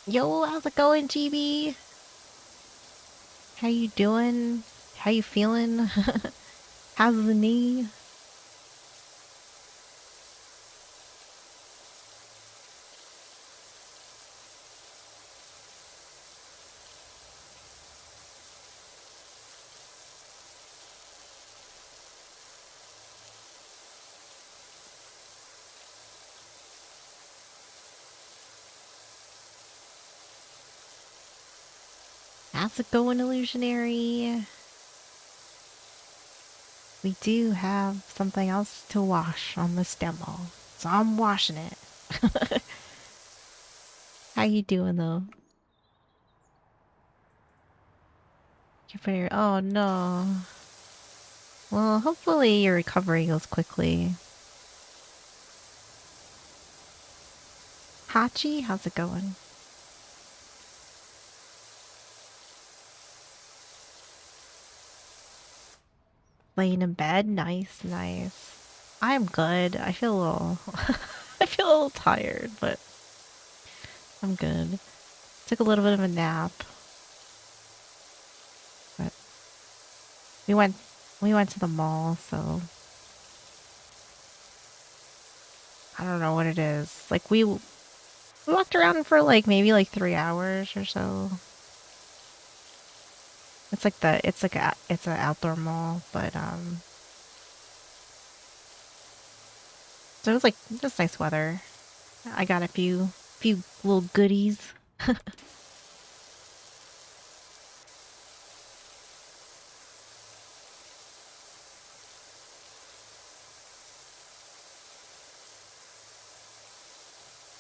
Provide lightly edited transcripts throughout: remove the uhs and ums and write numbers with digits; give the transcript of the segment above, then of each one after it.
Yo, how's it going, GB? How you doing? How you feeling? How's the knee? How's it going, illusionary? We do have something else to wash on this demo, so I'm washing it. How you doing, though? Oh, no. Well, hopefully your recovery goes quickly. Hachi, how's it going? Laying in bed? Nice, nice. I'm good. I feel a little... I feel a little tired, but I'm good. Took a little bit of a nap, but we went we went to the mall, so I don't know what it is. Like we walked around for like maybe like 3 hours or so. It's an outdoor mall, but so it was like just nice weather. I got a few little goodies.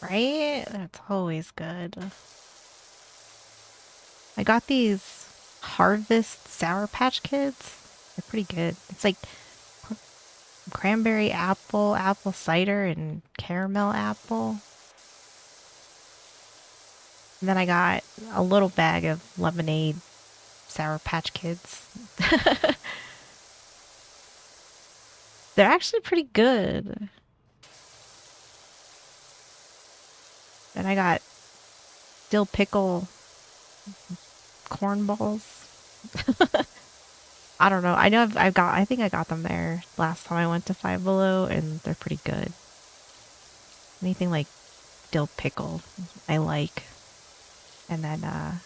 Right? That's always good. I got these Harvest Sour Patch Kids. They're pretty good. It's like cranberry apple, apple cider, and caramel apple. And then I got a little bag of lemonade Sour Patch Kids. They're actually pretty good. And I got dill pickle corn balls. I don't know. I know I think I got them there last time I went to Five Below, and they're pretty good. Anything like dill pickle, I like. And then I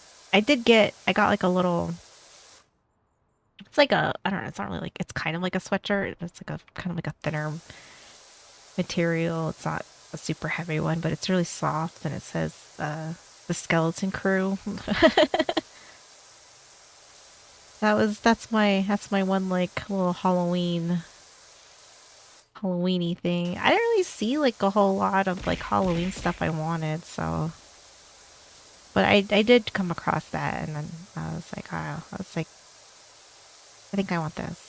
got like a little, it's like I don't know, it's not really like, it's kind of like a sweatshirt. It's like a kind of like a thinner material. It's not a super heavy one, but it's really soft, and it says the Skeleton Crew. That's my one like little Halloweeny thing. I didn't really see like a whole lot of like Halloween stuff I wanted, so but I did come across that, and then I was like, I think I want this.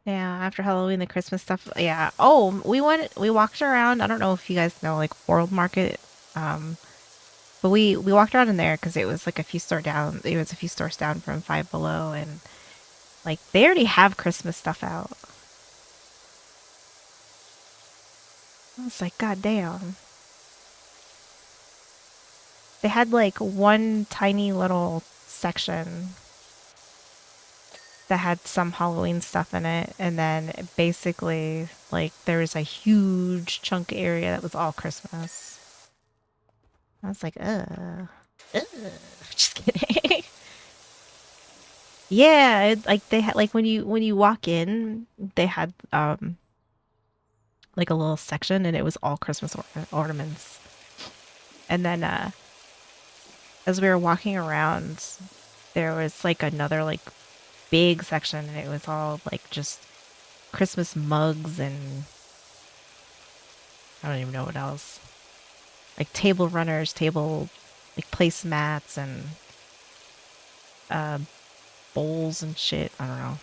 Yeah, after Halloween, the Christmas stuff. Yeah. Oh, we walked around. I don't know if you guys know like World Market, um, but we walked around in there because it was like a few store down. It was a few stores down from Five Below, and like they already have Christmas stuff out. I was like, God damn. They had like one tiny little section that had some Halloween stuff in it, and then basically like there was a huge chunk area that was all Christmas. I was like, ugh. Just kidding. Yeah, like they had like when you walk in, they had like a little section, and it was all Christmas ornaments. And then as we were walking around, there was like another like big section, and it was all like just Christmas mugs, and I don't even know what else. Like table runners, table like placemats, and uh bowls and shit. I don't know.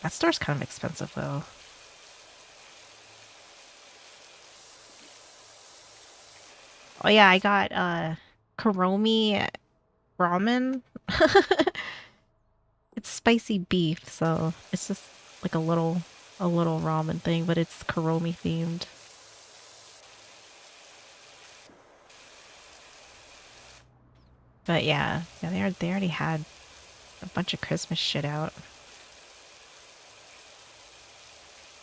That store's kind of expensive though. Oh yeah, I got Karomi ramen. It's spicy beef, so it's just like a a little ramen thing, but it's Kuromi themed. But yeah, they already had a bunch of Christmas shit out.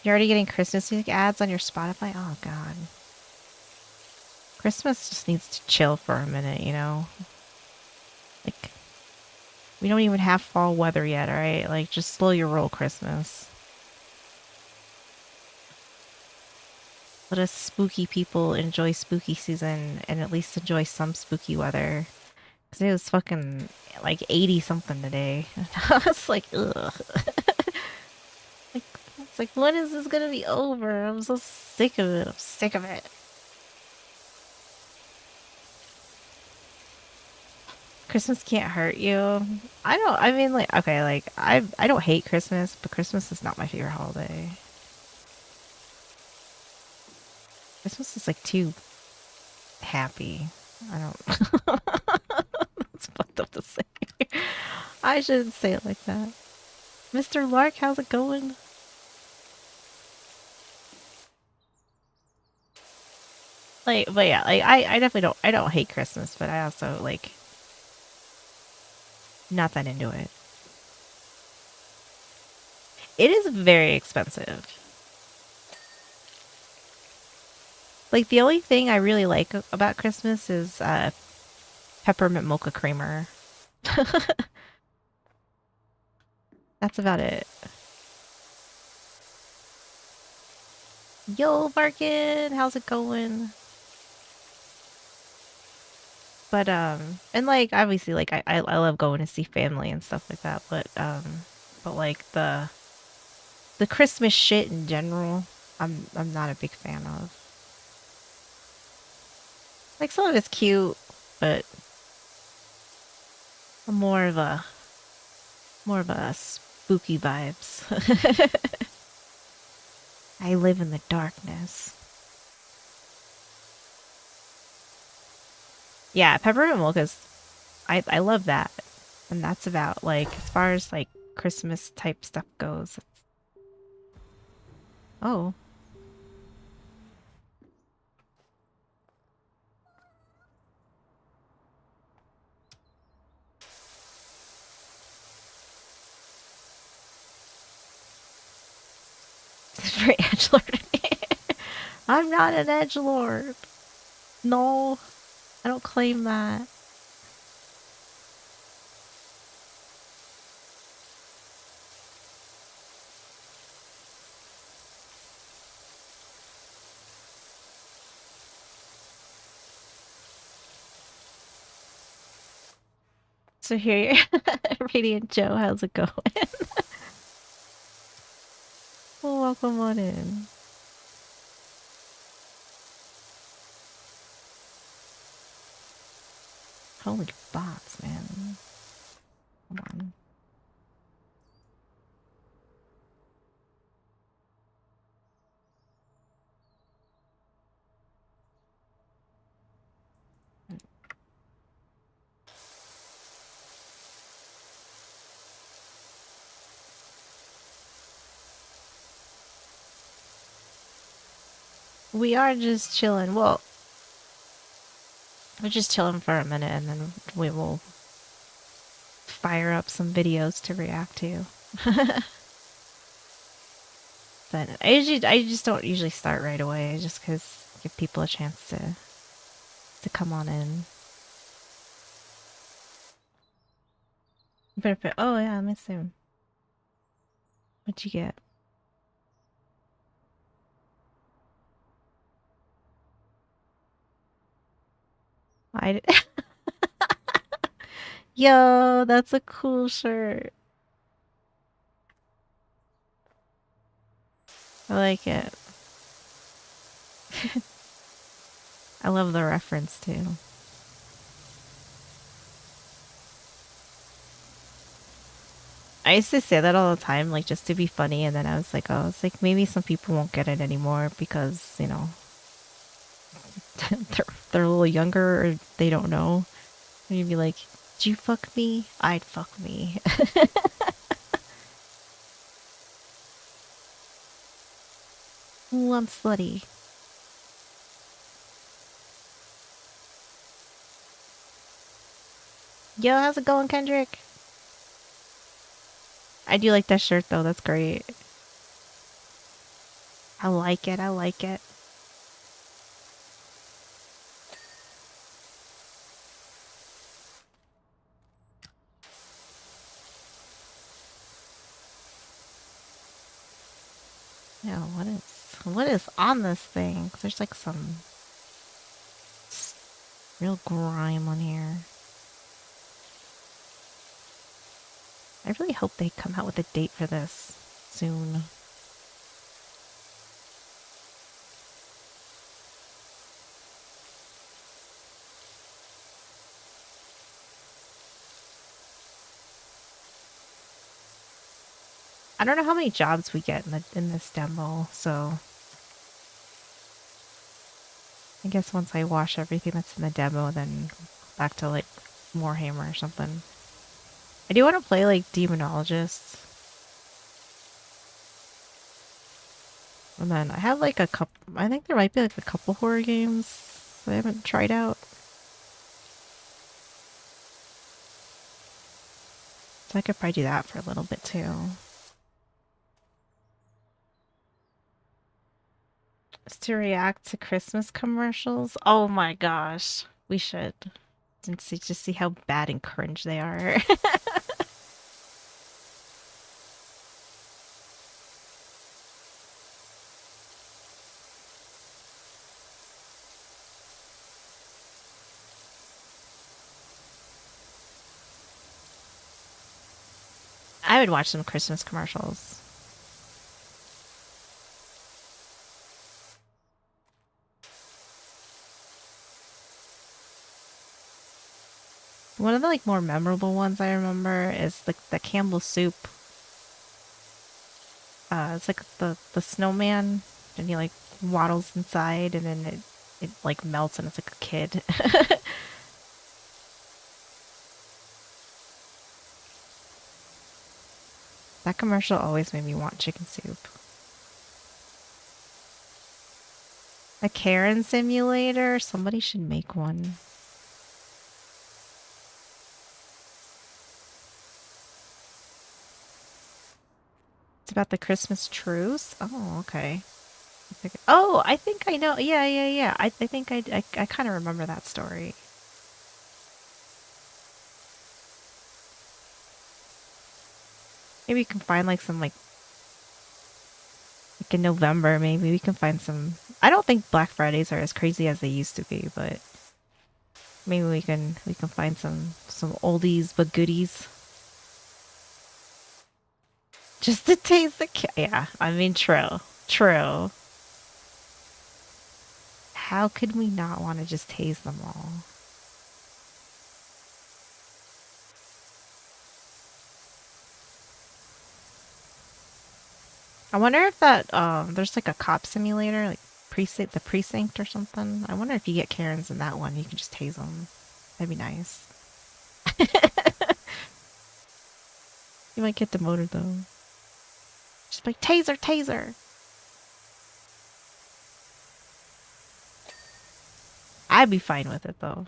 You're already getting Christmas music ads on your Spotify? Oh god. Christmas just needs to chill for a minute, you know? Like, we don't even have fall weather yet, alright? Like, just slow your roll, Christmas. Let us spooky people enjoy spooky season and at least enjoy some spooky weather. Because it was fucking like 80 something today. I was like, ugh. Like, it's like, when is this gonna be over? I'm so sick of it. I'm sick of it. Christmas can't hurt you. I mean, like, okay, like, I don't hate Christmas, but Christmas is not my favorite holiday. Christmas is like too happy. I don't. It's fucked up to say. I shouldn't say it like that. Mr. Lark, how's it going? Like, but yeah, like I definitely I don't hate Christmas, but I also like not that into it. It is very expensive. Like the only thing I really like about Christmas is peppermint mocha creamer. That's about it. Yo, Barkin, how's it going? But and like obviously like I love going to see family and stuff like that, but like the Christmas shit in general, I'm not a big fan of. Like some of it's cute, but I'm more of a spooky vibes. I live in the darkness. Yeah, peppermint mocha's I love that. And that's about like as far as like Christmas type stuff goes. Oh, it's very edgelord. I'm not an edgelord. No, I don't claim that. So here, Radiant Joe, how's it going? Well, welcome on in. Holy bots, man. Come on. We are just chilling. Well, we're just chilling for a minute and then we will fire up some videos to react to. But I just don't usually start right away just because give people a chance to come on in. Oh yeah, I miss him. What'd you get? I Yo, that's a cool shirt. I like it. I love the reference too. I used to say that all the time, like just to be funny, and then I was like, oh, it's like maybe some people won't get it anymore because, you know, they're a little younger or they don't know. And you'd be like, "Did you fuck me? I'd fuck me." Ooh, I'm slutty. Yo, how's it going, Kendrick? I do like that shirt though. That's great. I like it. I like it. Yeah, what is on this thing? 'Cause there's like some real grime on here. I really hope they come out with a date for this soon. I don't know how many jobs we get in this demo, so I guess once I wash everything that's in the demo, then back to like Warhammer or something. I do want to play like Demonologists. And then I have like a couple, I think there might be like a couple horror games I haven't tried out. So I could probably do that for a little bit too. Is to react to Christmas commercials. Oh my gosh. We should. And see, just see how bad and cringe they are. I would watch some Christmas commercials. One of the like more memorable ones I remember is the Campbell soup. It's like the snowman, and he like waddles inside, and then it like melts, and it's like a kid. That commercial always made me want chicken soup. A Karen simulator? Somebody should make one. It's about the Christmas truce? Oh, okay. Oh, I think I know. Yeah, yeah, yeah. I think I kind of remember that story. Maybe we can find like some like in November, maybe we can find some. I don't think Black Fridays are as crazy as they used to be, but maybe we can find some oldies but goodies. Just to taste the yeah, I mean true. True. How could we not want to just taste them all? I wonder if that there's like a cop simulator, like precinct or something. I wonder if you get Karens in that one, you can just tase them. That'd be nice. You might get demoted though. Just like taser, taser. I'd be fine with it though.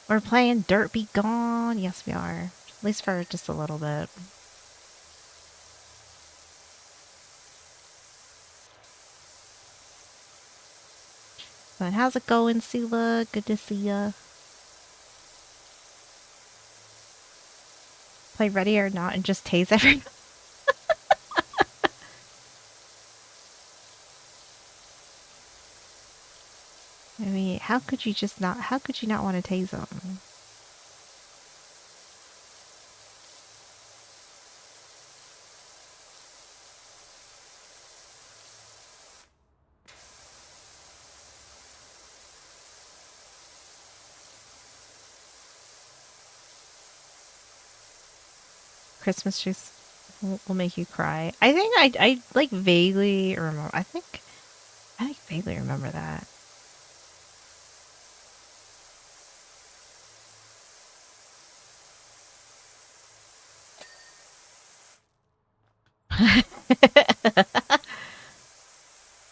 We're playing Dirt Be Gone. Yes, we are. At least for just a little bit. But how's it going, Sula? Good to see ya. Play Ready or Not and just tase everyone. I mean, how could you just not? How could you not want to tase them? Christmas juice will make you cry. I think I like vaguely remember. I think I vaguely remember that.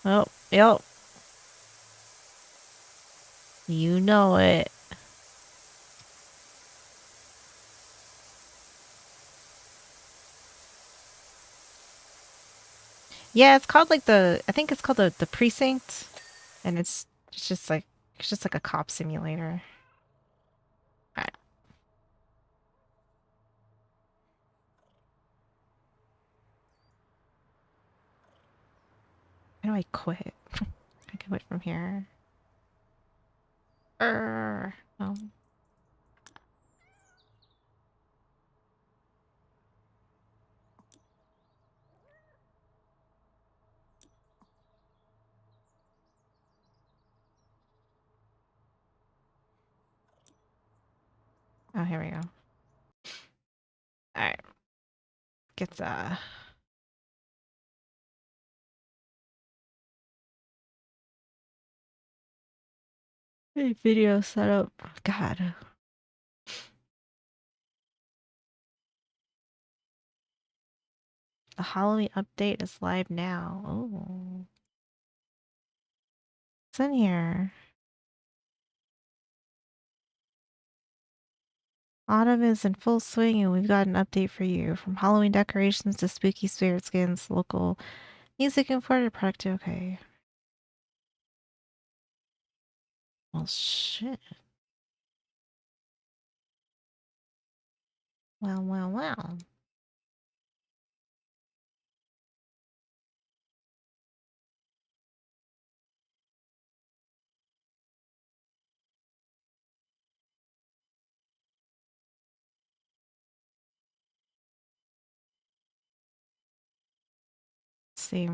Oh, yep. You know it. Yeah, it's called like I think it's called the precinct, and it's just like a cop simulator. Alright, how do I quit? I can quit from here. Oh, oh, here we go. Alright, get the video set up. God. The Halloween update is live now. Oh. What's in here? Autumn is in full swing and we've got an update for you. From Halloween decorations to spooky spirit skins, local music imported product. Okay. Well, shit. Well, well, well. Let's see.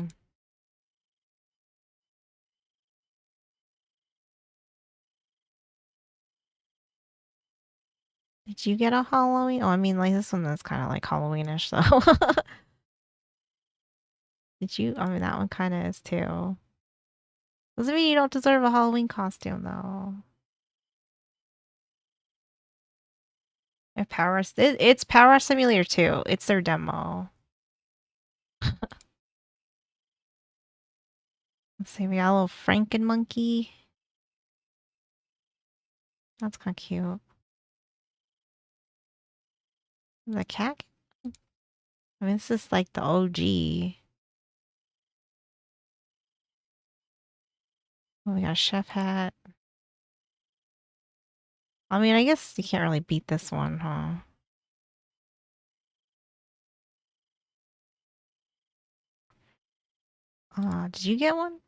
Did you get a Halloween? Oh, I mean, like this one that's kind of like Halloweenish, though. Did you? I mean, that one kind of is too. Doesn't mean you don't deserve a Halloween costume, though. If it's Power Simulator 2. It's their demo. Let's see, we got a little Franken monkey. That's kind of cute. The cat? I mean, this is like the OG. Oh, we got a chef hat. I mean, I guess you can't really beat this one, huh? Did you get one?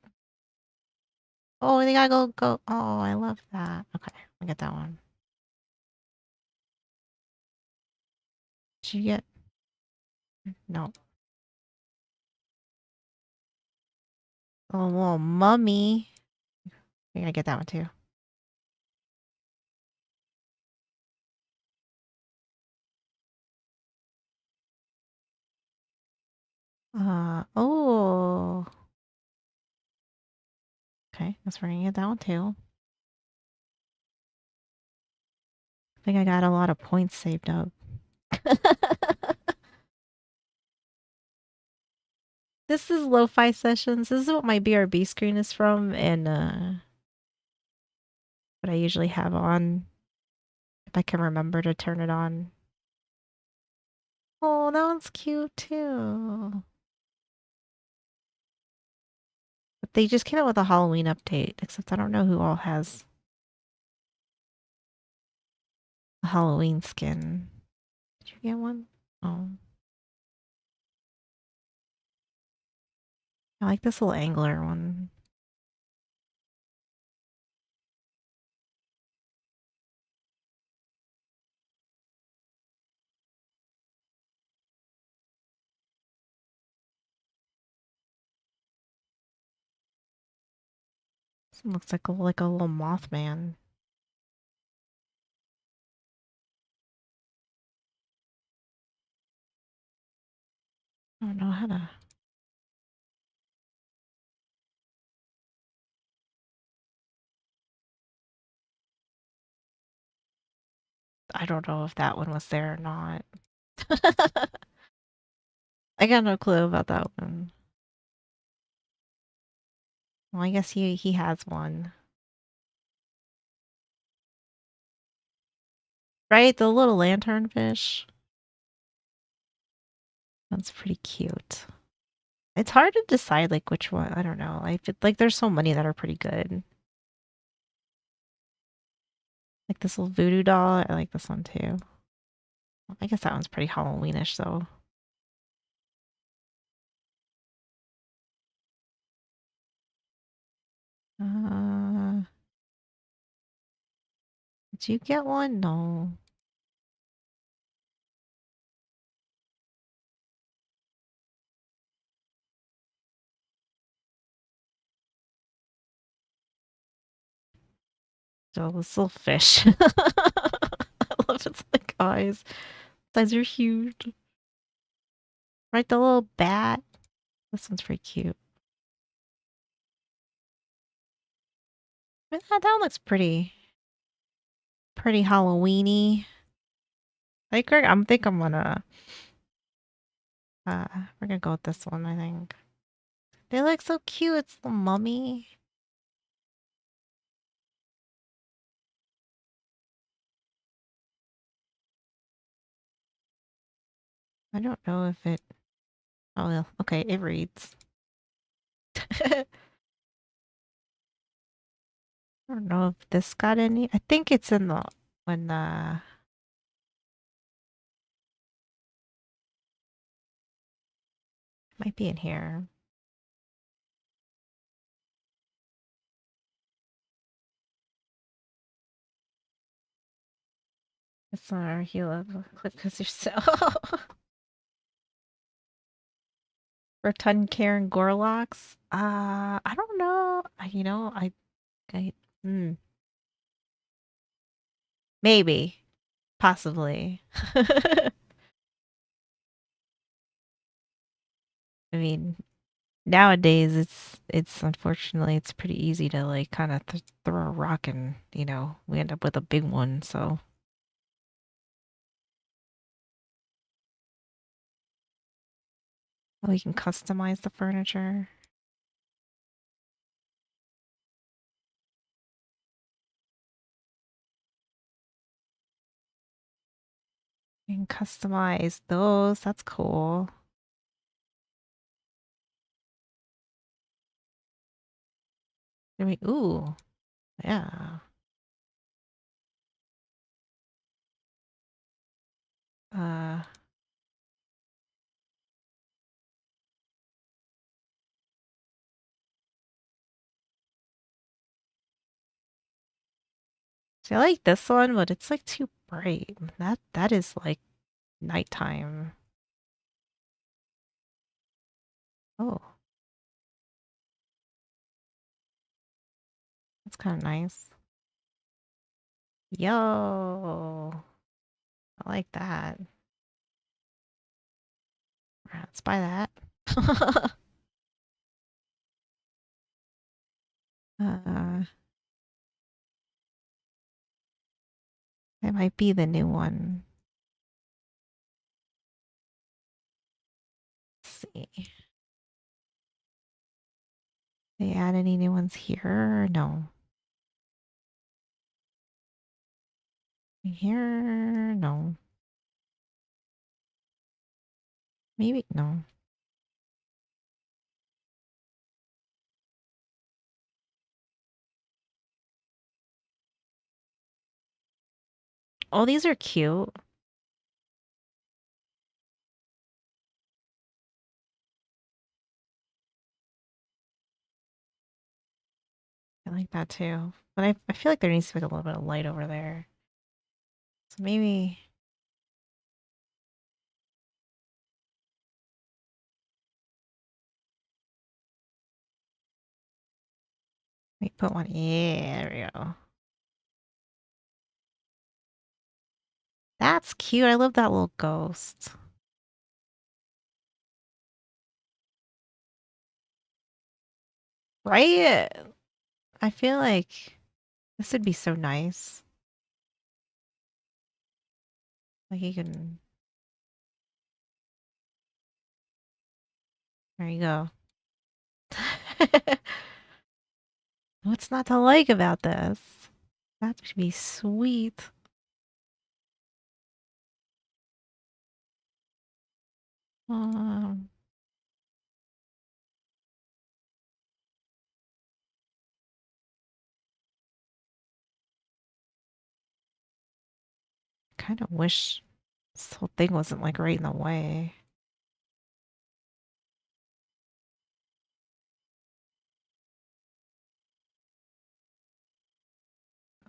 Oh, they gotta go. Oh, I love that. Okay, I get that one. Did you get? No. Oh, little mummy. I gotta get that one too. Oh. Okay, guess we're gonna get that one too. I think I got a lot of points saved up. This is lo-fi sessions. This is what my BRB screen is from, and what I usually have on if I can remember to turn it on. Oh, that one's cute too. But they just came out with a Halloween update, except I don't know who all has a Halloween skin. Did you get one? Oh. I like this little angler one. This one looks like a little Mothman. I don't know how to. I don't know if that one was there or not. I got no clue about that one. Well, I guess he has one. Right? The little lanternfish. That's pretty cute. It's hard to decide like which one. I don't know. I feel like there's so many that are pretty good. Like this little voodoo doll. I like this one too. I guess that one's pretty Halloweenish though. Uh, did you get one? No. So this little fish. I love its like eyes. Its eyes are huge. Right, the little bat. This one's pretty cute. That one looks pretty Halloweeny. Like think I'm gonna uh we're gonna go with this one, I think. They look so cute. It's the mummy. I don't know if it oh well, okay, it reads. I don't know if this got any. I think it's in the when might be in here. It's not our Gila clip because you're so Rotund Karen Gorlocks. I don't know. I hmm, maybe, possibly. I mean, nowadays it's unfortunately it's pretty easy to like kind of throw a rock and we end up with a big one. So we can customize the furniture. We can customize those. That's cool. Ooh, yeah. Uh, see, I like this one, but it's like too bright. That is like nighttime. Oh, that's kind of nice. Yo, I like that. Right, let's buy that. uh, it might be the new one. Let's see. They add any new ones here? No. Here? No. Maybe no. Oh, these are cute. I like that too. But I feel like there needs to be like a little bit of light over there. So maybe we put one. Yeah, there we go. That's cute. I love that little ghost. Right? I feel like this would be so nice. Like you can... There you go. What's not to like about this? That should be sweet. Um, kind of wish this whole thing wasn't like right in the way.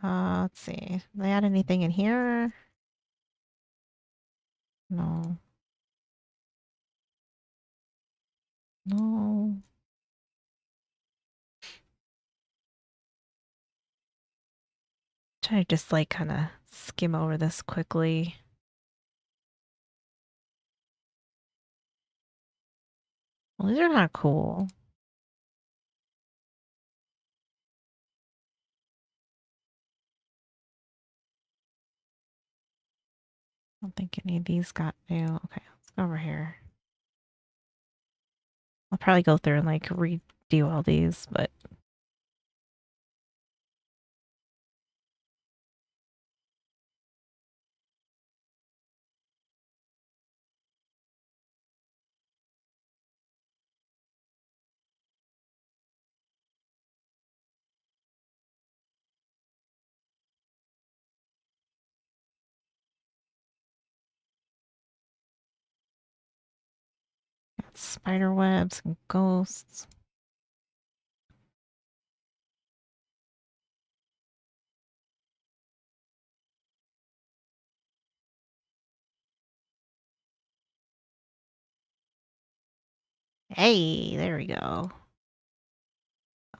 Let's see. Did they add anything in here? No. No. Try to just like kind of skim over this quickly. Well, these are kind of cool. I don't think any of these got new. Okay, let's go over here. I'll probably go through and like redo all these, but got spider webs and ghosts. Hey, there we go.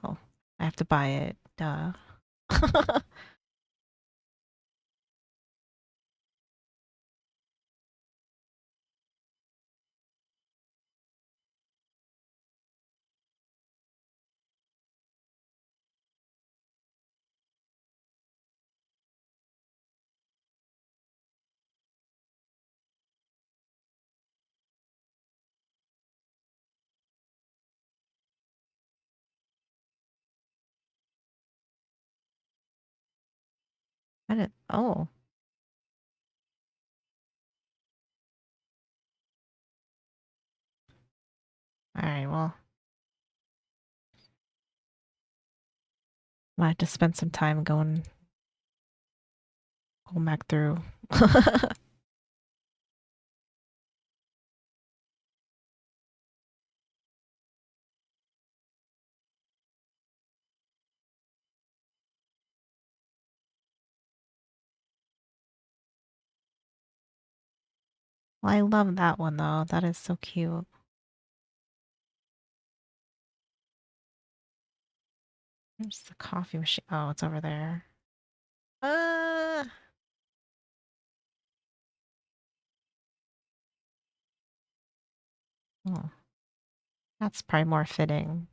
Oh, I have to buy it. Duh. I didn't. Oh, all right. Well, I might have to spend some time going back through. Well, I love that one though. That is so cute. There's the coffee machine. Oh, it's over there. Uh, oh, that's probably more fitting.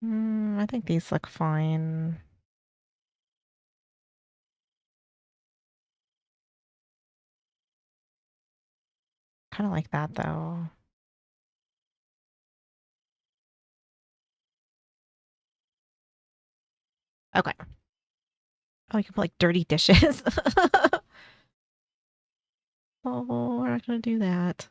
I think these look fine. Kind of like that though. Okay. Oh, you can put like dirty dishes. Oh, we're not gonna do that.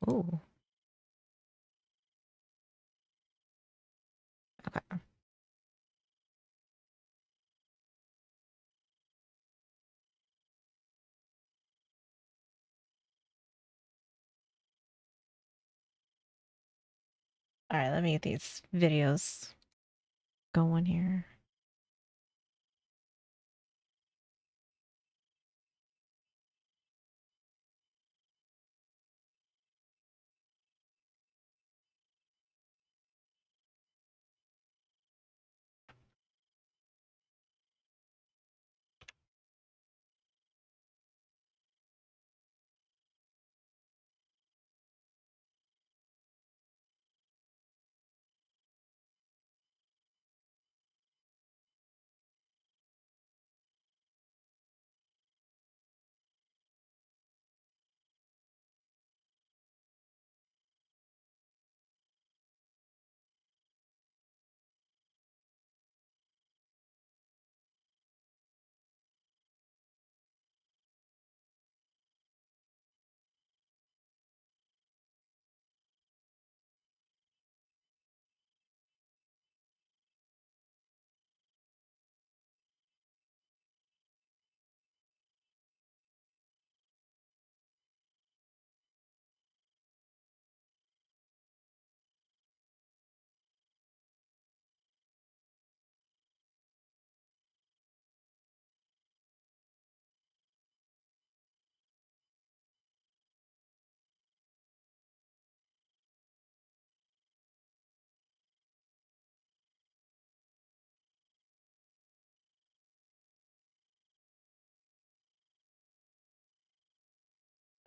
Ooh, okay. All right, let me get these videos going here.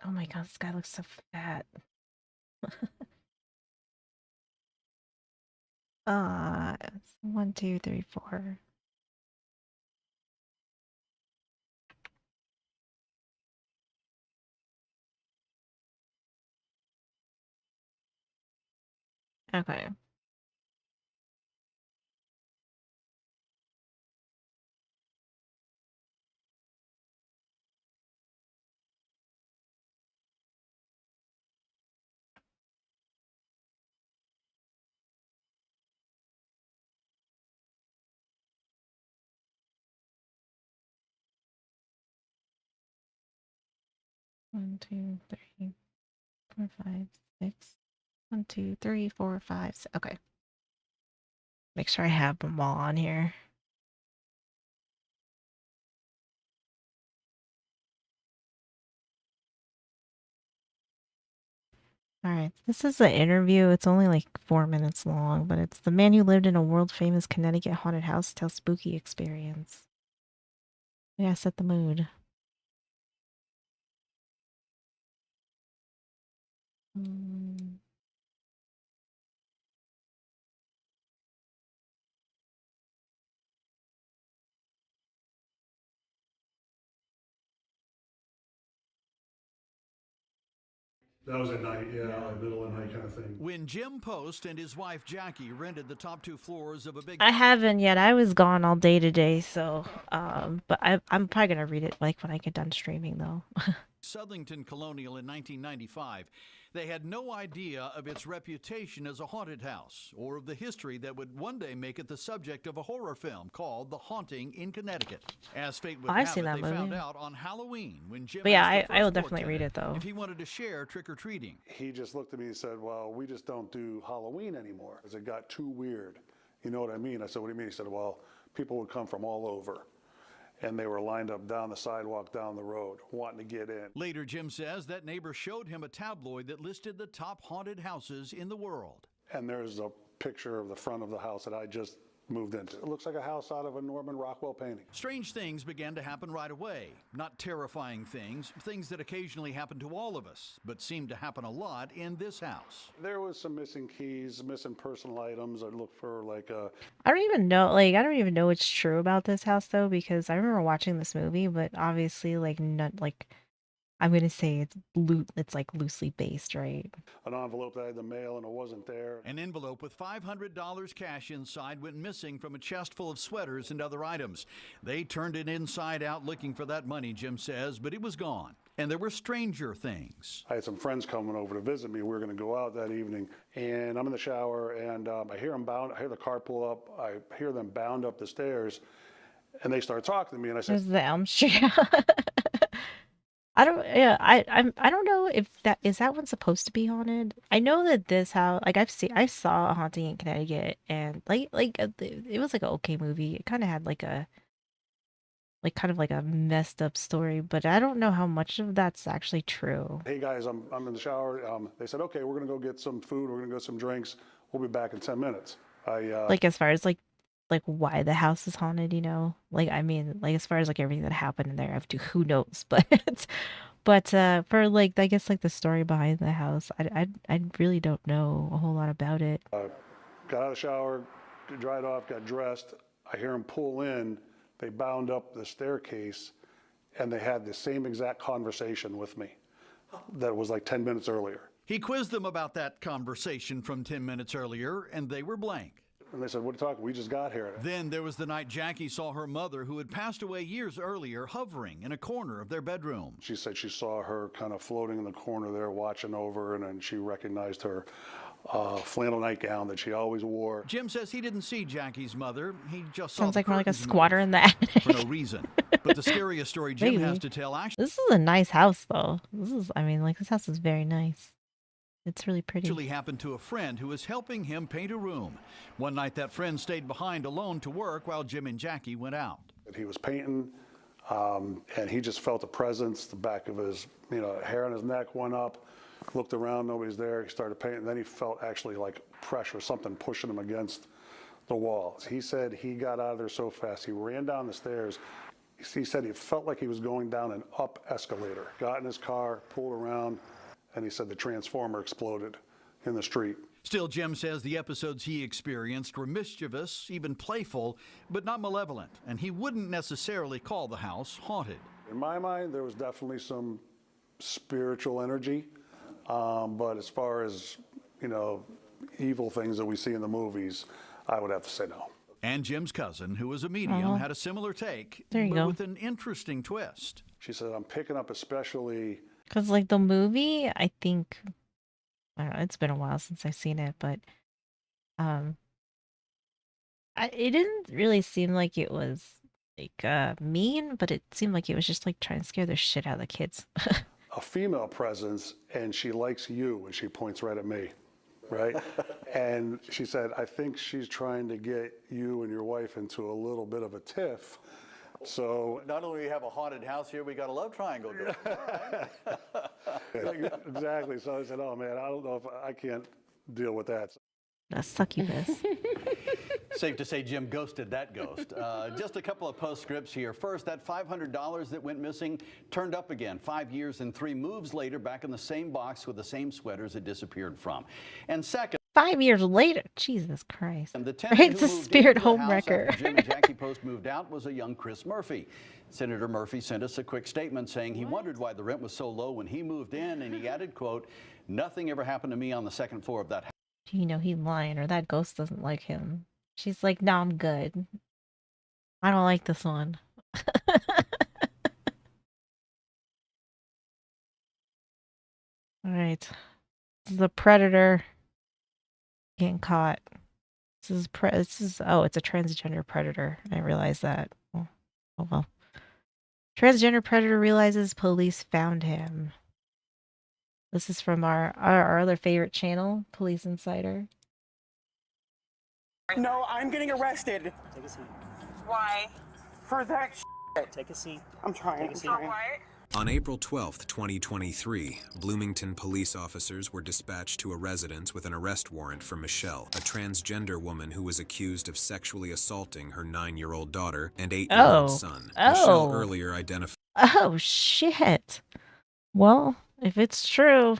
Oh my god, this guy looks so fat. 1, 2, 3, 4. Okay. One, 2, 3, 4, 5, 6. 1, 2, 3, 4, 5. Okay. Make sure I have them all on here. All right, this is an interview. It's only like 4 minutes long, but it's the man who lived in a world famous Connecticut haunted house tells spooky experience. Yeah, set the mood. Mm. That was at night, yeah, like middle of the night kind of thing. When Jim Post and his wife Jackie rented the top 2 floors of a big I haven't yet. I was gone all day today, so but I'm probably gonna read it like when I get done streaming though. Southington Colonial in 1995, they had no idea of its reputation as a haunted house or of the history that would one day make it the subject of a horror film called The Haunting in Connecticut. As fate would I've have seen it, that they movie. found out on Halloween when Jim But yeah, asked the I will first floor definitely read tenant it though. if he wanted to share trick-or-treating. He just looked at me and said, well, we just don't do Halloween anymore because it got too weird. You know what I mean? I said, what do you mean? He said, well, people would come from all over. And they were lined up down the sidewalk, down the road, wanting to get in. Later, Jim says that neighbor showed him a tabloid that listed the top haunted houses in the world. And there's a picture of the front of the house that I just moved into. It looks like a house out of a Norman Rockwell painting. Strange things began to happen right away. Not terrifying things, things that occasionally happen to all of us, but seem to happen a lot in this house. There was some missing keys, missing personal items. I looked for like a... I don't even know, like, I don't even know what's true about this house though, because I remember watching this movie, but obviously, like, not like I'm gonna say it's like loosely based, right? an envelope that I had to mail and it wasn't there. An envelope with $500 cash inside went missing from a chest full of sweaters and other items. They turned it inside out looking for that money, Jim says, but it was gone. And there were stranger things. I had some friends coming over to visit me. We were going to go out that evening, and I'm in the shower, and I hear the car pull up. I hear them bound up the stairs, and they start talking to me, and I said, There's the Elm Street. I don't. Yeah, I don't know if that one's supposed to be haunted. I know that this house, like I saw a haunting in Connecticut, and it was like an okay movie. It kind of had kind of like a messed up story, but I don't know how much of that's actually true. Hey guys, I'm in the shower. They said, okay, we're gonna go get some food. We're gonna go get some drinks. We'll be back in 10 minutes. Like as far as like why the house is haunted, you know? Like I mean, like as far as like everything that happened in there, who knows? But for like I guess like the story behind the house, I really don't know a whole lot about it. Got out of the shower, dried off, got dressed. I hear them pull in. They bound up the staircase, and they had the same exact conversation with me that was like 10 minutes earlier. He quizzed them about that conversation from 10 minutes earlier, and they were blank. And they said, what are you talking? We just got here. Then there was the night Jackie saw her mother, who had passed away years earlier, hovering in a corner of their bedroom. She said she saw her kind of floating in the corner there watching over, and then she recognized her flannel nightgown that she always wore. Jim says he didn't see Jackie's mother. He just Sounds saw like more like a curtains squatter move in the attic. for no reason. But the scariest story Jim has to tell actually This is a nice house, though. I mean, like this house is very nice. It's really pretty. actually happened to a friend who was helping him paint a room. One night that friend stayed behind alone to work while Jim and Jackie went out. He was painting, and he just felt a presence. The back of his, hair on his neck went up. Looked around, nobody's there. He started painting. Then he felt actually like pressure, something pushing him against the wall. He said he got out of there so fast. He ran down the stairs. He said he felt like he was going down an up escalator. Got in his car, pulled around, and he said the transformer exploded in the street. Still, Jim says the episodes he experienced were mischievous, even playful, but not malevolent, and he wouldn't necessarily call the house haunted. In my mind, there was definitely some spiritual energy, but as far as, evil things that we see in the movies, I would have to say no. And Jim's cousin, who was a medium, had a similar take, There you but go. with an interesting twist. She said, I'm picking up especially. Because, like, the movie, I think, I don't know, it's been a while since I've seen it, but it didn't really seem like it was, like, mean, but it seemed like it was just, like, trying to scare the shit out of the kids. A female presence, and she likes you, and she points right at me, right? And she said, I think she's trying to get you and your wife into a little bit of a tiff. So not only do we have a haunted house here, we got a love triangle going. exactly. So I said, oh man, I don't know if I can't deal with that. That's succubus. Safe to say Jim ghosted that ghost. Just a couple of postscripts here. First, that $500 that went missing turned up again 5 years and 3 moves later, back in the same box with the same sweaters it disappeared from. And second, 5 years later, Jesus Christ. and the tenant It's who a moved spirit into the home house wrecker. after Jim and Jackie Post moved out was a young Chris Murphy. Senator Murphy sent us a quick statement saying he wondered why the rent was so low when he moved in, and he added, quote, nothing ever happened to me on the second floor of that house. You know he's lying, or that ghost doesn't like him. She's like, no, I'm good. I don't like this one. Alright. This is a predator getting caught. Oh, it's a transgender predator. I didn't realize that. Oh well. Transgender predator realizes police found him. This is from our other favorite channel, Police Insider. No, I'm getting arrested. Take a seat. Why? For that shit. Take a seat. I'm trying. Take a seat. For what? On April 12, 2023, Bloomington police officers were dispatched to a residence with an arrest warrant for Michelle, a transgender woman who was accused of sexually assaulting her 9-year-old daughter and 8-year-old son. Michelle earlier identified. Oh, shit. Well, if it's true,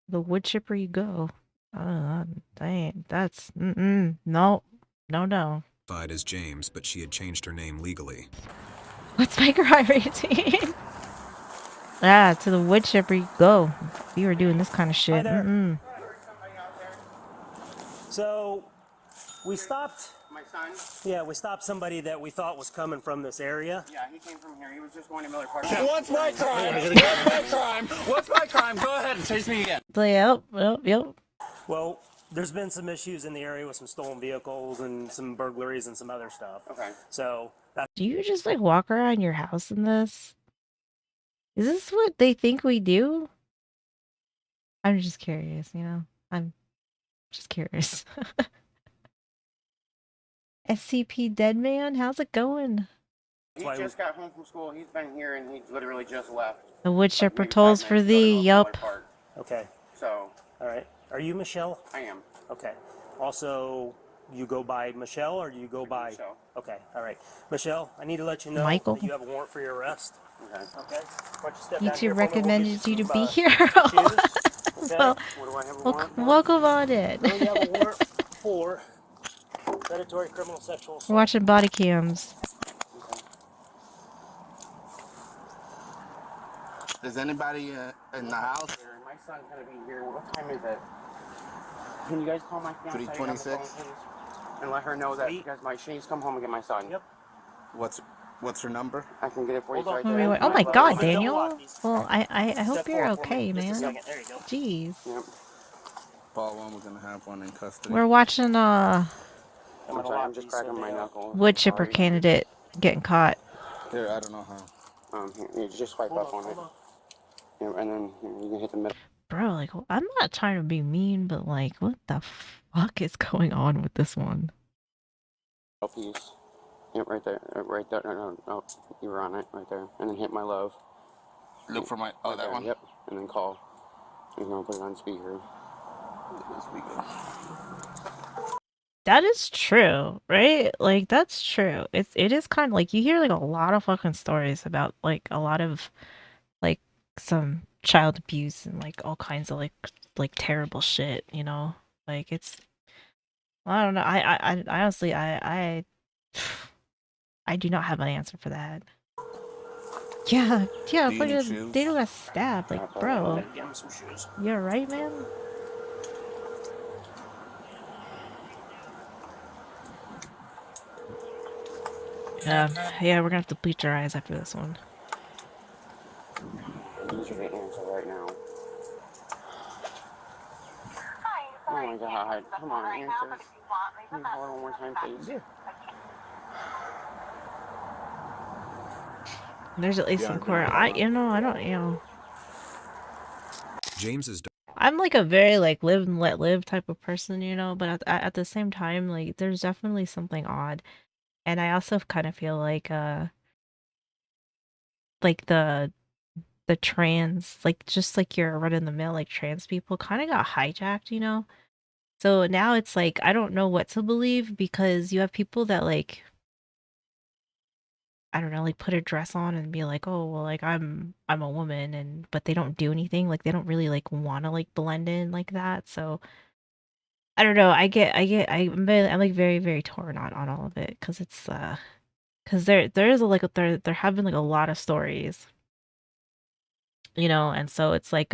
the wood chipper you go. Dang, that's, no. As James, but she had changed her name legally. What's my crime rating? To the wood chipper you go. If you were doing this kind of shit. Hi there. So, we stopped. My son? Yeah, we stopped somebody that we thought was coming from this area. Yeah, he came from here. He was just going to Miller Park. What's my crime? What's my crime? What's my crime? Go ahead and chase me again. So, yep. Well, there's been some issues in the area with some stolen vehicles and some burglaries and some other stuff. Okay. So, that's Do you just like walk around your house in this? Is this what they think we do? I'm just curious, you know? I'm just curious. SCP Dead Man, how's it going? He just got home from school. He's been here and he literally just left. The wood Like shepherd maybe 5 tolls for minutes ago to thee, go to yup. Miller Park. Okay. So, All right. Are you Michelle? I am. Okay. Also, you go by Michelle or do you go by? Michelle. Okay. All right. Michelle, I need to let you know Michael. that you have a warrant for your arrest. Okay. Okay. Why don't you step down YouTube here for me? We'll get recommended you to some, be here. shoes. Okay. Well, What do I have a warrant for? welcome on in. No, you have a warrant for predatory criminal sexual assault. We're watching body cams. Is anybody in the house? My son's gonna be here. What time is it? Can you guys call my fiance 3:26? and let her know that because she needs to come home and get my son. Yep. What's her number? I can get it for you Hold right on. there. Oh my god, Don't Daniel. lock these. Well, I hope Step you're forward for okay, me. Just a man. second. There you go. Jeez. Yep. Ball one, we're gonna have one in custody. We're watching I'm sorry, I'm just cracking my knuckles. wood chipper Sorry. candidate getting caught. Here, I don't know how. Here, just swipe up on it. Yeah, and then you can hit the middle. Bro, like, I'm not trying to be mean, but like, what the fuck is going on with this one? Piece. Yep, right there. Right there. No, you were on it right there. And then hit my love. Look for my. Oh, Right that there, one. Yep. And then call. He's gonna put it on speaker. That is true, right? Like, that's true. It is kind of like you hear like a lot of fucking stories about like a lot of like some child abuse and like all kinds of like terrible shit, you know? Like it's I don't know. I honestly I do not have an answer for that. Yeah, Do you need fucking shoes? they got stabbed, like bro. Get him some shoes. You're right, man. Yeah, we're gonna have to bleach our eyes after this one. I need you to answer right now. Oh my god. Come on, answer. Can you hold it one more time, please? There's at least some core. I don't. James's I'm like a very like live and let live type of person, you know, but at the same time, like there's definitely something odd. And I also kind of feel like the trans, like just like your run in the mill like trans people kind of got hijacked, you know? So now it's like I don't know what to believe because you have people that like I don't know, like put a dress on and be like, "Oh, well, like I'm a woman," and but they don't do anything. Like they don't really like want to like blend in like that. So I don't know. I'm like very very torn on all of it because it's because there is a, like there have been like a lot of stories, you know, and so it's like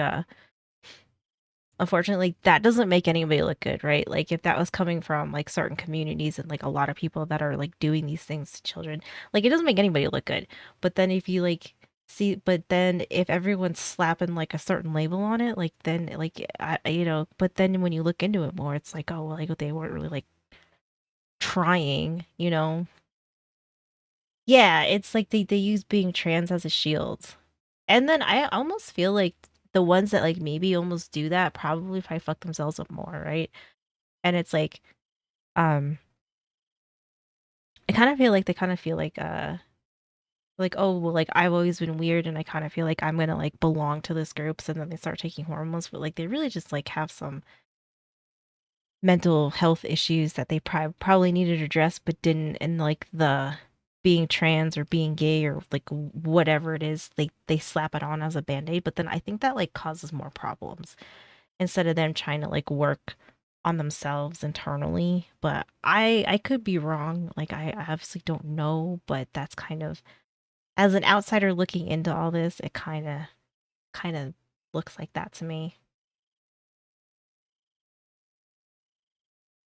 unfortunately that doesn't make anybody look good, right? Like if that was coming from like certain communities and like a lot of people that are like doing these things to children, like it doesn't make anybody look good. But then if you like see, but then if everyone's slapping like a certain label on it, like then like you know, but then when you look into it more, it's like, oh well, like they weren't really like trying, you know. Yeah, it's like they use being trans as a shield. And then I almost feel like the ones that like maybe almost do that probably probably fuck themselves up more, right? And it's um I kind of feel like they kind of feel like oh well like I've always been weird and I kind of feel like I'm gonna like belong to this group, so then they start taking hormones, but like they really just like have some mental health issues that they probably needed to address but didn't, and like the being trans or being gay or like whatever it is, they slap it on as a band-aid, but then I think that like causes more problems instead of them trying to like work on themselves internally. But I could be wrong, like I obviously don't know, but that's kind of, as an outsider looking into all this, it kind of looks like that to me.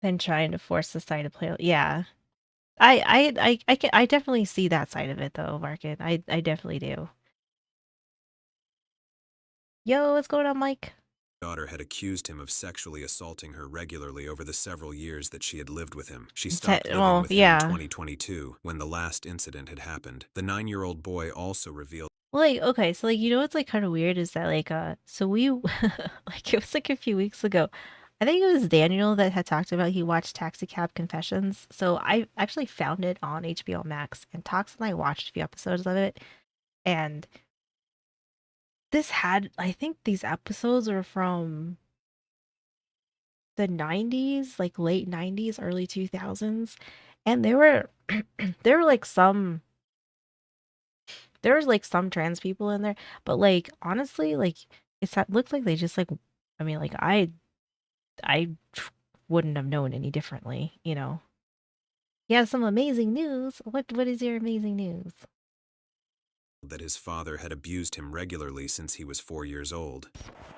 Then trying to force society to play. Yeah, I definitely see that side of it though, Market. I definitely do. Yo, what's going on, Mike? daughter had accused him of sexually assaulting her regularly over the several years that she had lived with him. She stopped living Well, with him yeah. in 2022 when the last incident had happened. The 9-year-old boy also revealed Like, okay, so like what's like kind of weird is that like so we like it was like a few weeks ago. I think it was Daniel that had talked about he watched Taxi Cab Confessions. So I actually found it on HBO Max and Tox and I watched a few episodes of it. And this had I think these episodes were from the 90s, like late 90s, early 2000s. And there were like there was like some trans people in there, but like honestly, like looks like they just like I mean like I wouldn't have known any differently, you know. You have some amazing news. What is your amazing news? That his father had abused him regularly since he was 4 years old.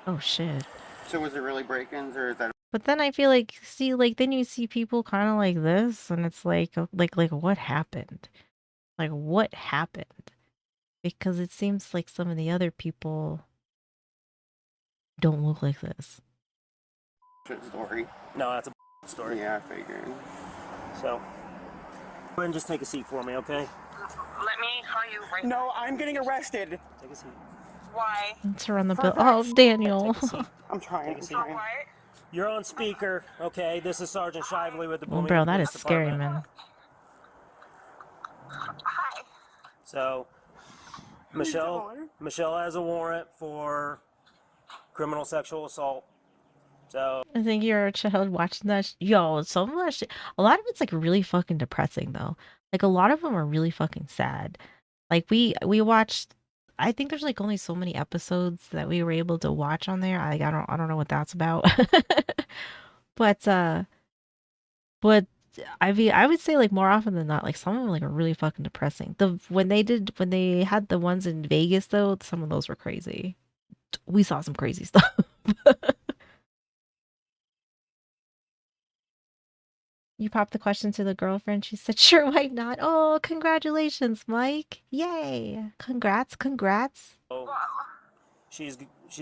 Oh shit. So was it really break-ins or is that? But then I feel like see like then you see people kind of like this and it's like what happened? Like what happened? Because it seems like some of the other people don't look like this. Story? No, that's a story. Yeah, I figured. So, go ahead and just take a seat for me, okay? Let me call you right now. No, I'm getting arrested. Take a seat. Why? Let's run the bill. Oh, Daniel. Take a seat. I'm trying. Take a seat. Not quiet? You're on speaker, okay? This is Sergeant Shively with the Well, Bloomington bro, that Police is scary, Department. man. Hi. So, Michelle has a warrant for criminal sexual assault. So, I think you're a child watching that. Yo, some of that shit. A lot of it's like really fucking depressing though. Like a lot of them are really fucking sad. Like we watched. I think there's like only so many episodes that we were able to watch on there. I don't know what that's about. but but I mean I would say like more often than not, like some of them like are really fucking depressing. When they had the ones in Vegas though, some of those were crazy. We saw some crazy stuff. You popped the question to the girlfriend. She said, "Sure, why not?" Oh, congratulations, Mike! Yay! Congrats, congrats. she's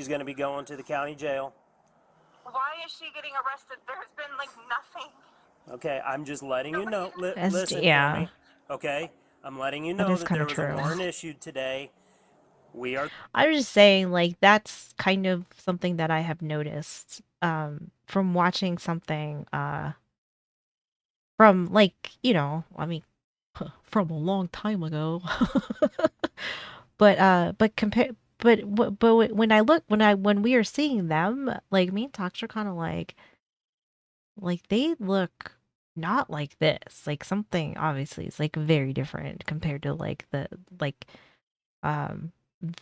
going to be going to the county jail. Why is she getting arrested? There's been like nothing. Okay, I'm just letting you know. Listen yeah. for me. Okay, I'm letting you That know is that kinda there was true. a warrant issued today. We are. I was just saying, like that's kind of something that I have noticed from watching something from like I mean, from a long time ago. but compare. When I look when we are seeing them, like me and Tox are kind of like they look not like this. Like something obviously is like very different compared to like um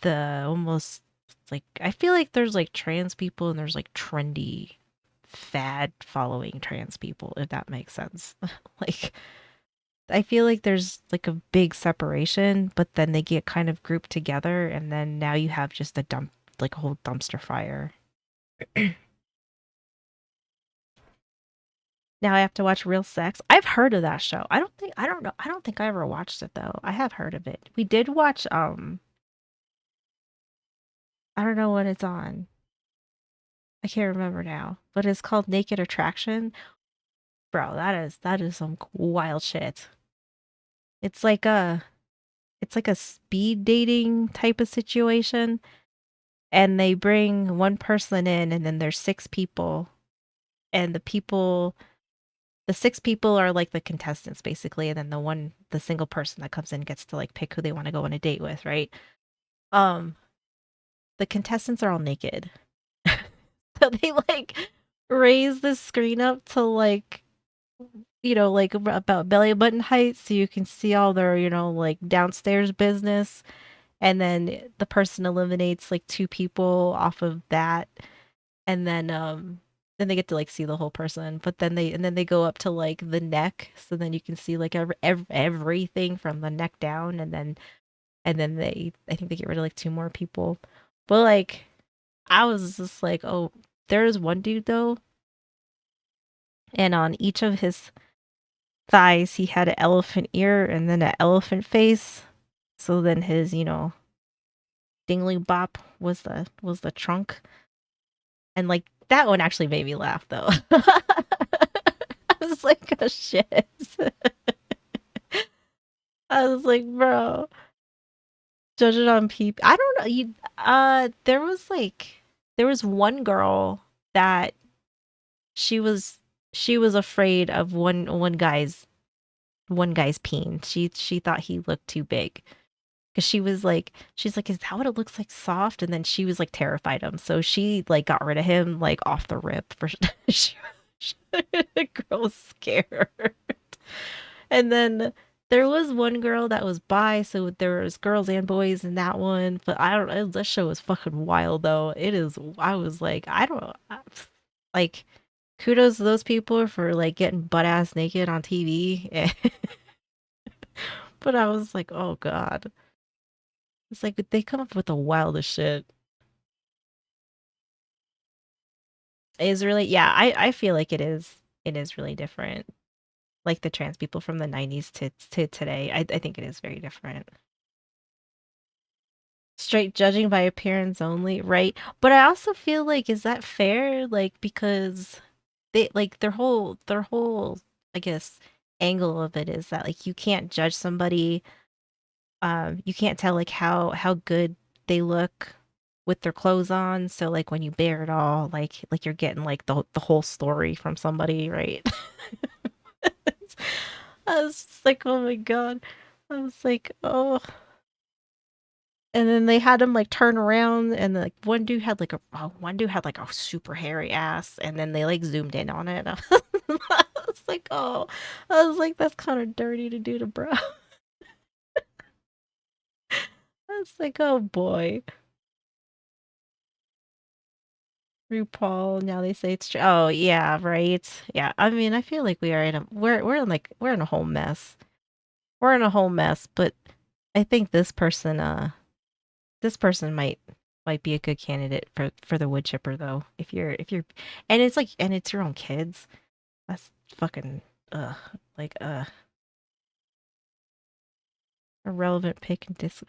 the almost like I feel like there's like trans people and there's like trendy fad following trans people, if that makes sense. Like I feel like there's like a big separation, but then they get kind of grouped together and then now you have just a whole dumpster fire. Now I have to watch Real Sex. I've heard of that show. I don't think I ever watched it though. I have heard of it. We did watch I don't know what it's on. I can't remember now. But it's called Naked Attraction. Bro, that is some wild shit. It's like a speed dating type of situation and they bring one person in and then there's six people and the six people are like the contestants basically, and then the single person that comes in gets to like pick who they want to go on a date with, right? Um, the contestants are all naked. So they like raise the screen up to like like about belly button height so you can see all their, like downstairs business. And then the person eliminates like two people off of that. And then they get to like see the whole person, but then they go up to like the neck, so then you can see like everything from the neck down, and then I think they get rid of like two more people. But like I was just like, oh, there's one dude though, and on each of his thighs he had an elephant ear and then an elephant face. So then his, dingly bop was the trunk. And like that one actually made me laugh though. I was like, oh shit. I was like, bro. Judge it on people. I don't know. There was one girl that she was she was afraid of one guy's peen. She thought he looked too big. Because she's like, is that what it looks like soft? And then she was like terrified of him. So she like got rid of him like off the rip for the girl was scared. And then there was one girl that was bi, so there was girls and boys in that one. But I don't know, that show was fucking wild though. It is. I was like, I don't know, like kudos to those people for like getting butt ass naked on TV. But I was like, oh god, it's like they come up with the wildest shit. It's really, yeah. I feel like it is really different. Like the trans people from the 90s to today. I think it is very different. Straight judging by appearance only, right? But I also feel like, is that fair? Like, because they like their whole I guess angle of it is that like you can't judge somebody, you can't tell like how good they look with their clothes on. So like when you bear it all, like you're getting like the whole story from somebody, right? I was just like, oh my god. I was like, oh. And then they had him like turn around, and like one dude had like a super hairy ass, and then they like zoomed in on it. I was like, oh, I was like, that's kind of dirty to do to bro. I was like, oh boy, RuPaul. Now they say it's true. Oh yeah, right. Yeah, I mean, I feel like we are in a we're in a whole mess. We're in a whole mess, but I think this person might be a good candidate for the wood chipper though. If you're and it's like and it's your own kids. That's fucking like irrelevant pick and dis.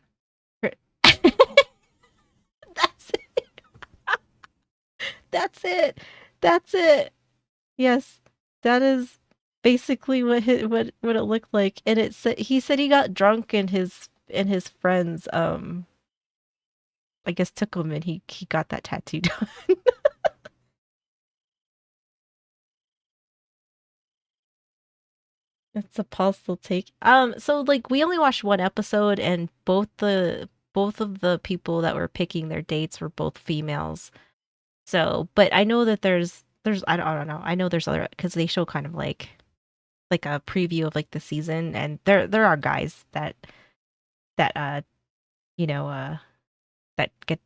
That's it. That's it. That's it. Yes, that is basically what it looked like. And he said he got drunk and his friends I guess took him and he got that tattoo done. It's a pulse they'll take. So like we only watched one episode, and both of the people that were picking their dates were both females. So, but I know that there's I don't know. I know there's other because they show kind of like a preview of like the season, and there are guys that you know that get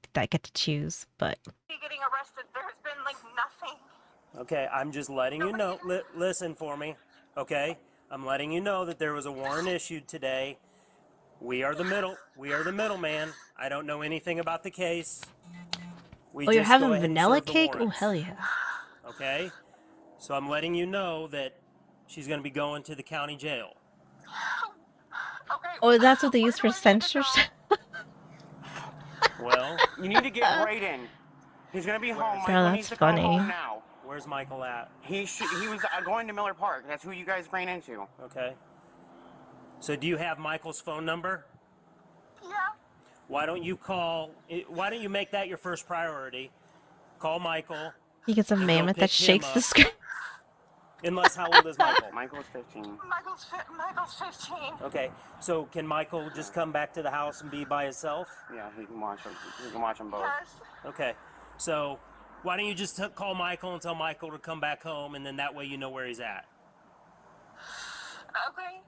to choose, but Getting arrested. There's been like nothing. Okay, I'm just letting you know. Listen for me, okay? I'm letting you know that there was a warrant issued today. We are the middleman. I don't know anything about the case. We oh, you're just go having ahead and vanilla serve the cake? Oh warrants. hell yeah! Okay? So I'm letting you know that she's going to be going to the county jail. Okay. Oh, that's what they use for Where do I need to censorship. Well, You need to get Brayden. He's gonna be home. Oh, Michael that's needs to come funny. home now. where's Michael at? He was going to Miller Park. That's who you guys ran into. Okay. So do you have Michael's phone number? Yeah. Why don't you make that your first priority? Call Michael. He gets a and go mammoth that pick him shakes the up. screen. Unless, how old is Michael? Michael's 15. Michael's 15. Okay, so can Michael just come back to the house and be by himself? Yeah, he can watch them. He can watch them both. Yes. Okay, so why don't you just call Michael and tell Michael to come back home, and then that way you know where he's at. Okay.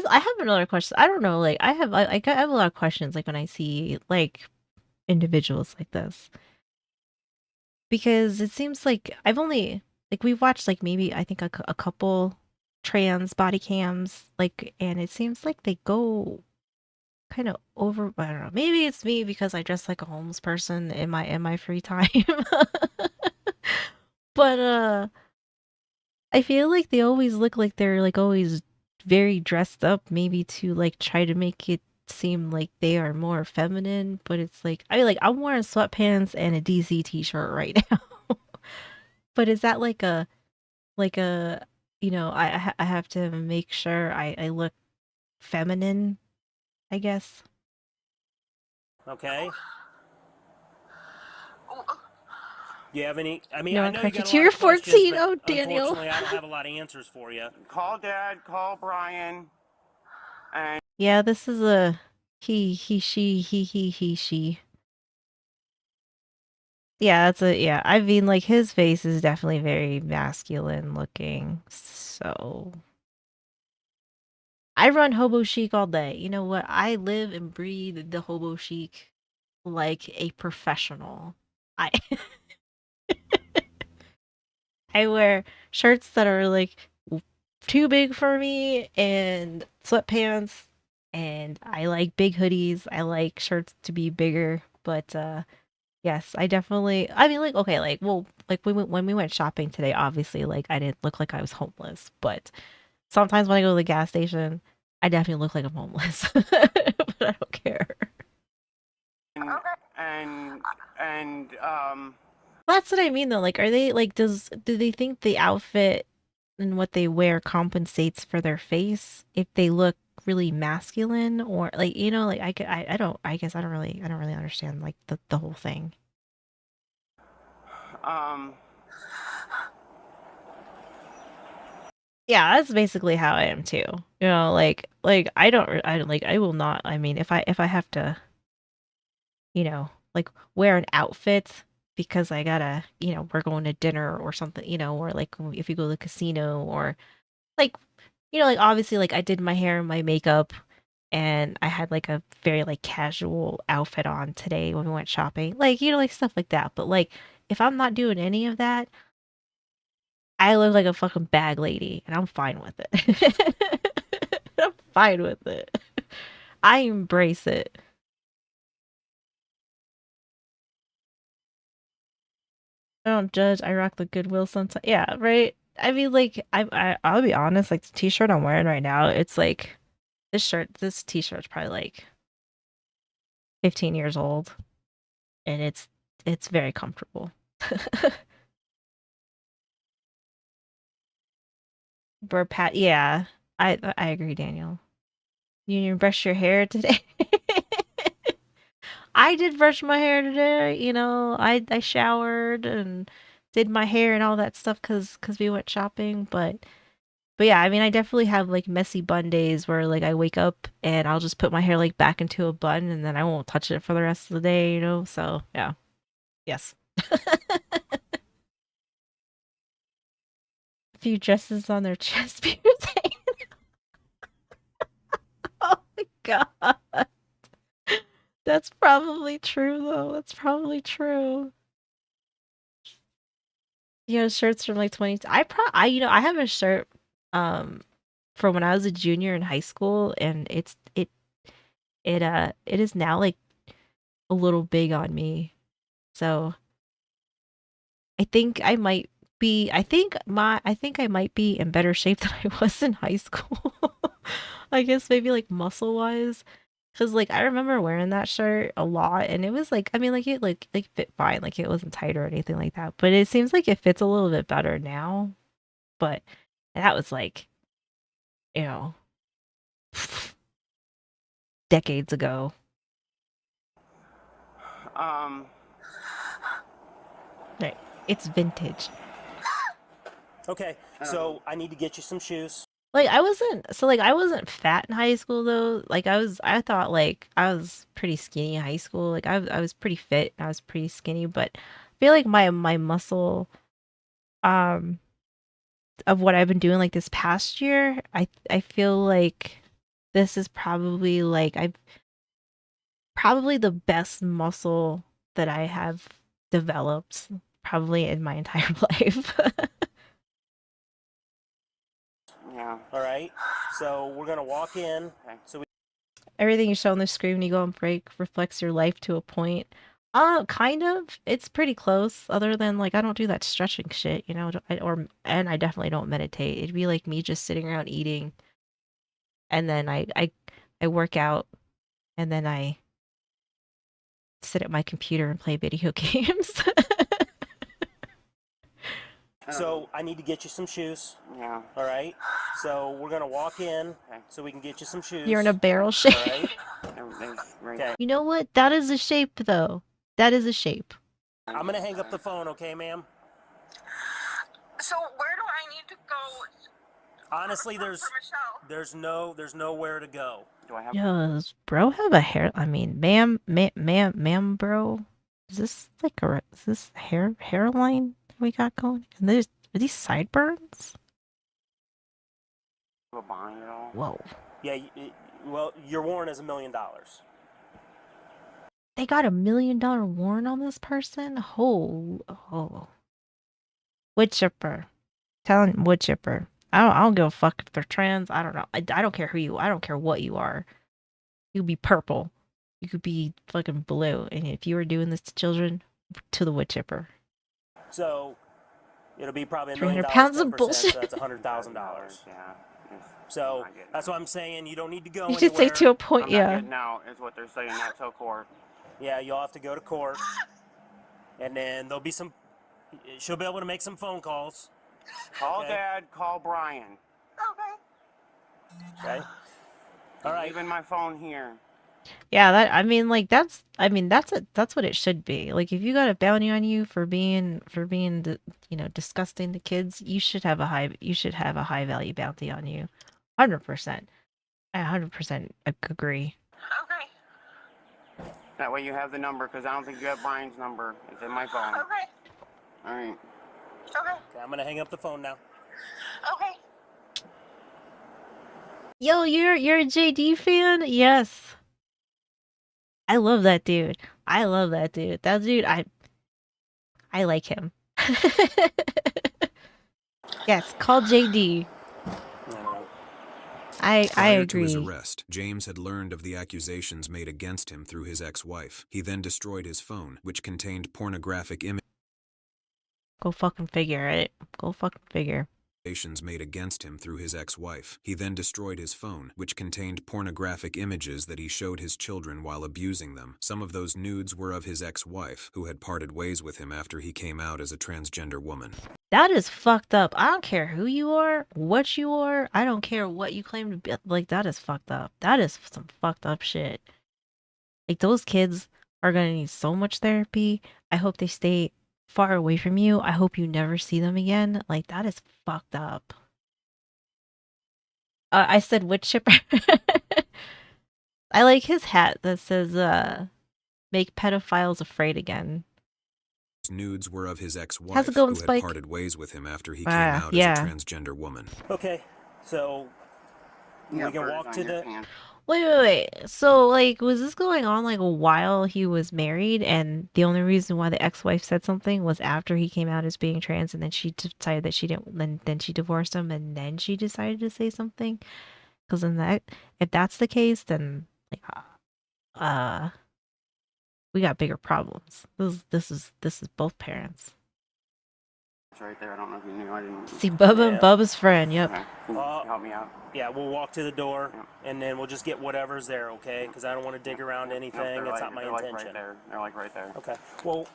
I have another question. I don't know, like I have a lot of questions like when I see like individuals like this. Because it seems like I've only like we've watched like maybe I think a couple trans body cams like and it seems like they go kind of over I don't know. Maybe it's me because I dress like a homeless person in my free time. But I feel like they always look like they're like always very dressed up, maybe to like try to make it seem like they are more feminine, but it's like I'm wearing sweatpants and a DC t-shirt right now. But is that like a I have to make sure I look feminine, I guess. Okay. Do you have any? I mean, No I one know you correct you got a to lot your of questions, 14. but Oh, Daniel. unfortunately, I don't have a lot of answers for you. Call Dad, call Brian, and Yeah, this is a he, she. Yeah, that's a yeah. I mean, like his face is definitely very masculine looking. So I run hobo chic all day. You know what? I live and breathe the hobo chic like a professional. I I wear shirts that are like too big for me and sweatpants, and I like big hoodies. I like shirts to be bigger, but yes, I definitely. I mean, like, okay, like, well, like when we went shopping today, obviously, like, I didn't look like I was homeless, but sometimes when I go to the gas station, I definitely look like I'm homeless, but I don't care. and That's what I mean, though. Like, are they like, do they think the outfit and what they wear compensates for their face if they look really masculine or like, like I don't. I guess I don't really understand like the whole thing. um Yeah, that's basically how I am too. Like I will not. I mean, if I have to, like wear an outfit because I gotta, we're going to dinner or something, or like if you go to the casino or like, like obviously like I did my hair and my makeup and I had like a very like casual outfit on today when we went shopping. Like, like stuff like that. But like if I'm not doing any of that, I look like a fucking bag lady, and I'm fine with it. I'm fine with it. I embrace it. I don't judge. I rock the Goodwill sometimes. Yeah, right. I mean, like, I'll be honest. Like the T-shirt I'm wearing right now, it's like this T-shirt's probably like 15 years old, and it's very comfortable. Burr Pat, yeah, I agree, Daniel. You didn't brush your hair today. I did brush my hair today. I showered and did my hair and all that stuff because we went shopping. But yeah, I mean, I definitely have like messy bun days where like I wake up and I'll just put my hair like back into a bun and then I won't touch it for the rest of the day. So yeah, yes. A few dresses on their chest piercing. Oh my god, that's probably true though. That's probably true. Shirts from like 20. I have a shirt um from when I was a junior in high school, and it is now like a little big on me. So I think I think I might be in better shape than I was in high school. I guess maybe like muscle wise. Cause like I remember wearing that shirt a lot and it was like I mean like it like fit fine, like it wasn't tight or anything like that. But it seems like it fits a little bit better now. But that was like, you know, decades ago. um Right. It's vintage. Okay, so I need to get you some shoes. Like I wasn't fat in high school though. Like I thought like I was pretty skinny in high school. Like I was pretty fit, and I was pretty skinny, but I feel like my muscle um of what I've been doing like this past year, I feel like this is probably like I've probably the best muscle that I have developed probably in my entire life. yeah. All right, so we're gonna walk in. So Everything you show on the screen when you go on break reflects your life to a point. Kind of. It's pretty close. Other than like I don't do that stretching shit, and I definitely don't meditate. It'd be like me just sitting around eating, and then I work out, and then I sit at my computer and play video games. So I need to get you some shoes. Yeah. All right. So we're gonna walk in so we can get you some shoes. You're in a barrel shape. All right. Everything's right. Okay. You know what? That is a shape, though. That is a shape. I'm gonna hang up the phone, okay, ma'am? So where do I need to go? Honestly, for Michelle? there's nowhere to go. Do I have? Does bro have a hair? I mean, ma'am, bro. Is this hairline we got going? And are these sideburns? A bind at all? Whoa. Yeah. Well, your warrant is $1 million. They got $1 million warrant on this person? Oh. Wood chipper. Tell him wood chipper. I don't give a fuck if they're trans. I don't know. I don't care I don't care what you are. You could be purple. You could be fucking blue. And if you were doing this to children, to the wood chipper. So it'll be probably $1 300 million. pounds of 10%, bullshit. So that's $100,000. Yeah. So that's what I'm saying. You don't need to go You should say anywhere. to a point, I'm yeah. not getting out, is what they're saying. Not till court. Yeah, you'll have to go to court, and then there'll be some. She'll be able to make some phone calls. Call Okay. Dad. Call Brian. Okay. Okay. All right. Leaving my phone here. Yeah, that's what it should be. Like, if you got a bounty on you for being disgusting to kids, you should have a high value bounty on you. 100%. I 100% agree. Okay. That way you have the number, because I don't think you have Brian's number. It's in my phone. Okay. All right. Okay. Okay, I'm gonna hang up the phone now. Okay. Yo, you're a JD fan? Yes. I love that dude. That dude, I like him. Yes, call JD. I Prior to his agree. arrest, James had learned of the accusations made against him through his ex-wife. He then destroyed his phone, which contained pornographic images Go fucking figure it. Go fucking figure. made against him through his ex-wife. He then destroyed his phone, which contained pornographic images that he showed his children while abusing them. Some of those nudes were of his ex-wife, who had parted ways with him after he came out as a transgender woman. That is fucked up. I don't care who you are, what you are. I don't care what you claim to be. Like, that is fucked up. That is some fucked up shit. Like, those kids are gonna need so much therapy. I hope they stay far away from you. I hope you never see them again. Like, that is fucked up. I said wood chipper. I like his hat that says, make pedophiles afraid again. Nudes were of his ex-wife, How's it going, who had Spike? parted ways with him after he came Ah, out yeah. as a transgender woman. Okay. So You we got can burns walk on to your the. pants. Wait. So, like, was this going on, like, while he was married, and the only reason why the ex-wife said something was after he came out as being trans, and then she decided that she didn't, then she divorced him, and then she decided to say something? Because if that's the case, then, like, we got bigger problems. This is both parents. It's right there. I don't know if you knew. I didn't. See, Bubba, Yeah. Bubba's friend, yep. Okay. Can you help me out? Yeah, we'll walk to the door, Yeah. and then we'll just get whatever's there, okay? Because I don't want to dig around Nope, anything. they're It's like, not my they're intention. Like right there. They're like right there. Okay. Well,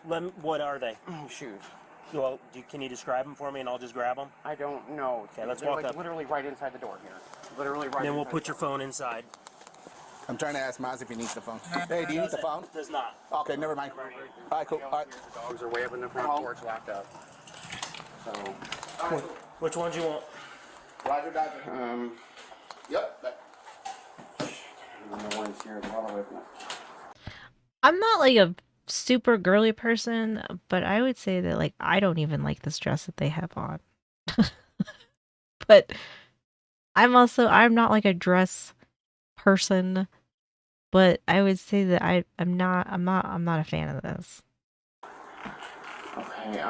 what are they? Shoes. Well, can you describe them for me, and I'll just grab them? I don't know. Okay, let's They're walk like up. literally right inside the door here. Literally right. And then we'll inside put the your door. phone inside. I'm trying to ask Maz if he needs the phone. Hey, do you need the phone? Does not. Okay, never mind. All right, cool. All right. The dogs are way up in the front porch, locked up. So. Which ones you want? Roger, Dodger. Yep. The ones here as well with me. I'm not like a super girly person, but I would say that, like, I don't even like this dress that they have on. But I'm not like a dress person, but I would say that I'm not a fan of this. Okay.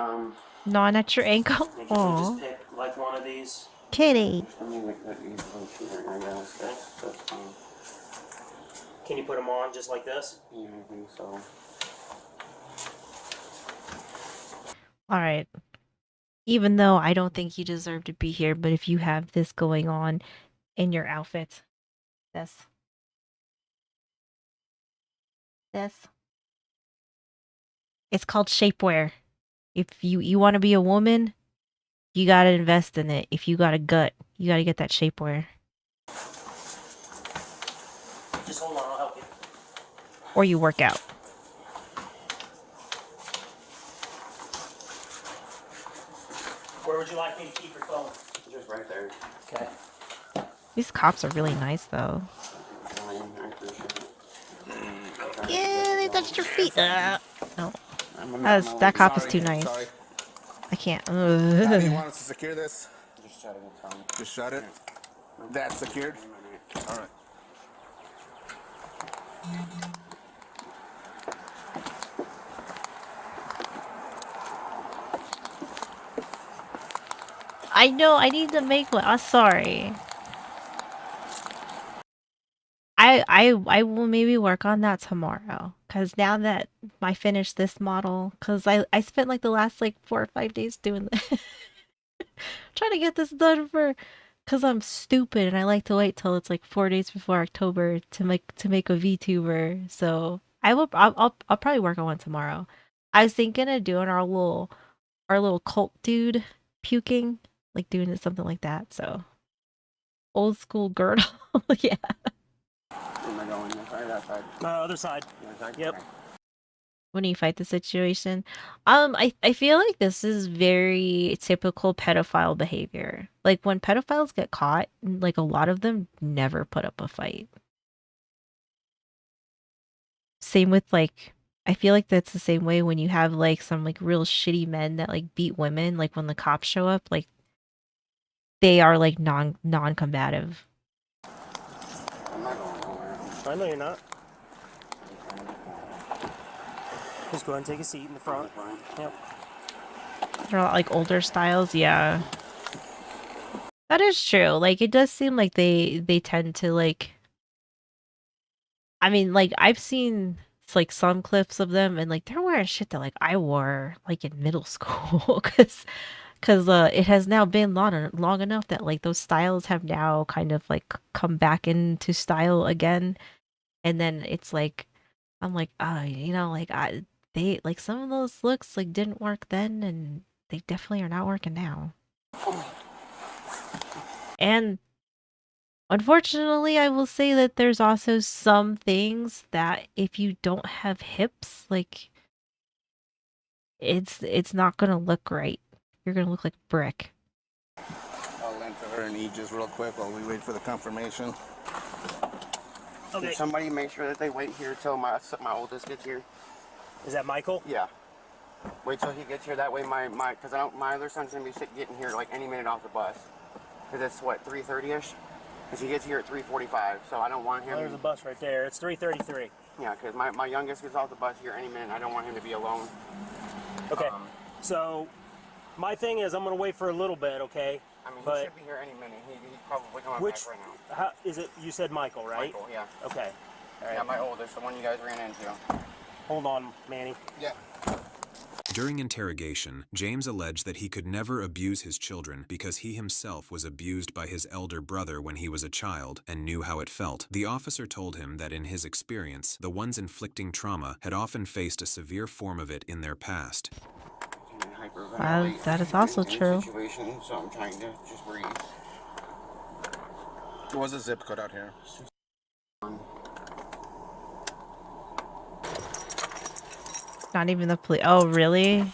Gnawing at your ankle? Can you Aw. just pick like one of these? Kitty. Let me make that easy little shooter right now. That's fine. Can you put them on just like this? Yeah, I think so. Alright. Even though I don't think you deserve to be here, but if you have this going on in your outfit, this. It's called shapewear. If you want to be a woman, you gotta invest in it. If you got a gut, you gotta get that shapewear. Just hold on, I'll help you. Or you work out. Where would you like me to keep your phone? Just right there. Okay. These cops are really nice, though. Yeah, they touched your feet. No. That cop is too nice. Sorry. I can't. How do you Ugh. want us to secure this? Just shut it, Tom. Just shut it. That's secured. All right. I know, I need to make one. I'm sorry. I will maybe work on that tomorrow. Cause now that I finished this model, cause I spent like the last like 4 or 5 days doing trying to get this done cause I'm stupid and I like to wait till it's like 4 days before October to make a VTuber. So I'll probably work on one tomorrow. I was thinking of doing our little cult dude puking, like doing something like that. So old school girdle, yeah. Am I going this side or that side? Other side. The other side? Yep. Okay. When you fight the situation, I feel like this is very typical pedophile behavior. Like when pedophiles get caught, like a lot of them never put up a fight. Same with like I feel like that's the same way when you have like some like real shitty men that like beat women, like when the cops show up, like they are like non-combative. I'm not going nowhere. I know you're not. Just go ahead and take a seat in the front. Yep. They're all like older styles, yeah. That is true. Like it does seem like they tend to like I mean, like I've seen like some clips of them and like they're wearing shit that like I wore like in middle school cuz it has now been long enough that like those styles have now kind of like come back into style again. And then it's like I'm like, like they like some of those looks like didn't work then and they definitely are not working now. And unfortunately, I will say that there's also some things that if you don't have hips, like it's not gonna look right. You're gonna look like brick. I'll lend to her and eat just real quick while we wait for the confirmation. Okay. Can somebody make sure that they wait here till my oldest gets here? Is that Michael? Yeah. Wait till he gets here. That way, because my other son's gonna be getting here like any minute off the bus. Because it's what 3:30ish. Because he gets here at 3:45, so I don't want him. Oh, there's a bus right there. It's 3:33. Yeah, because my youngest gets off the bus here any minute. I don't want him to be alone. Okay. So my thing is, I'm gonna wait for a little bit, okay? I mean, he should be here any minute. He's probably coming back right now. How is it? You said Michael, right? Michael, yeah. Okay. All right. Yeah, my oldest, the one you guys ran into. Hold on, Manny. Yeah. During interrogation, James alleged that he could never abuse his children because he himself was abused by his elder brother when he was a child and knew how it felt. The officer told him that in his experience, the ones inflicting trauma had often faced a severe form of it in their past. That is also true. Situation, so I'm trying to just breathe. What's the zip code out here? Not even the police. Oh, really?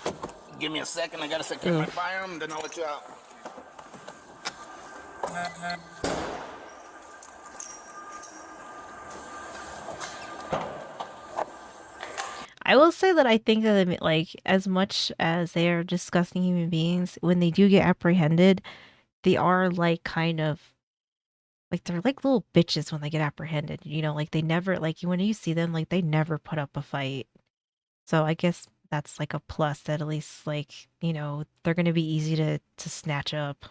Give me a second. I gotta secure my firearm, then I'll let you out. I will say that I think that like as much as they are disgusting human beings, when they do get apprehended, they are like kind of like they're like little bitches when they get apprehended. You know, like they never like when you see them, like they never put up a fight. So I guess that's like a plus that at least like, they're gonna be easy to snatch up.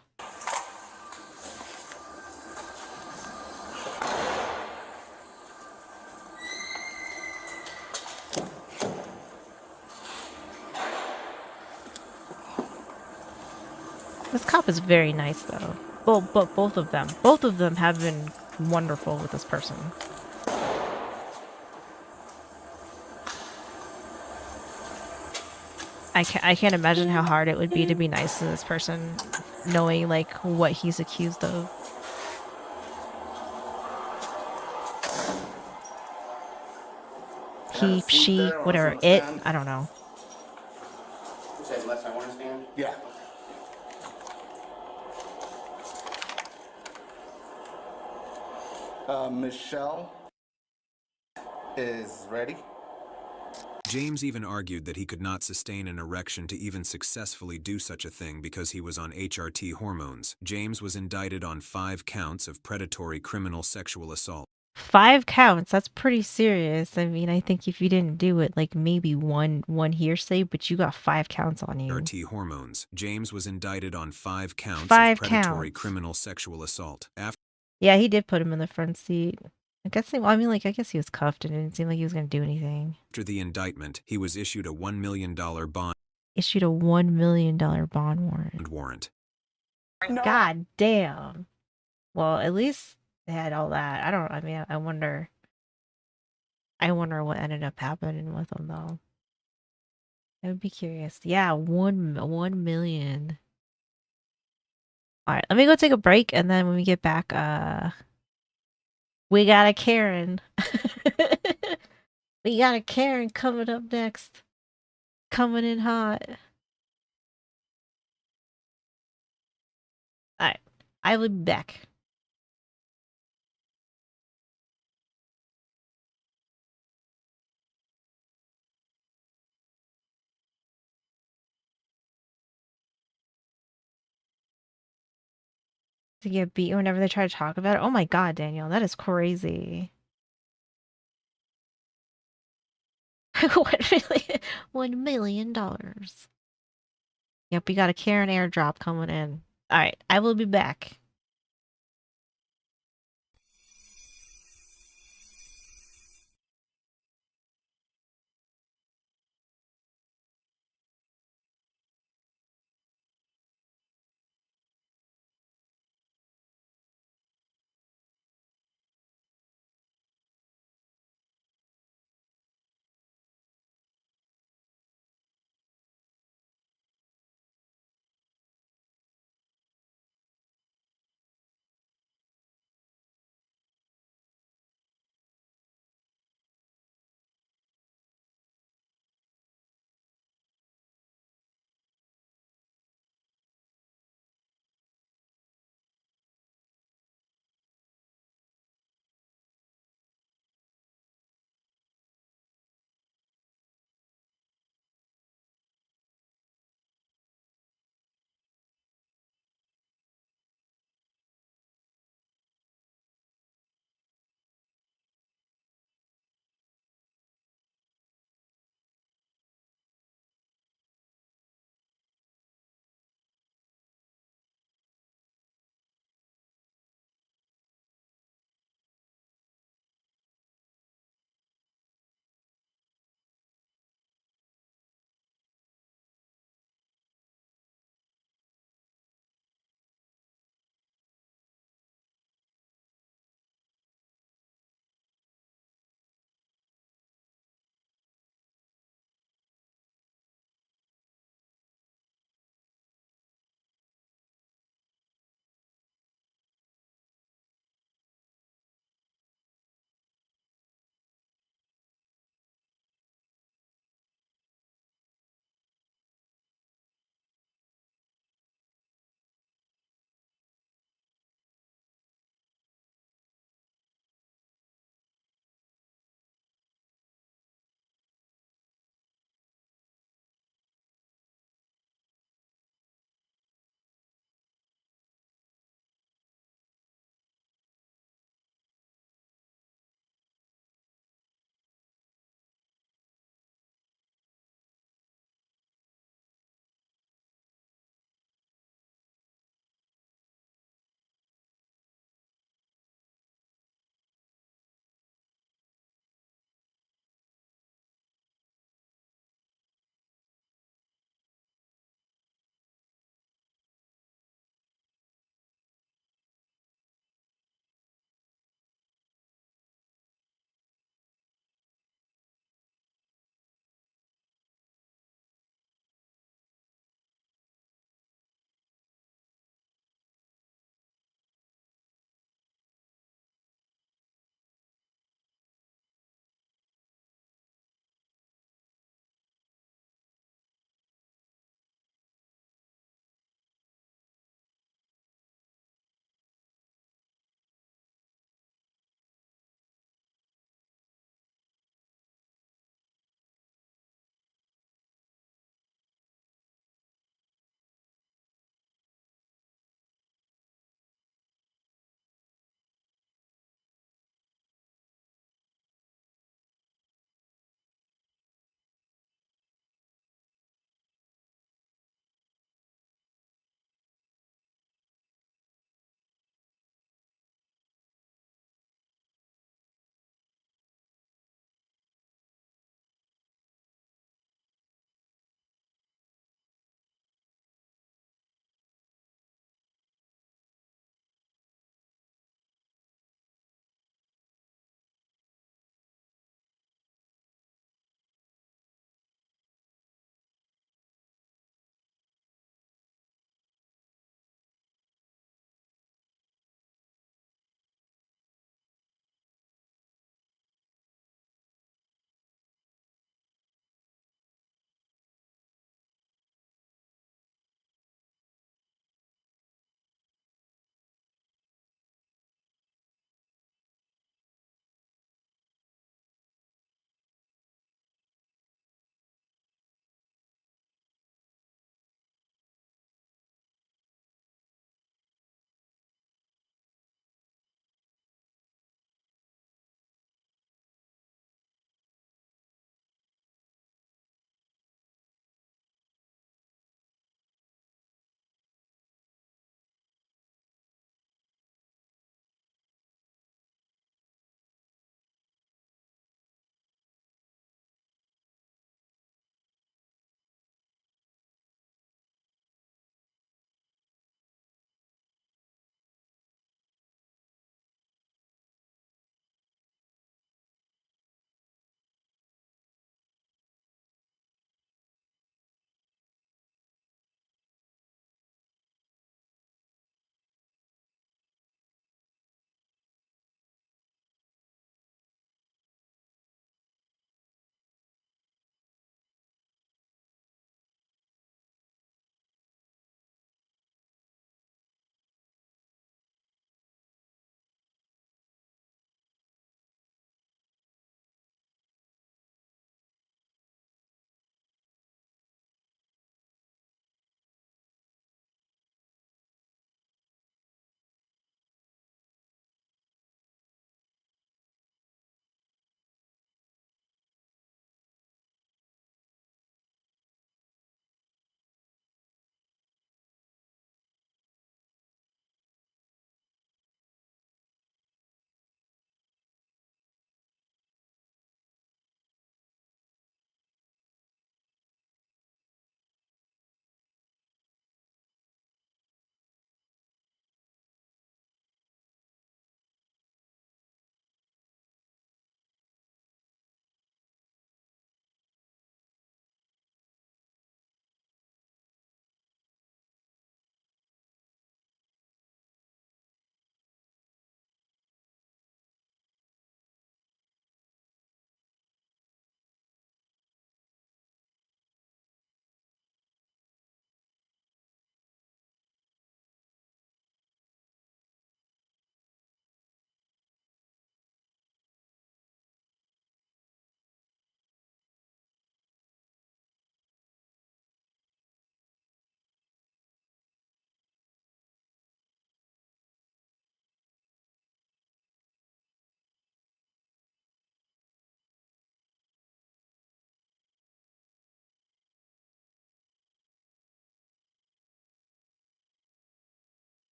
This cop is very nice though. Well, but both of them have been wonderful with this person. I can't imagine how hard it would be to be nice to this person knowing like what he's accused of. Have a He, seat she, there, unless you whatever, want to it, stand. I don't know. You said unless I want to stand? Yeah. Michelle is ready. James even argued that he could not sustain an erection to even successfully do such a thing because he was on HRT hormones. James was indicted on 5 counts of predatory criminal sexual assault. 5 counts, that's pretty serious. I mean, I think if you didn't do it, like maybe one hearsay, but you got 5 counts on you. HRT hormones. James was indicted on 5 counts of 5 predatory counts. criminal sexual assault. Yeah, he did put him in the front seat. I guess, well, I mean, like, I guess he was cuffed and it didn't seem like he was going to do anything. After the indictment, he was issued a $1 million bond Issued a $1 million bond warrant. God damn. Well, at least they had all that. I mean, I wonder what ended up happening with him, though. I would be curious. Yeah, 1 million. All right, let me go take a break, and then when we get back, we got a Karen. We got a Karen coming up next. Coming in hot. All right, I will be back. To get beat whenever they try to talk about it. Oh my god, Daniel, that is crazy. $1 million. Yep, we got a Karen airdrop coming in. All right, I will be back.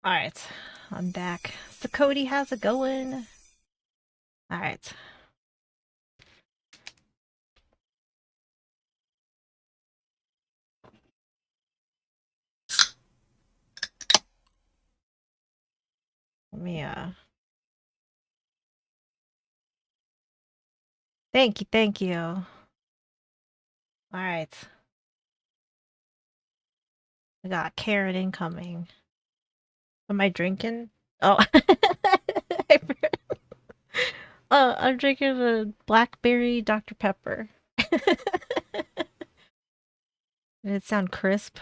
Alright, I'm back. So Cody, how's it going? Alright. Let me, Thank you, thank you. Alright. I got Karen incoming. Am I drinking? Oh. I'm drinking a blackberry Dr. Pepper. Did it sound crisp?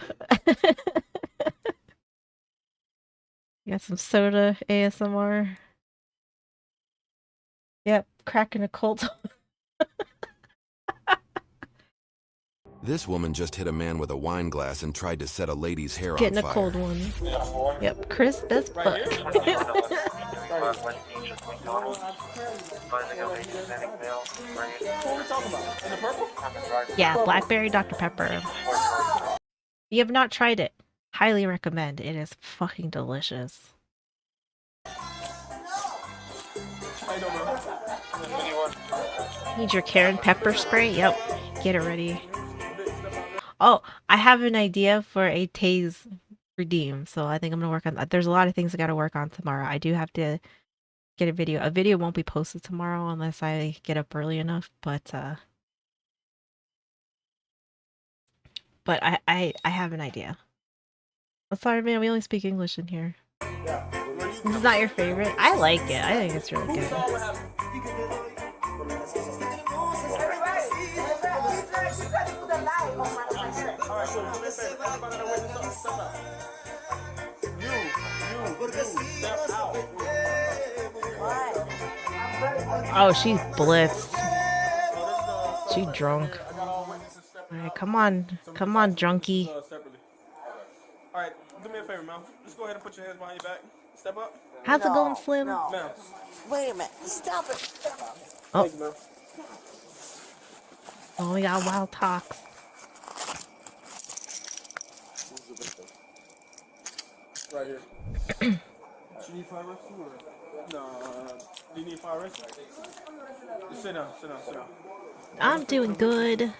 You got some soda ASMR. Yep, cracking a cold. This woman just hit a man with a wine glass and tried to set a lady's hair Getting on a fire. cold one. Yep, crisp as fuck. Yeah, blackberry Dr. Pepper. If you have not tried it, highly recommend. It is fucking delicious. Need your Karen pepper spray? Yep. Get it ready. Oh, I have an idea for a Tase redeem, so I think I'm gonna work on that. There's a lot of things I gotta work on tomorrow. I do have to get a video. A video won't be posted tomorrow unless I get up early enough, but I have an idea. I'm sorry, man, we only speak English in here. This is not your favorite? I like it. I think it's really good. Oh, she's blitzed. She drunk. Alright, come on, junkie. Alright, do me a favor, man. Just go ahead and put your hands behind your back. Step up. How's it going, Slim? No. Wait a minute. Stop it. Oh. Thank you, man. Oh, we got wild talks. Right here. Do you need fire rescue or? No. Do you need fire rescue? Just sit down. I'm doing good. I'm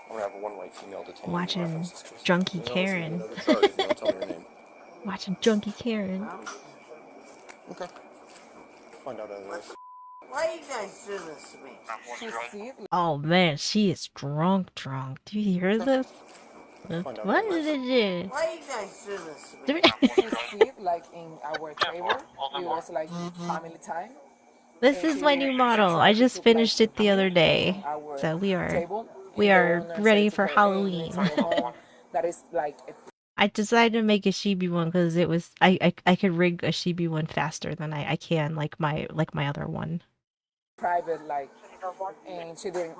gonna have a one-white female detained. Watching Drunky Karen. Tell me her name. Watching Drunky Karen. Okay. Find out otherwise. Why you guys do this to me? Oh man, she is drunk. Do you hear this? What is it? Why you guys do this to me? Receive, like in our table, we was like family time. This is my new model. I just finished it the other day. So we are ready for Halloween. That is like I decided to make a Shibi one because it was I could rig a Shibi one faster than I can like my other one. private, like, and she didn't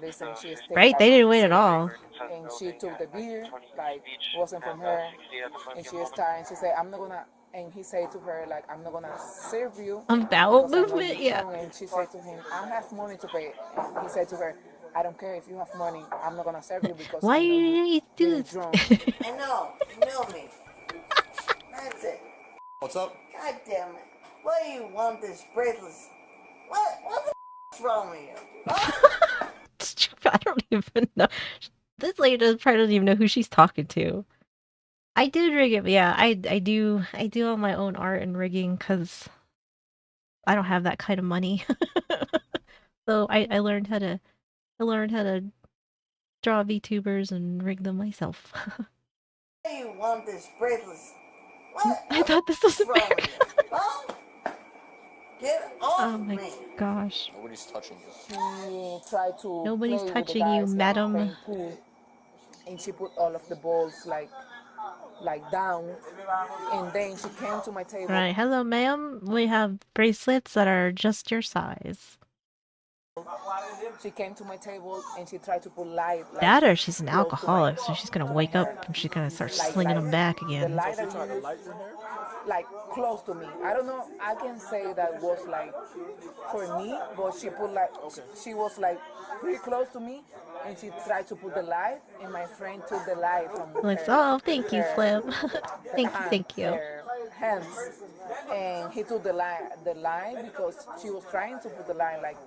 listen. She stayed Right? They didn't wait at all. And she took the beer, like, wasn't from her, and she started, and she said, I'm not gonna, and he said to her, like, I'm not gonna serve you. Bowel movement, yeah. And she said to him, I have money to pay. And he said to her, I don't care if you have money, I'm not gonna serve you because why you do this? I know, you know me. That's it. What's up? God damn it. Why do you want this bracelet? What the f***'s wrong with you? I don't even know. This lady probably doesn't even know who she's talking to. I did rig it, but yeah, I do all my own art and rigging because I don't have that kind of money. So I learned how to draw VTubers and rig them myself. Why do you want this bracelet? I thought this was a wrong with you? Huh? Get off Oh my me. gosh. Nobody's touching you. She tried to Nobody's play touching with the you, guys, madam. Like, playing pool, and she put all of the balls like down, and then she came to my table. Right, hello ma'am. We have bracelets that are just your size. She came to my table and she tried to put light. Like, That or she's an close to alcoholic, so she's gonna wake up and she's gonna start slinging them back The again. light that you use, like close to me. I don't know. I can say that was like for me, but she put like she was like pretty close to me, and she tried to put the light, and my friend took the light from Like, her, oh, thank you, her- Flip. her Thank aunt, you. her hands, and he took the line because she was trying to put the line like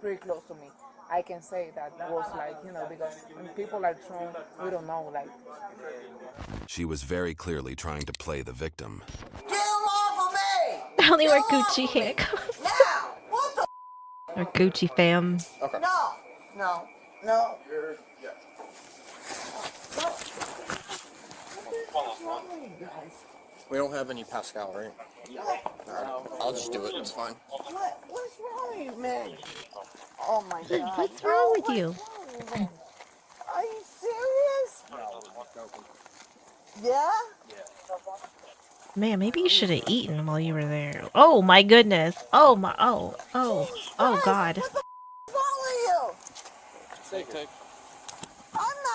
pretty close to me. I can say that was like, you know, because when people are thrown, we don't know, like. She was very clearly trying to play the victim. Get him off of me! I only wear Gucci handcuffs. Now! What the Or Gucci fam. Okay. No! No. No. We don't have any Pascal, right? I'll just do it. It's fine. What's wrong with you, man? Oh my God. What's wrong with you? Are you serious? Yeah? Man, maybe you should have eaten while you were there. Oh my goodness. Oh my. Oh God. What's wrong with you? Take.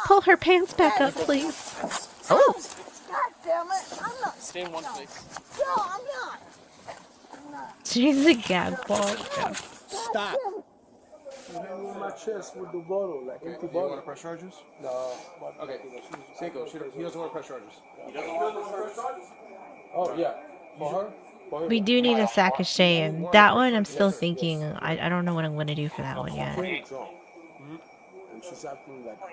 Pull her pants back up, please. Oh. God damn it. I'm not. Stay in one place. No, I'm not. She's a gag ball. Stop. You hit me in my chest with the bottle, like empty bottle. You want to press charges? No. Okay. Seiko, he doesn't want to press charges. He doesn't want to press charges? Oh, yeah. For her? We do need a sack of shame. That one, I'm still thinking. I don't know what I'm going to do for that one yet.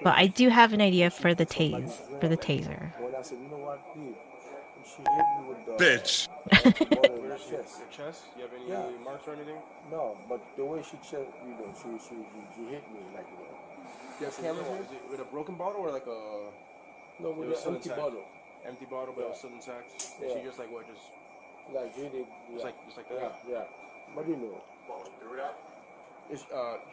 But I do have an idea for the taser. When I said, you know what, dude? She hit me with the Bitch. Your chest? You have any marks or anything? No, but the way she she hit me, like, you know. You have cameras here? Is it with a broken bottle or like a... No, with an empty bottle. Empty bottle, but it was still intact? Yeah. She just like what, just... Like, really... Yeah. Just like that? Yeah. What do you know?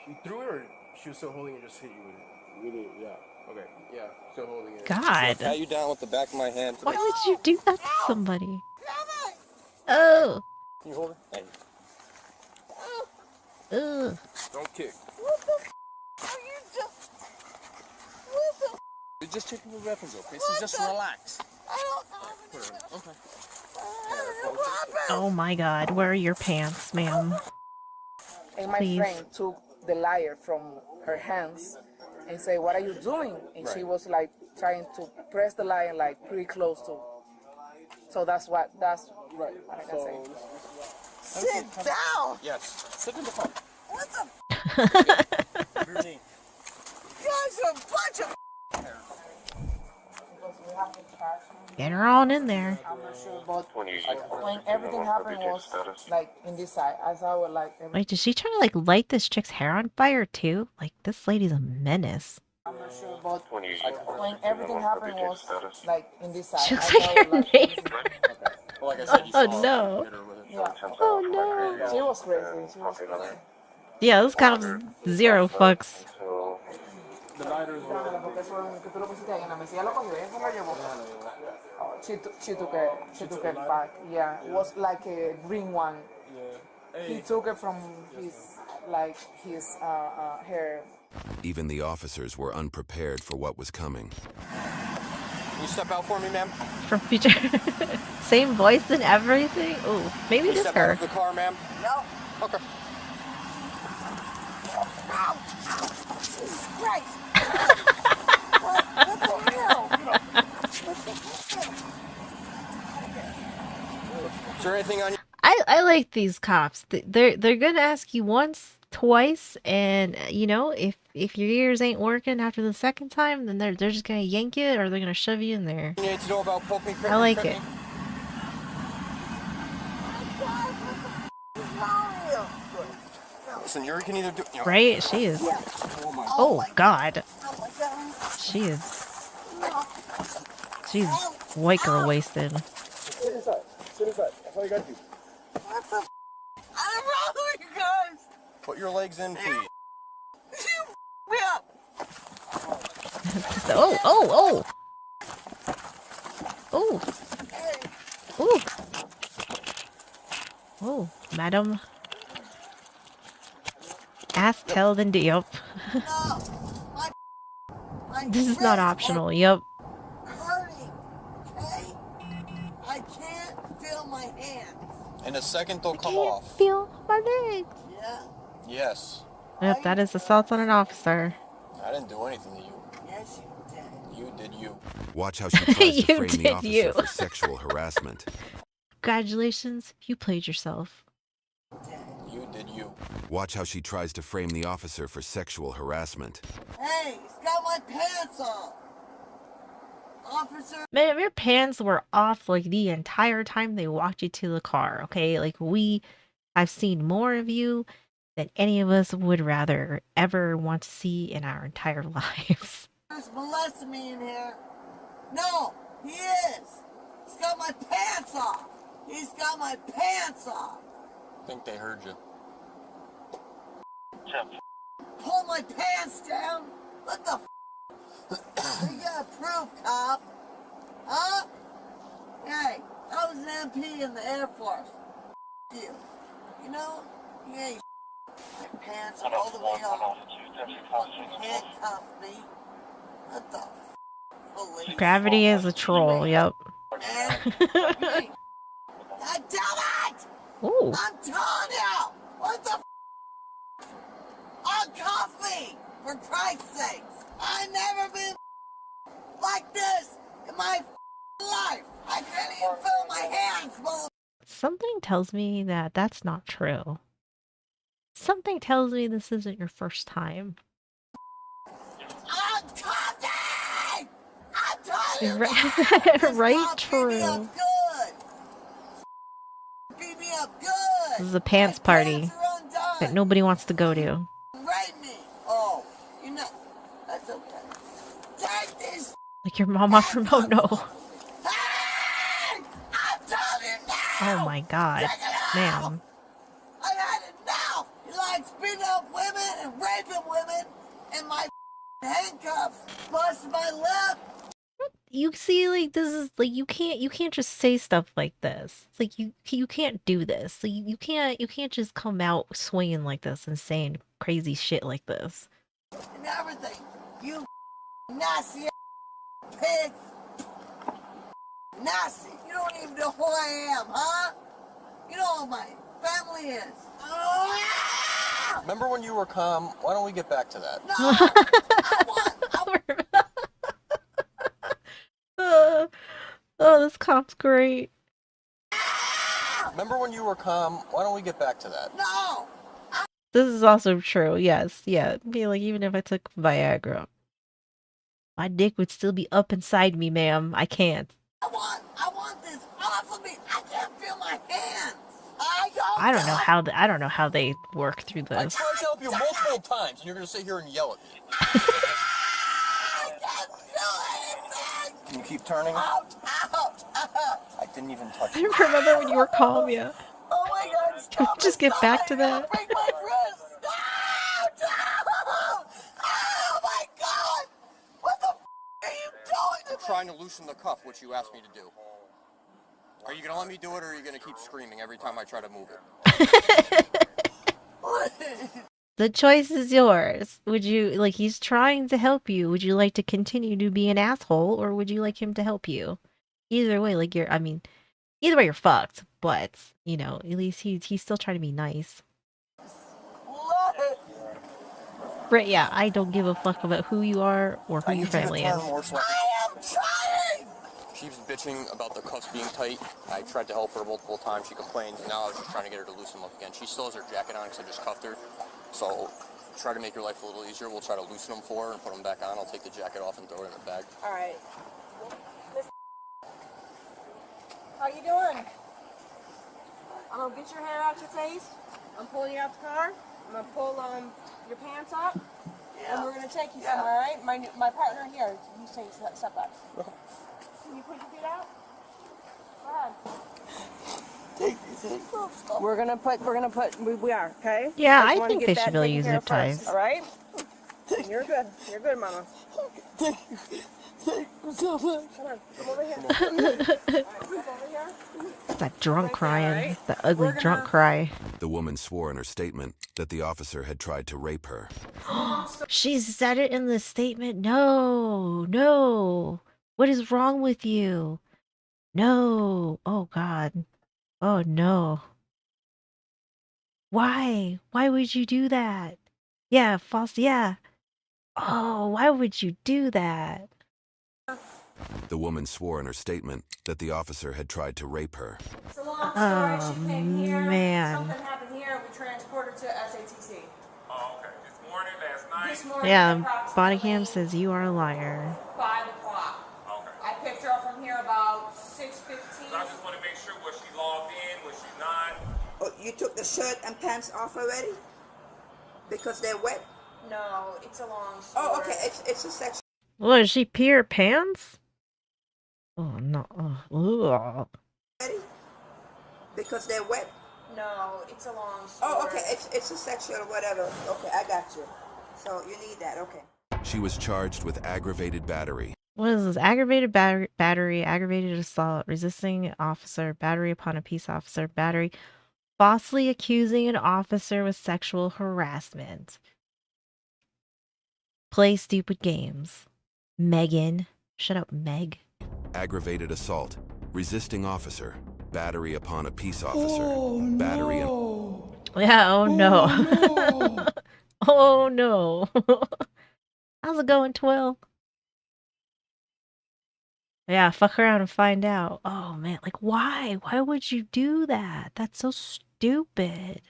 He threw it or she was still holding it and just hit you with it? Really, yeah. Okay, yeah, still holding it. God. I'll pat you down with the back of my hand. Why would you do that to somebody? Oh. Can you hold it? Hey. Ugh. Don't kick. What the are you just... What the You're just checking your weapons, okay? So just relax. I don't have any... Okay. Oh my God. Where are your pants, ma'am? And my friend took the liar from her hands and say, "What are you doing?" And she was like trying to press the lion like pretty close to. So that's what I can say. Sit down! Yes. Sit in the car. What the You guys are a bunch of Get her on in there. I'm not sure, but when everything happened was like in this side. I saw it like. Wait, did she try to like light this chick's hair on fire too? Like, this lady's a menace. I'm not sure, but when everything happened was like in this side. She looks like her neighbor. Well, like I said, you Oh saw no. Yeah. Oh no. She was crazy. She was crazy. Yeah, this kind of zero fucks. The lighter is She took it back. Yeah, it was like a green one. He took it from his hair. Even the officers were unprepared for what was coming. Can you step out for me, ma'am? From future. Same voice and everything. Ooh, maybe Can you this step out her. of the car, ma'am? No. Okay. Ow! Jesus Christ! What the hell? Is there anything on you? I like these cops. They're gonna ask you once, twice, and you know, if your ears ain't working after the second time, then they're just gonna yank it or they're gonna shove you in there. You need to know about Pope I like it. Listen, you can either do... You know, Right? She is. Oh God. She is. She's white girl wasted. Sit inside. Sit inside. That's all you gotta do. What the I'm wrong with you guys! put your legs in, please. You me up! Oh. Oh. Oh, madam. Ask, tell, then do. Yup. This is not optional. Yup. Hurting, okay? I can't feel my hands. In a second, they'll come off. Feel my legs. Yeah? Yes. Yep, that is assault on an officer. I didn't do anything to you. Yes, you did. You did you. Watch how she tries to You frame the did officer you. for sexual harassment. Congratulations, you played yourself. You did you. Watch how she tries to frame the officer for sexual harassment. Hey, he's got my pants off. Officer. Man, your pants were off like the entire time they walked you to the car, okay? Like I've seen more of you than any of us would rather ever want to see in our entire lives. There's molesting me in here. No, he is. He's got my pants off. He's got my pants off. I think they heard you. Pull my pants down. What the You got proof, cop. Huh? Hey, I was an MP in the Air Force. You. You know? You ain't my pants all the way off. Handcuff me. What the police? Gravity is a troll, yep. God damn it! Ooh. I'm telling you! What the Uncuff me! For Christ's sakes! I've never been like this in my life! I can't even feel my hands, mother. Something tells me that that's not true. Something tells me this isn't your first time. Uncuff me! I'm telling you! Right, right, true. Beat me up good! This is a pants party that nobody wants to go to. Rape me! Oh, you know, that's okay. Take this! Like your mom off remote? No. Hey! I'm telling you now! Oh my god. Ma'am. I had enough! You like beating up women and raping women and my handcuffs bust my lip! You see, like, this is like you can't just say stuff like this. It's like you can't do this. Like you can't just come out swinging like this and saying crazy shit like this. And everything. You nasty pig. Nasty. You don't even know who I am, huh? You know who my family is. Remember when you were calm? Why don't we get back to that? No! I want... Oh, this cop's great. Remember when you were calm? Why don't we get back to that? No! This is also true. Yes, yeah. Be like, even if I took Viagra, my dick would still be up inside me, ma'am. I can't. I want this off of me. I can't feel my hands. I don't know how they work through I this. tried to help you multiple times, and you're gonna sit here and yell at me. I can't feel anything. Can you keep turning? Out, out, out. I didn't even touch I you. remember when you were calm, yeah. Oh my God! Can we just get back to that? Break my wrist. Oh my God! What the are you doing to me? Trying to loosen the cuff, which you asked me to do. Are you gonna let me do it, or are you gonna keep screaming every time I try to move it? The choice is yours. Would you, like, he's trying to help you. Would you like to continue to be an asshole, or would you like him to help you? Either way, like, either way you're fucked, but, you know, at least he's still trying to be nice. Right, yeah, I don't give a fuck about who you are or who your family is. I am trying! She was bitching about the cuffs being tight. I tried to help her multiple times. She complained, and now I was just trying to get her to loosen them up again. She still has her jacket on because I just cuffed her. So try to make your life a little easier. We'll try to loosen them for her and put them back on. I'll take the jacket off and throw it in the bag. All right. How you doing? I'm gonna get your hair out your face. I'm pulling you out the car. I'm gonna pull your pants up, and we're gonna take you somewhere. All right? My partner here. You take a step back. Can you put your feet out? Go ahead. Take these handcuffs off. We're gonna put. We are okay. Yeah, just I wanna think get they that should really taken use care of zip ties. first, all right? You're good. You're good, Mama. Thank you. Thank you so much. Come on. Come over here. Come over here. That drunk crying. right? That ugly drunk cry. The woman swore in her statement that the officer had tried to rape her. She said it in the statement. No, no. What is wrong with you? No. Oh, God. Oh, no. Why? Why would you do that? Yeah, false. Yeah. Oh, why would you do that? The woman swore in her statement that the officer had tried to rape her. It's a long story. She came here. Man. Something happened here. We transported to SATC. Oh, okay. This morning, last night? This morning, Yeah, body cam says you are a liar. 5 o'clock. Okay. I picked her up from here about 6:15. So I just want to make sure, was she logged in? Was she not? Oh, you took the shirt and pants off already? Because they're wet? No, it's a long story. Oh, okay. It's a sexual. What, did she pee her pants? Oh, no. Ugh. Because they're wet? No, it's a long story. Oh, okay. It's a sexual whatever. Okay, I got you. So you need that. Okay. She was charged with aggravated battery. What is this? Aggravated battery, aggravated assault, resisting officer, battery upon a peace officer, battery, falsely accusing an officer with sexual harassment. Play stupid games. Megan. Shut up, Meg. Aggravated assault, resisting officer, battery upon a peace officer, battery. Yeah, oh no. Oh no. How's it going, 12? Yeah, fuck around and find out. Oh man, like why? Why would you do that? That's so stupid.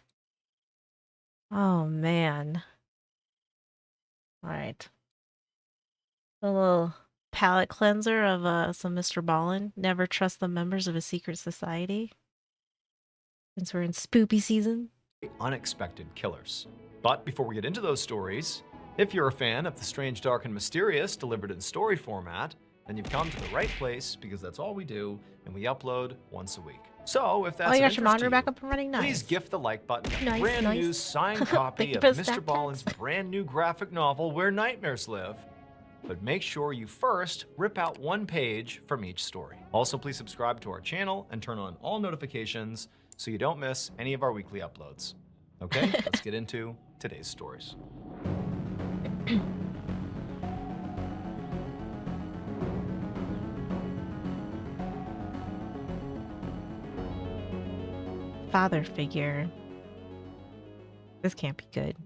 Oh man. Alright. A little palate cleanser of some MrBallen. Never trust the members of a secret society. Since we're in spoopy season. Unexpected killers. But before we get into those stories, if you're a fan of the strange, dark, and mysterious delivered in story format, then you've come to the right place because that's all we do, and we upload once a week. So if that's Oh, you of got your interest monitor to back you, up and running. Nice. please gift the like button a Nice, brand nice. new signed copy Thank of you for the Mr. stat Ballen's brand new graphic novel, Where Nightmares Live. But make sure you first rip out one page from each story. Also, please subscribe to our channel and turn on all notifications so you don't miss any of our weekly uploads. Okay, let's get into today's stories. Father figure. This can't be good.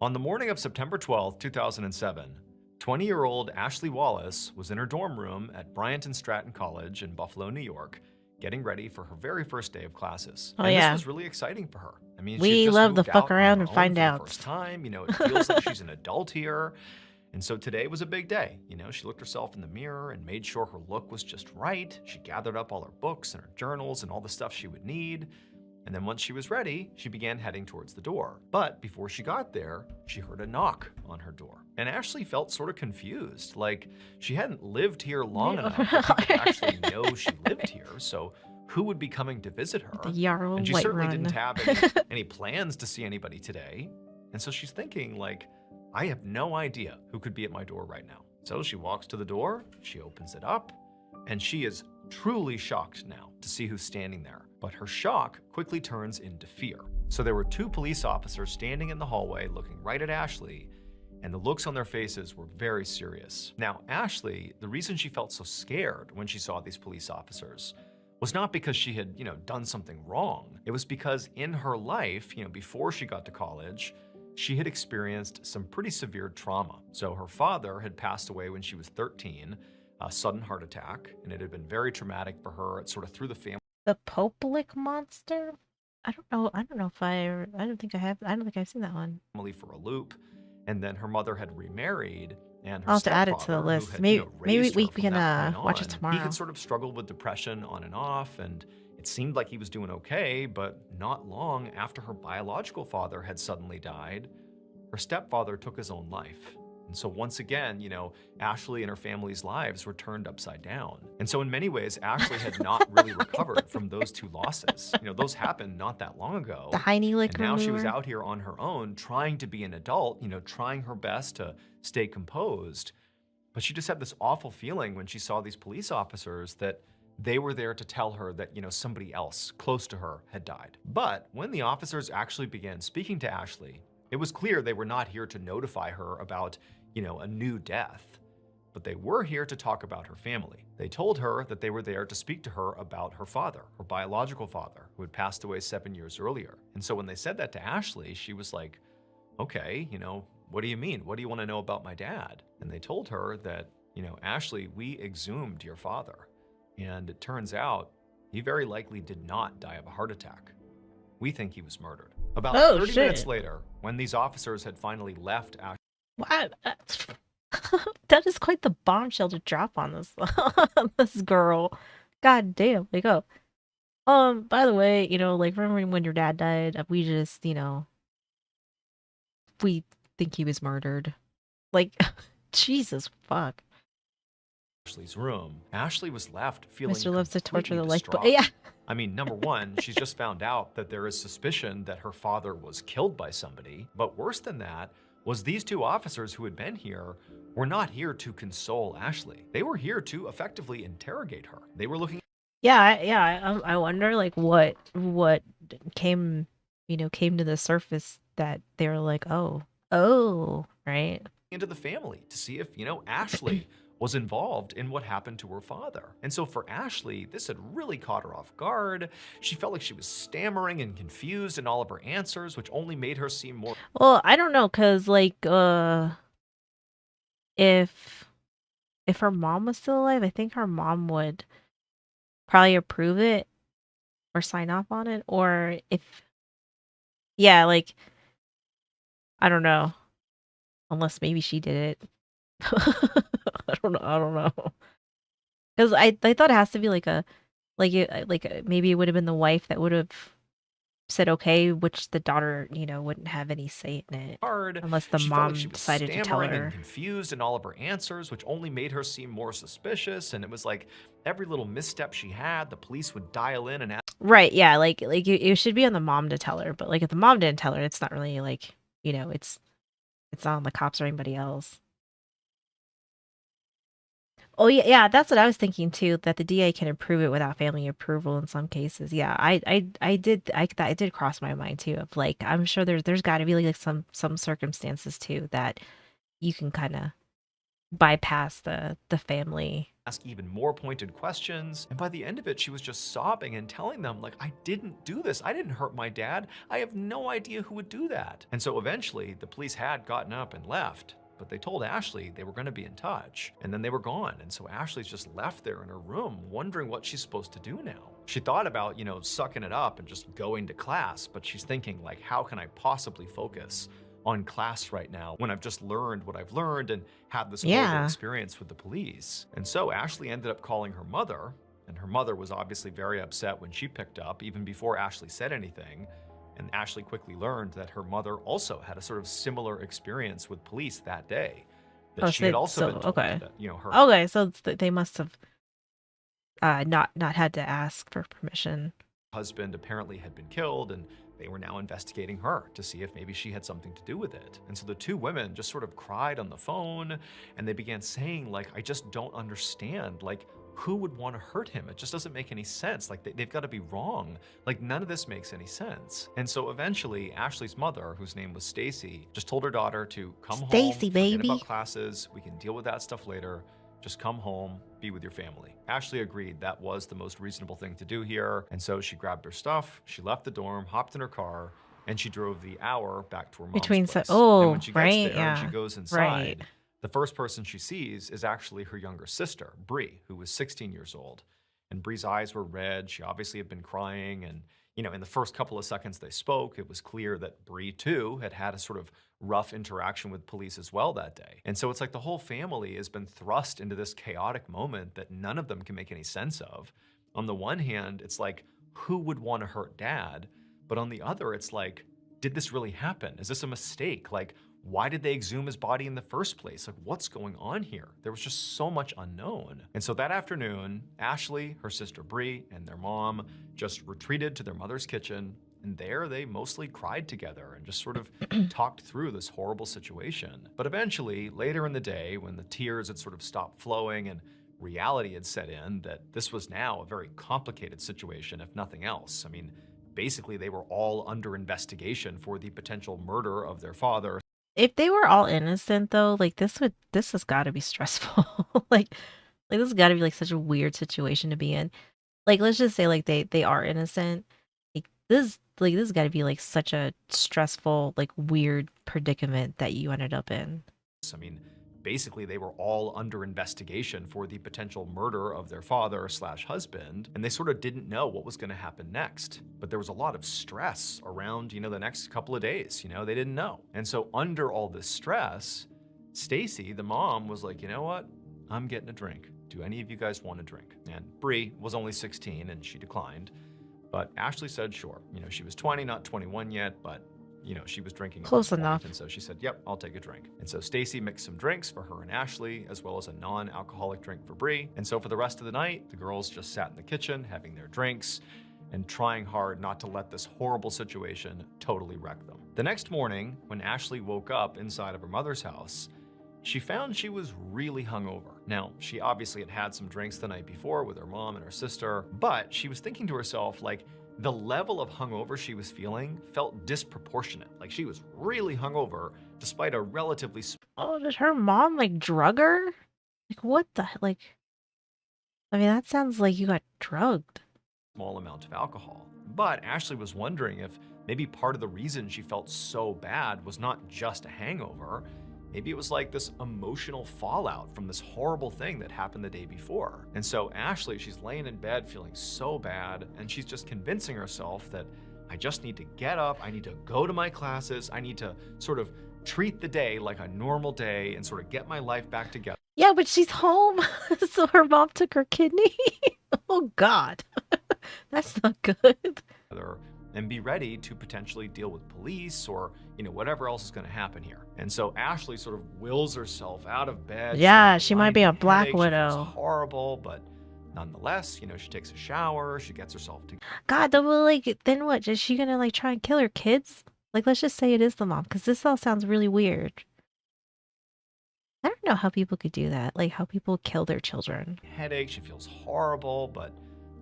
On the morning of September 12, 2007, 20-year-old Ashley Wallace was in her dorm room at Bryant and Stratton College in Buffalo, New York, getting ready for her very first day of classes. Oh, and yeah. This was really exciting for her. I mean, We she just love to moved fuck out on around her and own find for the out. first time. You know, it feels like she's an adult here. And so today was a big day. You know, she looked herself in the mirror and made sure her look was just right. She gathered up all her books and her journals and all the stuff she would need. And then once she was ready, she began heading towards the door. But before she got there, she heard a knock on her door. And Ashley felt sort of confused, like she hadn't lived here long enough for people to actually know she lived here. So who would be coming to visit her? The Yarrow And she White certainly Run. didn't have any plans to see anybody today. And so she's thinking, like, I have no idea who could be at my door right now. So she walks to the door, she opens it up, and she is truly shocked now to see who's standing there. But her shock quickly turns into fear. So there were two police officers standing in the hallway looking right at Ashley, and the looks on their faces were very serious. Now, Ashley, the reason she felt so scared when she saw these police officers was not because she had, done something wrong. It was because in her life, before she got to college, she had experienced some pretty severe trauma. So her father had passed away when she was 13, a sudden heart attack, and it had been very traumatic for her. It sort of threw the family. The Popelic monster? I don't think I've seen that one. For a loop. And then her mother had remarried, and her I'll have to add it to the stepfather, who list. had, Maybe raised we her from can that point watch it on, tomorrow. He had sort of struggled with depression on and off, and it seemed like he was doing okay, but not long after her biological father had suddenly died, her stepfather took his own life. And so once again, Ashley and her family's lives were turned upside down. And so in many ways, Ashley had not really recovered from those two losses. Those happened not that long ago. The Heine lick And now she was remover. out here on her own, trying to be an adult, trying her best to stay composed. But she just had this awful feeling when she saw these police officers that they were there to tell her that, somebody else close to her had died. But when the officers actually began speaking to Ashley, it was clear they were not here to notify her about, a new death, but they were here to talk about her family. They told her that they were there to speak to her about her father, her biological father, who had passed away 7 years earlier. And so when they said that to Ashley, she was like, okay, what do you mean? What do you want to know about my dad? And they told her that you know, Ashley, we exhumed your father. And it turns out he very likely did not die of a heart attack. We think he was murdered. About 30 minutes later, when these officers had finally left Ashley. What? That is quite the bombshell to drop on this this girl. God damn. Like, oh. By the way, you know, like, remember when your dad died? We just, you know, we think he was murdered. Like, Jesus fuck. Ashley's room, Ashley was left feeling Mr. loves to torture the completely lifeboat. distraught. Yeah. I mean, number one, she's just found out that there is suspicion that her father was killed by somebody. But worse than that was these two officers who had been here were not here to console Ashley. They were here to effectively interrogate her. They were looking. Yeah, I wonder like what came, you know, came to the surface that they were like, oh, right? Into the family to see if, you know, Ashley was involved in what happened to her father. And so for Ashley, this had really caught her off guard. She felt like she was stammering and confused in all of her answers, which only made her seem more. Well, I don't know, cause like if her mom was still alive, I think her mom would probably approve it or sign off on it, or if yeah, like I don't know. Unless maybe she did it. I don't know. Because I thought it has to be like a maybe it would have been the wife that would have said okay, which the daughter, you know, wouldn't have any say in it hard. unless the She felt mom like she was decided to tell stammering her. and confused in all of her answers, which only made her seem more suspicious. And it was like every little misstep she had, the police would dial in and ask. Right, yeah, like it should be on the mom to tell her, but like if the mom didn't tell her, it's not really like, you know, it's not on the cops or anybody else. Oh yeah, that's what I was thinking too. That the DA can approve it without family approval in some cases. Yeah, that did cross my mind too. Of like, I'm sure there's got to be like some circumstances too that you can kind of bypass the family. Ask even more pointed questions. And by the end of it, she was just sobbing and telling them, like, I didn't do this. I didn't hurt my dad. I have no idea who would do that. And so eventually, the police had gotten up and left. But they told Ashley they were going to be in touch, and then they were gone. And so Ashley's just left there in her room, wondering what she's supposed to do now. She thought about, you know, sucking it up and just going to class, but she's thinking, like, how can I possibly focus on class right now when I've just learned what I've learned and had this horrible experience with the police? And so Ashley ended up calling her mother, and her mother was obviously very upset when she picked up, even before Ashley said anything. And Ashley quickly learned that her mother also had a sort of similar experience with police that day. That she had also been told that, you know, her. Okay, so they must have not had to ask for permission. Husband apparently had been killed, and they were now investigating her to see if maybe she had something to do with it. And so the two women just sort of cried on the phone, and they began saying, like, I just don't understand. Like, who would want to hurt him? It just doesn't make any sense. Like, they've got to be wrong. Like, none of this makes any sense. And so eventually, Ashley's mother, whose name was Stacy, just told her daughter to come home, forget about classes. We can deal with that stuff later. Just come home, be with your family. Ashley agreed that was the most reasonable thing to do here. And so she grabbed her stuff, she left the dorm, hopped in her car, and she drove the hour back to her mom's place. And when she gets there and she goes inside, the first person she sees is actually her younger sister, Bree, who was 16 years old. And Bree's eyes were red. She obviously had been crying. And, you know, in the first couple of seconds they spoke, it was clear that Bree, too, had had a sort of rough interaction with police as well that day. And so it's like the whole family has been thrust into this chaotic moment that none of them can make any sense of. On the one hand, it's like, who would want to hurt dad? But on the other, it's like, did this really happen? Is this a mistake? Like, why did they exhume his body in the first place? Like, what's going on here? There was just so much unknown. And so that afternoon, Ashley, her sister Bree, and their mom just retreated to their mother's kitchen. And there they mostly cried together and just sort of talked through this horrible situation. But eventually, later in the day, when the tears had sort of stopped flowing and reality had set in, that this was now a very complicated situation, if nothing else. I mean, basically, they were all under investigation for the potential murder of their father. If they were all innocent though, like this has got to be stressful. like this has got to be like such a weird situation to be in. Like let's just say like they are innocent. Like this has got to be like such a stressful, like weird predicament that you ended up in. I mean, basically they were all under investigation for the potential murder of their father/husband, and they sort of didn't know what was going to happen next. But there was a lot of stress around, the next couple of days. They didn't know. And so under all this stress, Stacy, the mom, was like, you know what? I'm getting a drink. Do any of you guys want a drink? And Bree was only 16 and she declined. But Ashley said, sure. She was 20, not 21 yet, but she was drinking. Close enough. And so she said, yep, I'll take a drink. And so Stacy mixed some drinks for her and Ashley, as well as a non-alcoholic drink for Bree. And so for the rest of the night, the girls just sat in the kitchen having their drinks and trying hard not to let this horrible situation totally wreck them. The next morning, when Ashley woke up inside of her mother's house, she found she was really hungover. Now, she obviously had had some drinks the night before with her mom and her sister, but she was thinking to herself, like, the level of hungover she was feeling felt disproportionate. Like, she was really hungover despite a relatively... Oh, did her mom, like, drug her? Like, what the... Like... I mean, that sounds like you got drugged. Small amount of alcohol. But Ashley was wondering if maybe part of the reason she felt so bad was not just a hangover. Maybe it was like this emotional fallout from this horrible thing that happened the day before. And so Ashley, she's laying in bed feeling so bad, and she's just convincing herself that I just need to get up, I need to go to my classes, I need to sort of treat the day like a normal day and sort of get my life back together. Yeah, but she's home, so her mom took her kidney? Oh, God. That's not good. And be ready to potentially deal with police or, whatever else is going to happen here. And so Ashley sort of wills herself out of bed. Yeah, she might be a Black Widow. She feels horrible, but nonetheless, she takes a shower, she gets herself together. God, then what? Is she gonna, try and kill her kids? Like, let's just say it is the mom, because this all sounds really weird. I don't know how people could do that, like how people kill their children. Headache, she feels horrible, but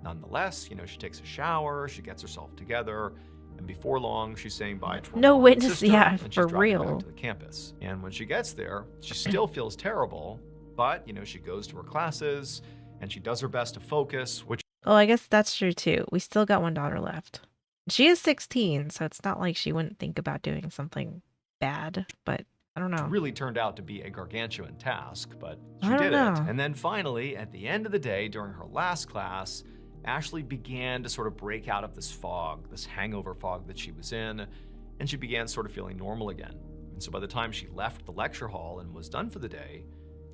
nonetheless, she takes a shower, she gets herself together, and before long, she's saying bye to her No mom and witness, sister, yeah, and she's for driving real. back to the campus. And when she gets there, she still feels terrible, but, she goes to her classes, and she does her best to focus, which... Oh, I guess that's true too. We still got one daughter left. She is 16, so it's not like she wouldn't think about doing something bad, but I don't know. really turned out to be a gargantuan task, but she I don't did know. it. And then finally, at the end of the day, during her last class, Ashley began to sort of break out of this fog, this hangover fog that she was in, and she began sort of feeling normal again. And so by the time she left the lecture hall and was done for the day,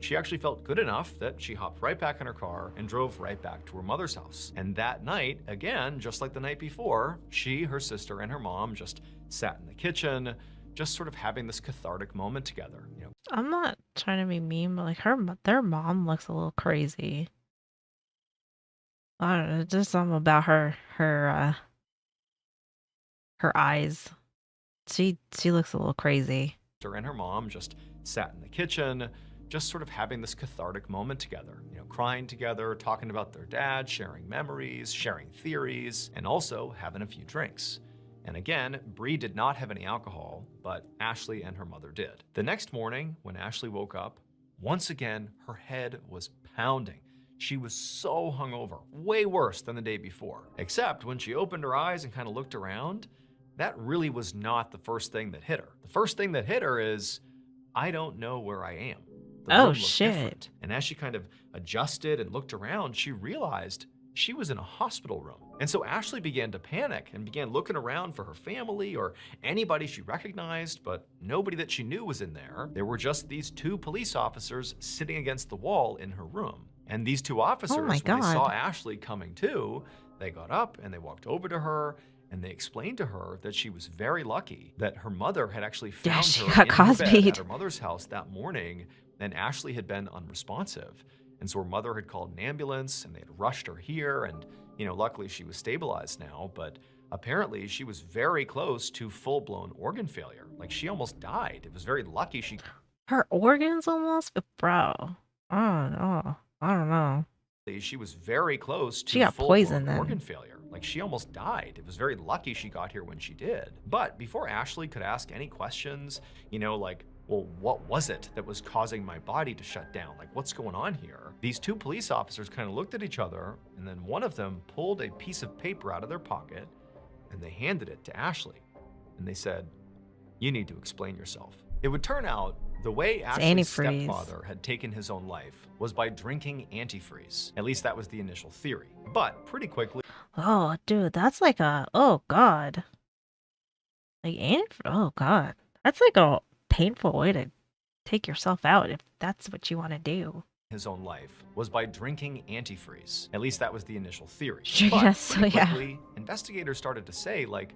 she actually felt good enough that she hopped right back in her car and drove right back to her mother's house. And that night, again, just like the night before, she, her sister, and her mom just sat in the kitchen, just sort of having this cathartic moment together. I'm not trying to be mean, but their mom looks a little crazy. I don't know, just something about her eyes. She looks a little crazy. Her and her mom just sat in the kitchen, just sort of having this cathartic moment together, crying together, talking about their dad, sharing memories, sharing theories, and also having a few drinks. And again, Bree did not have any alcohol, but Ashley and her mother did. The next morning, when Ashley woke up, once again, her head was pounding. She was so hungover, way worse than the day before. Except when she opened her eyes and kind of looked around, that really was not the first thing that hit her. The first thing that hit her is, I don't know where I am. The room looked different. And as she kind of adjusted and looked around, she realized she was in a hospital room. And so Ashley began to panic and began looking around for her family or anybody she recognized, but nobody that she knew was in there. There were just these two police officers sitting against the wall in her room. And these two officers, when they saw Ashley coming to, they got up and they walked over to her and they explained to her that she was very lucky that her mother had actually found her in her bed at her mother's house that morning, and Ashley had been unresponsive. And so her mother had called an ambulance and they had rushed her here, and luckily she was stabilized now, but apparently she was very close to full-blown organ failure. Like, she almost died. It was very lucky she... Her organs almost? Bro. I don't know. She was very close to She got poisoned then. organ failure. Like, she almost died. It was very lucky she got here when she did. But before Ashley could ask any questions, like, well, what was it that was causing my body to shut down? Like, what's going on here? These two police officers kind of looked at each other, and then one of them pulled a piece of paper out of their pocket, and they handed it to Ashley. And they said, you need to explain yourself. It would turn out The way It's Ashley's antifreeze. stepfather had taken his own life was by drinking antifreeze. At least that was the initial theory. But pretty quickly, Oh, dude, that's like a, oh God. Like, oh God. That's like a painful way to take yourself out if that's what you want to do. his own life was by drinking antifreeze. At least that was the initial theory. Drinking But that, so pretty yeah. quickly, investigators started to say, like,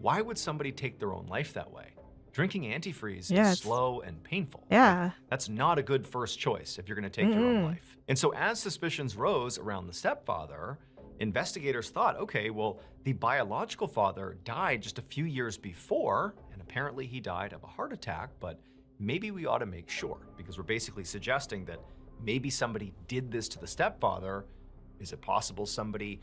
why would somebody take their own life that way? Drinking antifreeze Yeah, is it's- slow and painful. Yeah. That's not a good first choice if you're going to take your own life. And so as suspicions rose around the stepfather, investigators thought, okay, well, the biological father died just a few years before, and apparently he died of a heart attack, but maybe we ought to make sure, because we're basically suggesting that maybe somebody did this to the stepfather. Is it possible somebody,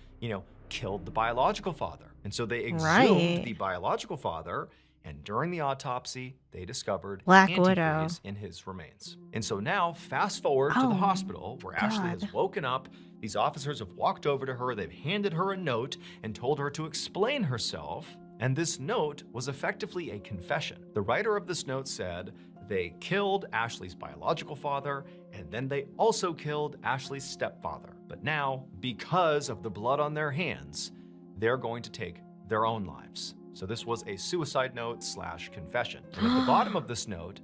killed the biological father? And so they exhumed Right. the biological father, and during the autopsy, they discovered Black antifreeze Widow. in his remains. And so now, fast forward to the Oh, hospital where Ashley God. has woken up. These officers have walked over to her, they've handed her a note and told her to explain herself. And this note was effectively a confession. The writer of this note said they killed Ashley's biological father, and then they also killed Ashley's stepfather. But now, because of the blood on their hands, they're going to take their own lives. So this was a suicide note / confession. And at the bottom of this note,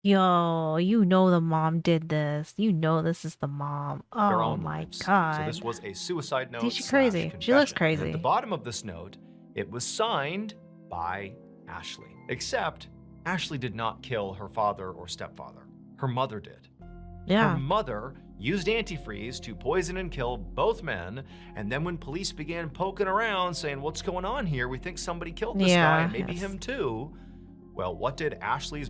Yo, you know the mom did this. You know this is the mom. their Oh own my lives. God. So this was a suicide note. Dude, she's crazy. She looks confession. And crazy. at the bottom of this note, it was signed by Ashley. Except Ashley did not kill her father or stepfather. Her mother did. Yeah. Her mother used antifreeze to poison and kill both men, and then when police began poking around saying, what's going on here? We think somebody killed this guy, and maybe him too. Well, what did Ashley's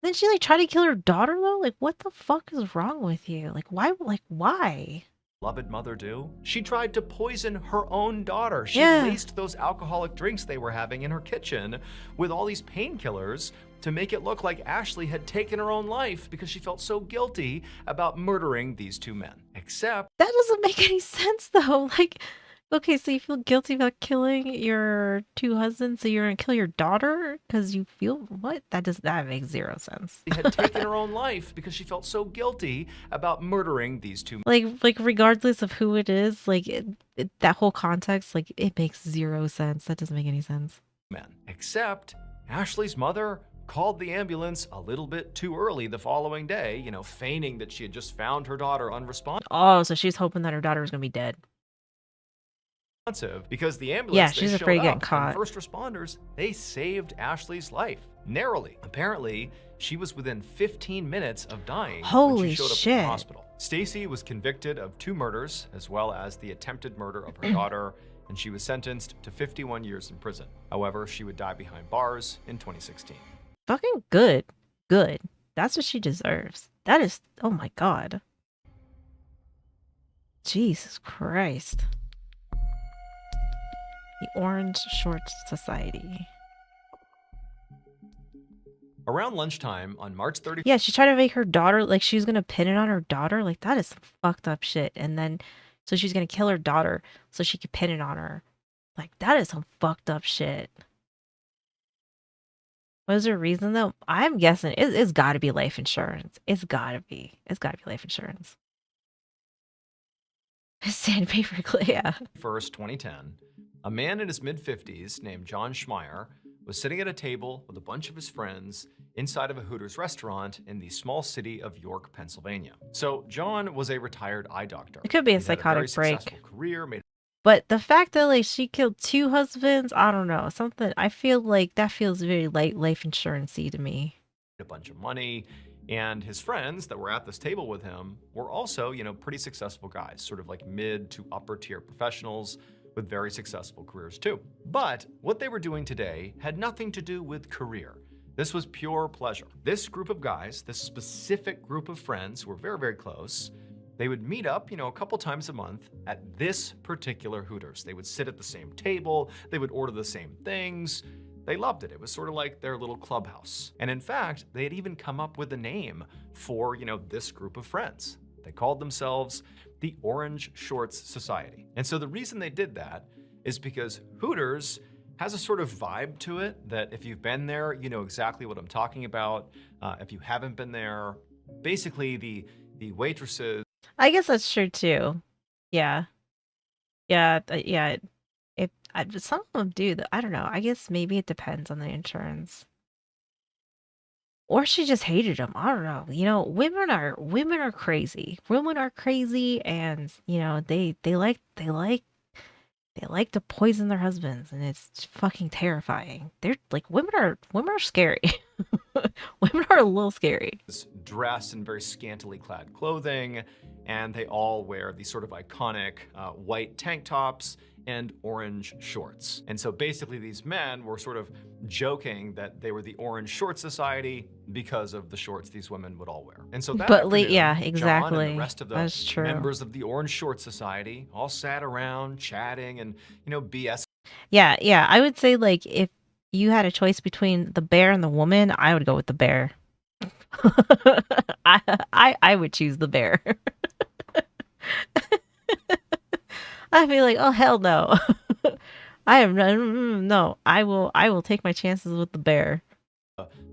Then she like tried to kill her daughter though? Like what the fuck is wrong with you? Like why? beloved mother do? She tried to poison her own daughter. She Yeah. laced those alcoholic drinks they were having in her kitchen with all these painkillers to make it look like Ashley had taken her own life because she felt so guilty about murdering these two men. Except That doesn't make any sense though. Like, okay, so you feel guilty about killing your two husbands, so you're gonna kill your daughter because you feel what? That makes zero sense. she had taken her own life because she felt so guilty about murdering these two Like regardless of who it is, like that whole context, like it makes zero sense. That doesn't make any sense. men. Except Ashley's mother called the ambulance a little bit too early the following day, feigning that she had just found her daughter unresponsive. Oh, so she's hoping that her daughter was gonna be dead. Because the ambulance Yeah, they she's showed afraid of getting up, caught. and first responders, they saved Ashley's life narrowly. Apparently, she was within 15 minutes of dying when Holy she showed up at shit. the hospital. Stacy was convicted of 2 murders as well as the attempted murder of her daughter, and she was sentenced to 51 years in prison. However, she would die behind bars in 2016. Fucking good. Good. That's what she deserves. That is, oh my God. Jesus Christ. The Orange Shorts Society. Around lunchtime on March 31st, Yeah, she tried to make her daughter, like she was gonna pin it on her daughter. Like that is some fucked up shit. And then, so she's gonna kill her daughter so she could pin it on her. Like that is some fucked up shit. What is her reason though? I'm guessing it's gotta be life insurance. It's gotta be life insurance. Sandpaper clay, yeah. 2010, a man in his mid-50s named John Schmeier was sitting at a table with a bunch of his friends inside of a Hooters restaurant in the small city of York, Pennsylvania. So John was a retired eye doctor. It could be a He's had psychotic very break. successful career, made But the fact that like she killed 2 husbands, I don't know, something. I feel like that feels very life insurance-y to me. a bunch of money, and his friends that were at this table with him were also, pretty successful guys, sort of like mid to upper tier professionals with very successful careers too. But what they were doing today had nothing to do with career. This was pure pleasure. This group of guys, this specific group of friends who were very, very close, they would meet up, a couple times a month at this particular Hooters. They would sit at the same table, they would order the same things. They loved it. It was sort of like their little clubhouse. And in fact, they had even come up with a name for, this group of friends. They called themselves the Orange Shorts Society. And so the reason they did that is because Hooters has a sort of vibe to it that if you've been there, you know exactly what I'm talking about. If you haven't been there, basically the waitresses. I guess that's true too. Yeah. Yeah. Yeah. Some of them do. I don't know. I guess maybe it depends on the insurance. Or she just hated him. I don't know. You know, women are crazy. Women are crazy, and you know they like to poison their husbands, and it's fucking terrifying. They're like women are scary. Women are a little scary. Dressed in very scantily clad clothing, and they all wear these sort of iconic white tank tops and orange shorts. And so basically these men were sort of joking that they were the Orange Short Society because of the shorts these women would all wear. And so that afternoon, Yeah, John exactly. and the rest of the That's true. members of the Orange Short Society all sat around chatting and, you know, BS. Yeah, yeah. I would say like if you had a choice between the bear and the woman, I would go with the bear. I would choose the bear. I'd be like, oh hell no. I am no. I will take my chances with the bear.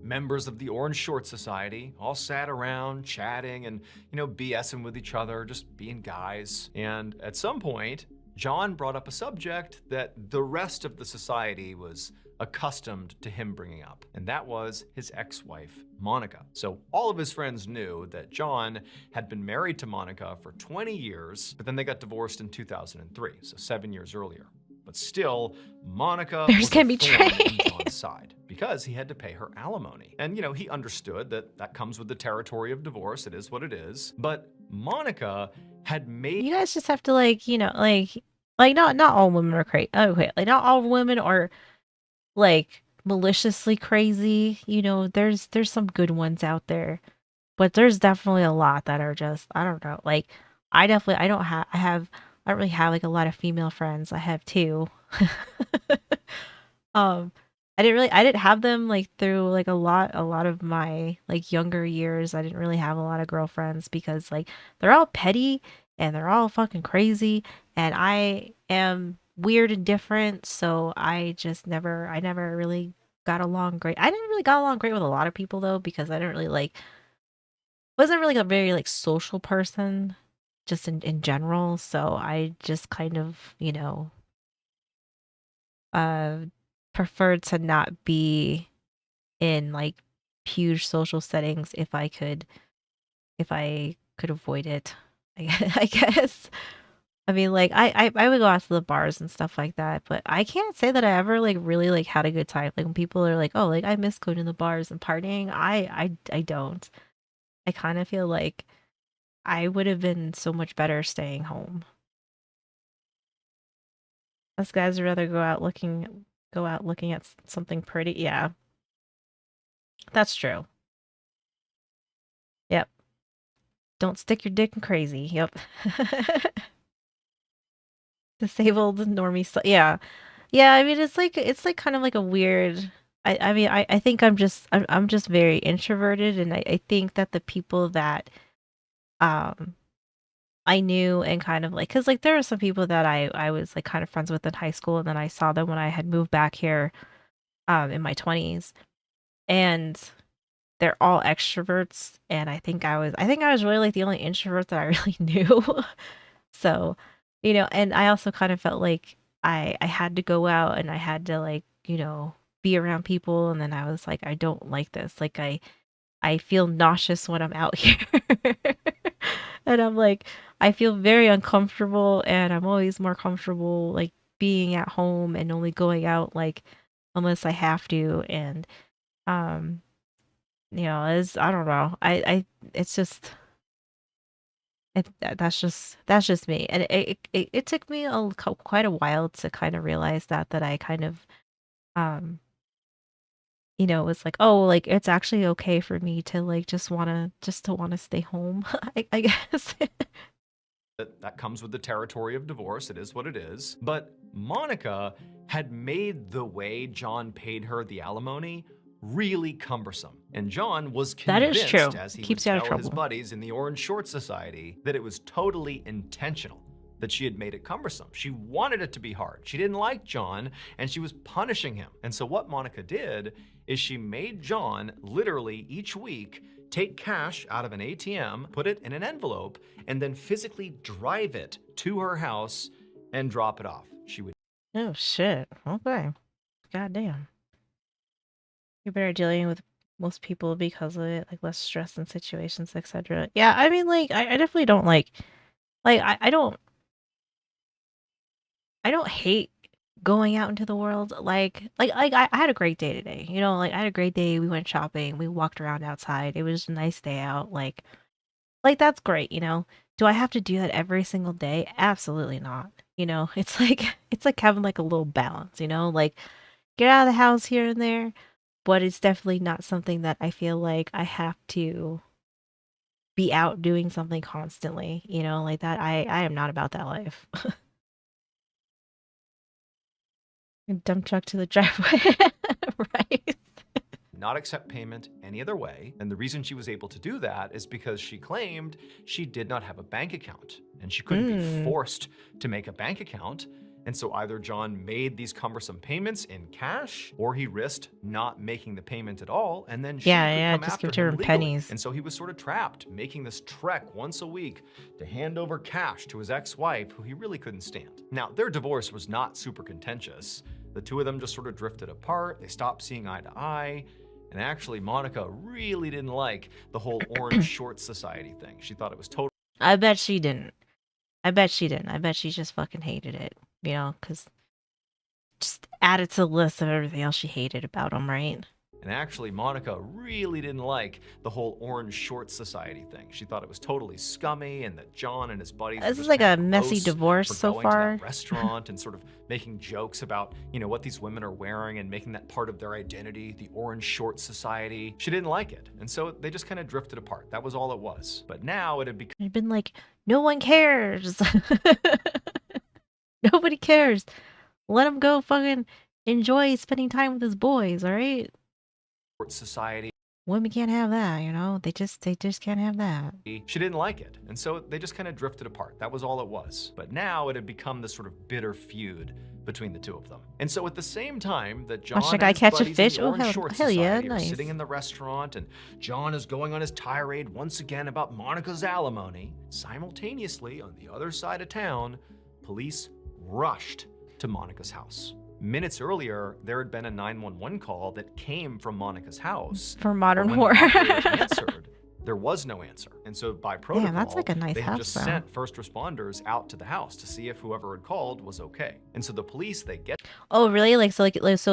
Members of the Orange Short Society all sat around chatting and, you know, BSing with each other, just being guys. And at some point, John brought up a subject that the rest of the society was accustomed to him bringing up, and that was his ex-wife, Monica. So all of his friends knew that John had been married to Monica for 20 years, but then they got divorced in 2003, so 7 years earlier. But still, Monica was a thorn in John's side because he had to pay her alimony. And, you know, he understood that that comes with the territory of divorce. It is what it is. But Monica had made... You guys just have to like, you know, like not all women are crazy. Okay, like not all women are like maliciously crazy. You know, there's some good ones out there, but there's definitely a lot that are just, I don't know. Like I don't really have like a lot of female friends. I have two. I didn't have them like through like a lot of my like younger years. I didn't really have a lot of girlfriends because like they're all petty and they're all fucking crazy, and I am weird and different, so I never really got along great. I didn't really got along great with a lot of people though, because I didn't really wasn't really a very like social person just in general, so I just kind of, you know, preferred to not be in like huge social settings if I could avoid it. I guess. I mean, like I would go out to the bars and stuff like that, but I can't say that I ever like really like had a good time. Like when people are like, "Oh, like I miss going to the bars and partying," I don't. I kind of feel like I would have been so much better staying home. Us guys would rather go out looking at something pretty. Yeah. That's true. Yep. Don't stick your dick in crazy. Yep. Disabled normie yeah. Yeah, I mean it's like kind of like a weird I mean I think I'm just very introverted, and I think that the people that I knew and kind of like, because like there were some people that I was like kind of friends with in high school, and then I saw them when I had moved back here in my 20s, and they're all extroverts, and I think I was really like the only introvert that I really knew. So, you know, and I also kind of felt like I had to go out and I had to like, you know, be around people, and then I was like, I don't like this. Like I feel nauseous when I'm out here. And I'm like, I feel very uncomfortable, and I'm always more comfortable like being at home and only going out like unless I have to. And you know, I don't know. It's just that's just me. And it took me quite a while to kind of realize that I kind of you know, was like, oh, like it's actually okay for me to like just to wanna stay home. I guess. That comes with the territory of divorce. It is what it is. But Monica had made the way John paid her the alimony really cumbersome. And John was That is convinced, true. as he Keeps would you out of tell his trouble. buddies in the Orange Short Society, that it was totally intentional. that she had made it cumbersome. She wanted it to be hard. She didn't like John, and she was punishing him. And so what Monica did is she made John literally each week take cash out of an ATM, put it in an envelope, and then physically drive it to her house and drop it off. She would. Oh shit. Okay. Goddamn. You're better dealing with most people because of it, like less stress in situations, etc. Yeah, I mean, like, I definitely don't I don't hate going out into the world. I had a great day today. You know, like I had a great day. We went shopping. We walked around outside. It was a nice day out. Like that's great. You know, do I have to do that every single day? Absolutely not. You know, it's like having like a little balance. You know, like get out of the house here and there, but it's definitely not something that I feel like I have to be out doing something constantly. You know, like that. I am not about that life. Dump truck to the driveway. Right. Not accept payment any other way. And the reason she was able to do that is because she claimed she did not have a bank account and she couldn't be forced to make a bank account. And so either John made these cumbersome payments in cash or he risked not making the payment at all. And then she could come just after give her him legally. pennies. And so he was sort of trapped, making this trek once a week to hand over cash to his ex-wife, who he really couldn't stand. Now, their divorce was not super contentious. The two of them just sort of drifted apart. They stopped seeing eye to eye. And actually, Monica really didn't like the whole Orange Shorts Society thing. She thought it was totally. I bet she didn't. I bet she just fucking hated it. You know, because just add it to the list of everything else she hated about him, right? And actually, Monica really didn't like the whole Orange Shorts Society thing. She thought it was totally scummy and that John and his buddies. This is like a messy divorce so going far. To that restaurant and sort of making jokes about, you know, what these women are wearing and making that part of their identity, the Orange Shorts Society. She didn't like it. And so they just kind of drifted apart. That was all it was. But now it had become. It'd been like, no one cares. Nobody cares. Let him go fucking enjoy spending time with his boys, all right? Society. Women can't have that, you know? They just can't have that. She didn't like it. And so they just kind of drifted apart. That was all it was. But now it had become this sort of bitter feud between the two of them. And so at the same time that John Watch a and guy his catch a buddies fish. in the Oh, Orange Shorts hell yeah, Society are nice. sitting in the restaurant and John is going on his tirade once again about Monica's alimony, simultaneously on the other side of town, police rushed to Monica's house. Minutes earlier, there had been a 911 call that came from Monica's house. For modern But when horror. the operator answered, there was no answer. And so by protocol, that's like a nice they had house, just though. sent first responders out to the house to see if whoever had called was okay. And so the police, they get. Oh, really? So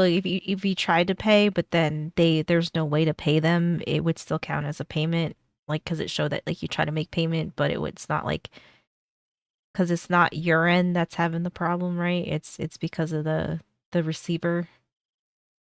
if you tried to pay, but then there's no way to pay them, it would still count as a payment, like because it showed that like you try to make payment, but it's not like because it's not your end that's having the problem, right? It's because of the receiver.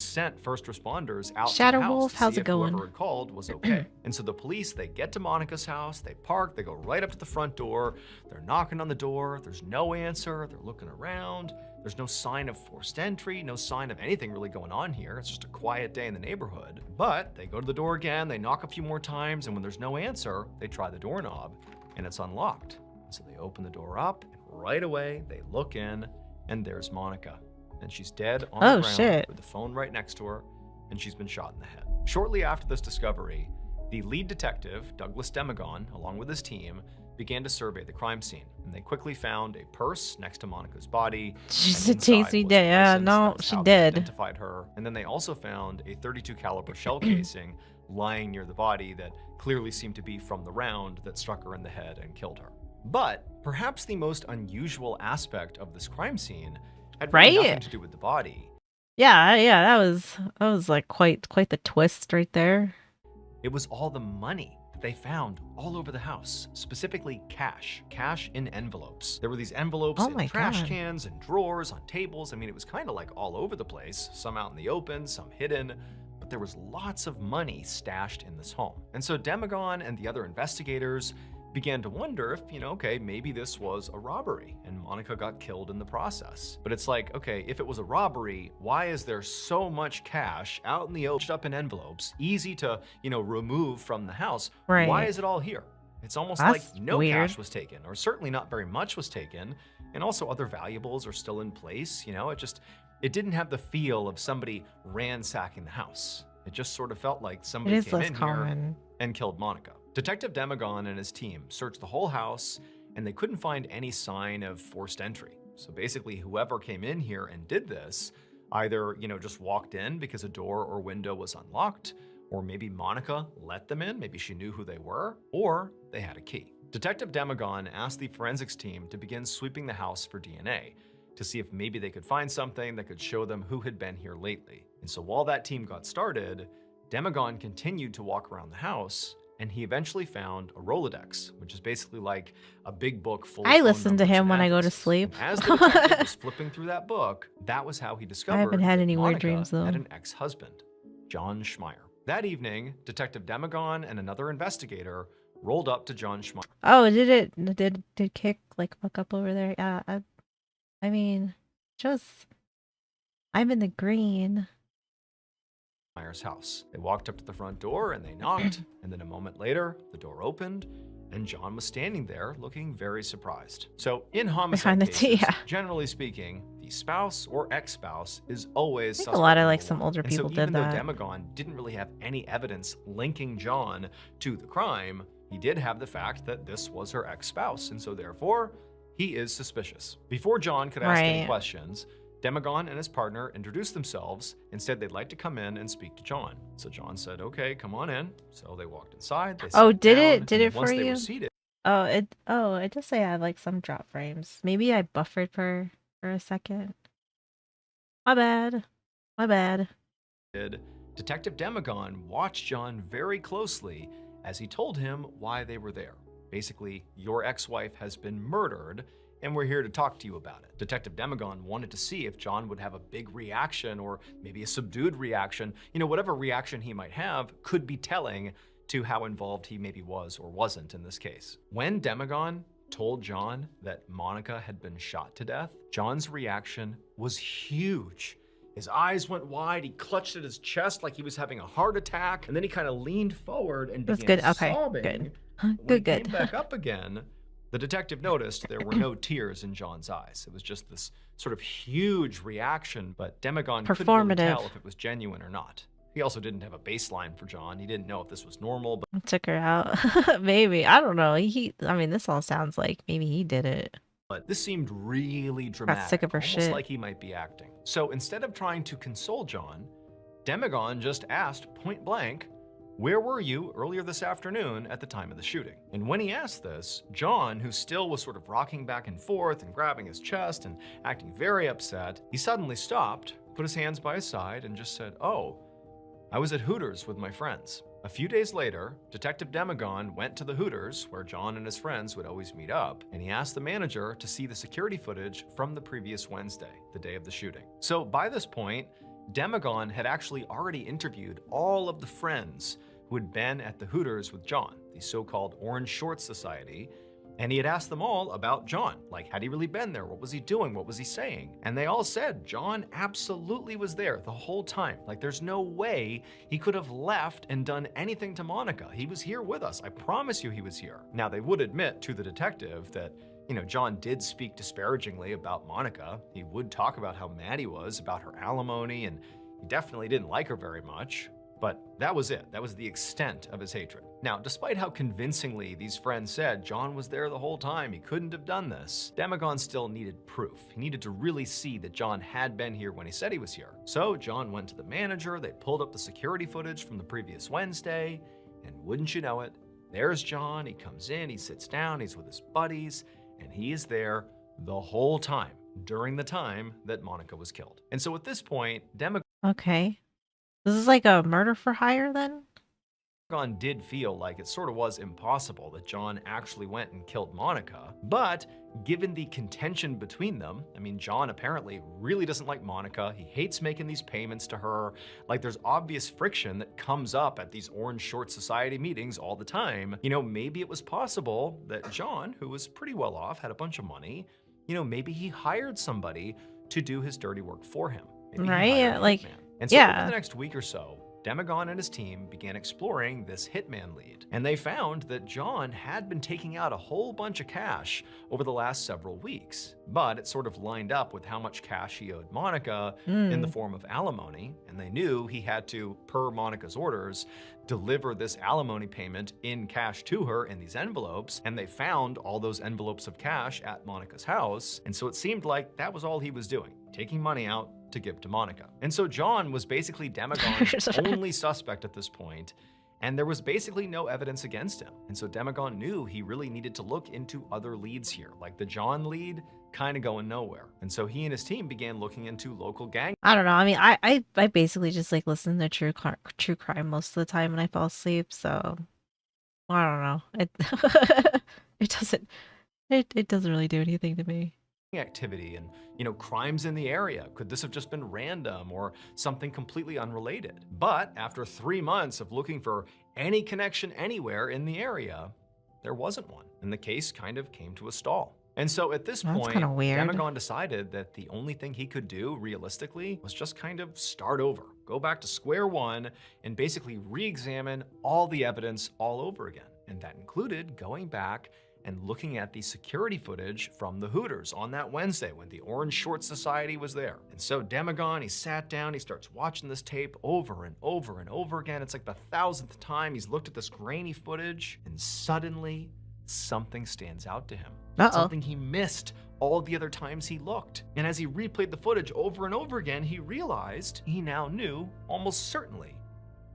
Sent first responders out Shadow to the house Wolf, to how's see it if going? whoever had called was okay. And so the police, they get to Monica's house, they park, they go right up to the front door, they're knocking on the door, there's no answer, they're looking around, there's no sign of forced entry, no sign of anything really going on here, it's just a quiet day in the neighborhood. But they go to the door again, they knock a few more times, and when there's no answer, they try the doorknob, and it's unlocked. So they open the door up, and right away, they look in, and there's Monica. And she's dead on the ground shit. with the phone right next to her, and she's been shot in the head. Shortly after this discovery, the lead detective, Douglas Demagon, along with his team, began to survey the crime scene. And they quickly found a purse next to Monica's body. She's and a inside tasty was dead. a Yeah, license. no, That's she how they dead. identified her. And then they also found a .32 caliber shell casing lying near the body that clearly seemed to be from the round that struck her in the head and killed her. But perhaps the most unusual aspect of this crime scene had really Right? nothing to do with the body. Yeah, that was like quite the twist right there. It was all the money that they found all over the house, specifically cash in envelopes. There were these envelopes Oh in my trash God. cans and drawers on tables. I mean, it was kind of like all over the place, some out in the open, some hidden, but there was lots of money stashed in this home. And so Demagon and the other investigators began to wonder if, okay, maybe this was a robbery and Monica got killed in the process. But it's like, okay, if it was a robbery, why is there so much cash out in the open, up in envelopes, easy to, remove from the house? Right. Why is it all here? It's almost That's like no weird. cash was taken, or certainly not very much was taken, and also other valuables are still in place. You know, it didn't have the feel of somebody ransacking the house. It just sort of felt like It somebody is came less in common. here and killed Monica. Detective Demagon and his team searched the whole house, and they couldn't find any sign of forced entry. So basically, whoever came in here and did this either, just walked in because a door or window was unlocked, or maybe Monica let them in, maybe she knew who they were, or they had a key. Detective Demagon asked the forensics team to begin sweeping the house for DNA to see if maybe they could find something that could show them who had been here lately. And so while that team got started, Demagon continued to walk around the house, and he eventually found a Rolodex, which is basically like a big book full of I phone listen to numbers him and when I go to addresses. sleep. And as the detective was flipping through that book, that was how he discovered haven't had that any weird Monica dreams, though. had an ex-husband, John Schmeier. That evening, Detective Demagon and another investigator rolled up to John Schmeier. Oh, did Kick like fuck up over there? Yeah, I mean, I'm in the green. Schmeier's house. They walked up to the front door and they knocked, and then a moment later, the door opened, and John was standing there looking very surprised. So in homicide Behind the cases, yeah. generally speaking, the spouse or ex-spouse is always I think suspect a lot of number like some one. older And people so did even though that. Demagon didn't really have any evidence linking John to the crime, he did have the fact that this was her ex-spouse, and so therefore, he is suspicious. Before John could ask any Right. questions, Demagon and his partner introduced themselves and said they'd like to come in and speak to John. So John said, okay, come on in. So they walked inside. They Oh, sat did down, it? Did and it once for they you? were seated, It does say I have like some drop frames. Maybe I buffered for a second. My bad. My bad. Detective Demagon watched John very closely as he told him why they were there. Basically, your ex-wife has been murdered, and we're here to talk to you about it. Detective Demagon wanted to see if John would have a big reaction or maybe a subdued reaction. Whatever reaction he might have could be telling to how involved he maybe was or wasn't in this case. When Demagon told John that Monica had been shot to death, John's reaction was huge. His eyes went wide, he clutched at his chest like he was having a heart attack, and then he kind of leaned forward and That's began good. Okay, sobbing. good. When Good. he came back up again, the detective noticed there were no tears in John's eyes. It was just this sort of huge reaction, but Demagon couldn't really tell if it was genuine or not. He also didn't have a baseline for John. He didn't know if this was normal, but Took her out. Maybe. I don't know. I mean, this all sounds like maybe he did it. this seemed really dramatic, sick of her almost shit. like he might be acting. So instead of trying to console John, Demagon just asked point blank, where were you earlier this afternoon at the time of the shooting? And when he asked this, John, who still was sort of rocking back and forth and grabbing his chest and acting very upset, he suddenly stopped, put his hands by his side, and just said, oh, I was at Hooters with my friends. A few days later, Detective Demagon went to the Hooters, where John and his friends would always meet up, and he asked the manager to see the security footage from the previous Wednesday, the day of the shooting. So by this point, Demagon had actually already interviewed all of the friends who had been at the Hooters with John, the so-called Orange Shorts Society, and he had asked them all about John. Like, had he really been there? What was he doing? What was he saying? And they all said John absolutely was there the whole time. Like, there's no way he could have left and done anything to Monica. He was here with us. I promise you he was here. Now, they would admit to the detective that, John did speak disparagingly about Monica. He would talk about how mad he was about her alimony, and he definitely didn't like her very much. But that was it. That was the extent of his hatred. Now, despite how convincingly these friends said John was there the whole time, he couldn't have done this, Demagon still needed proof. He needed to really see that John had been here when he said he was here. So John went to the manager, they pulled up the security footage from the previous Wednesday, and wouldn't you know it, there's John. He comes in, he sits down, he's with his buddies, and he is there the whole time, during the time that Monica was killed. And so at this point, Demagon Okay. This is like a murder for hire then? did feel like it sort of was impossible that John actually went and killed Monica, but given the contention between them, I mean, John apparently really doesn't like Monica. He hates making these payments to her. Like, there's obvious friction that comes up at these Orange Short Society meetings all the time. Maybe it was possible that John, who was pretty well off, had a bunch of money, maybe he hired somebody to do his dirty work for him. Maybe he hired a Right? Like, hitman. And so over yeah. the next week or so, Demagon and his team began exploring this hitman lead, and they found that John had been taking out a whole bunch of cash over the last several weeks, but it sort of lined up with how much cash he owed Monica in the form of alimony, and they knew he had to, per Monica's orders, deliver this alimony payment in cash to her in these envelopes, and they found all those envelopes of cash at Monica's house, and so it seemed like that was all he was doing, taking money out to give to Monica. And so John was basically Demagon's only suspect at this point, and there was basically no evidence against him. And so Demagon knew he really needed to look into other leads here, like the John lead kind of going nowhere. And so he and his team began looking into local gang. I don't know. I mean, I basically just like listen to true crime most of the time when I fall asleep. So I don't know. It doesn't really do anything to me. Activity and, crimes in the area. Could this have just been random or something completely unrelated? But after 3 months of looking for any connection anywhere in the area, there wasn't one, and the case kind of came to a stall. And so at this point, Demagon decided that the only thing he could do realistically was just kind of start over, go back to square one, and basically re-examine all the evidence all over again. And that included going back and looking at the security footage from the Hooters on that Wednesday when the Orange Short Society was there. And so Demagon, he sat down, he starts watching this tape over and over and over again. It's like the 1000th time he's looked at this grainy footage, and suddenly something stands out to him. Something he missed all the other times he looked. And as he replayed the footage over and over again, he realized he now knew almost certainly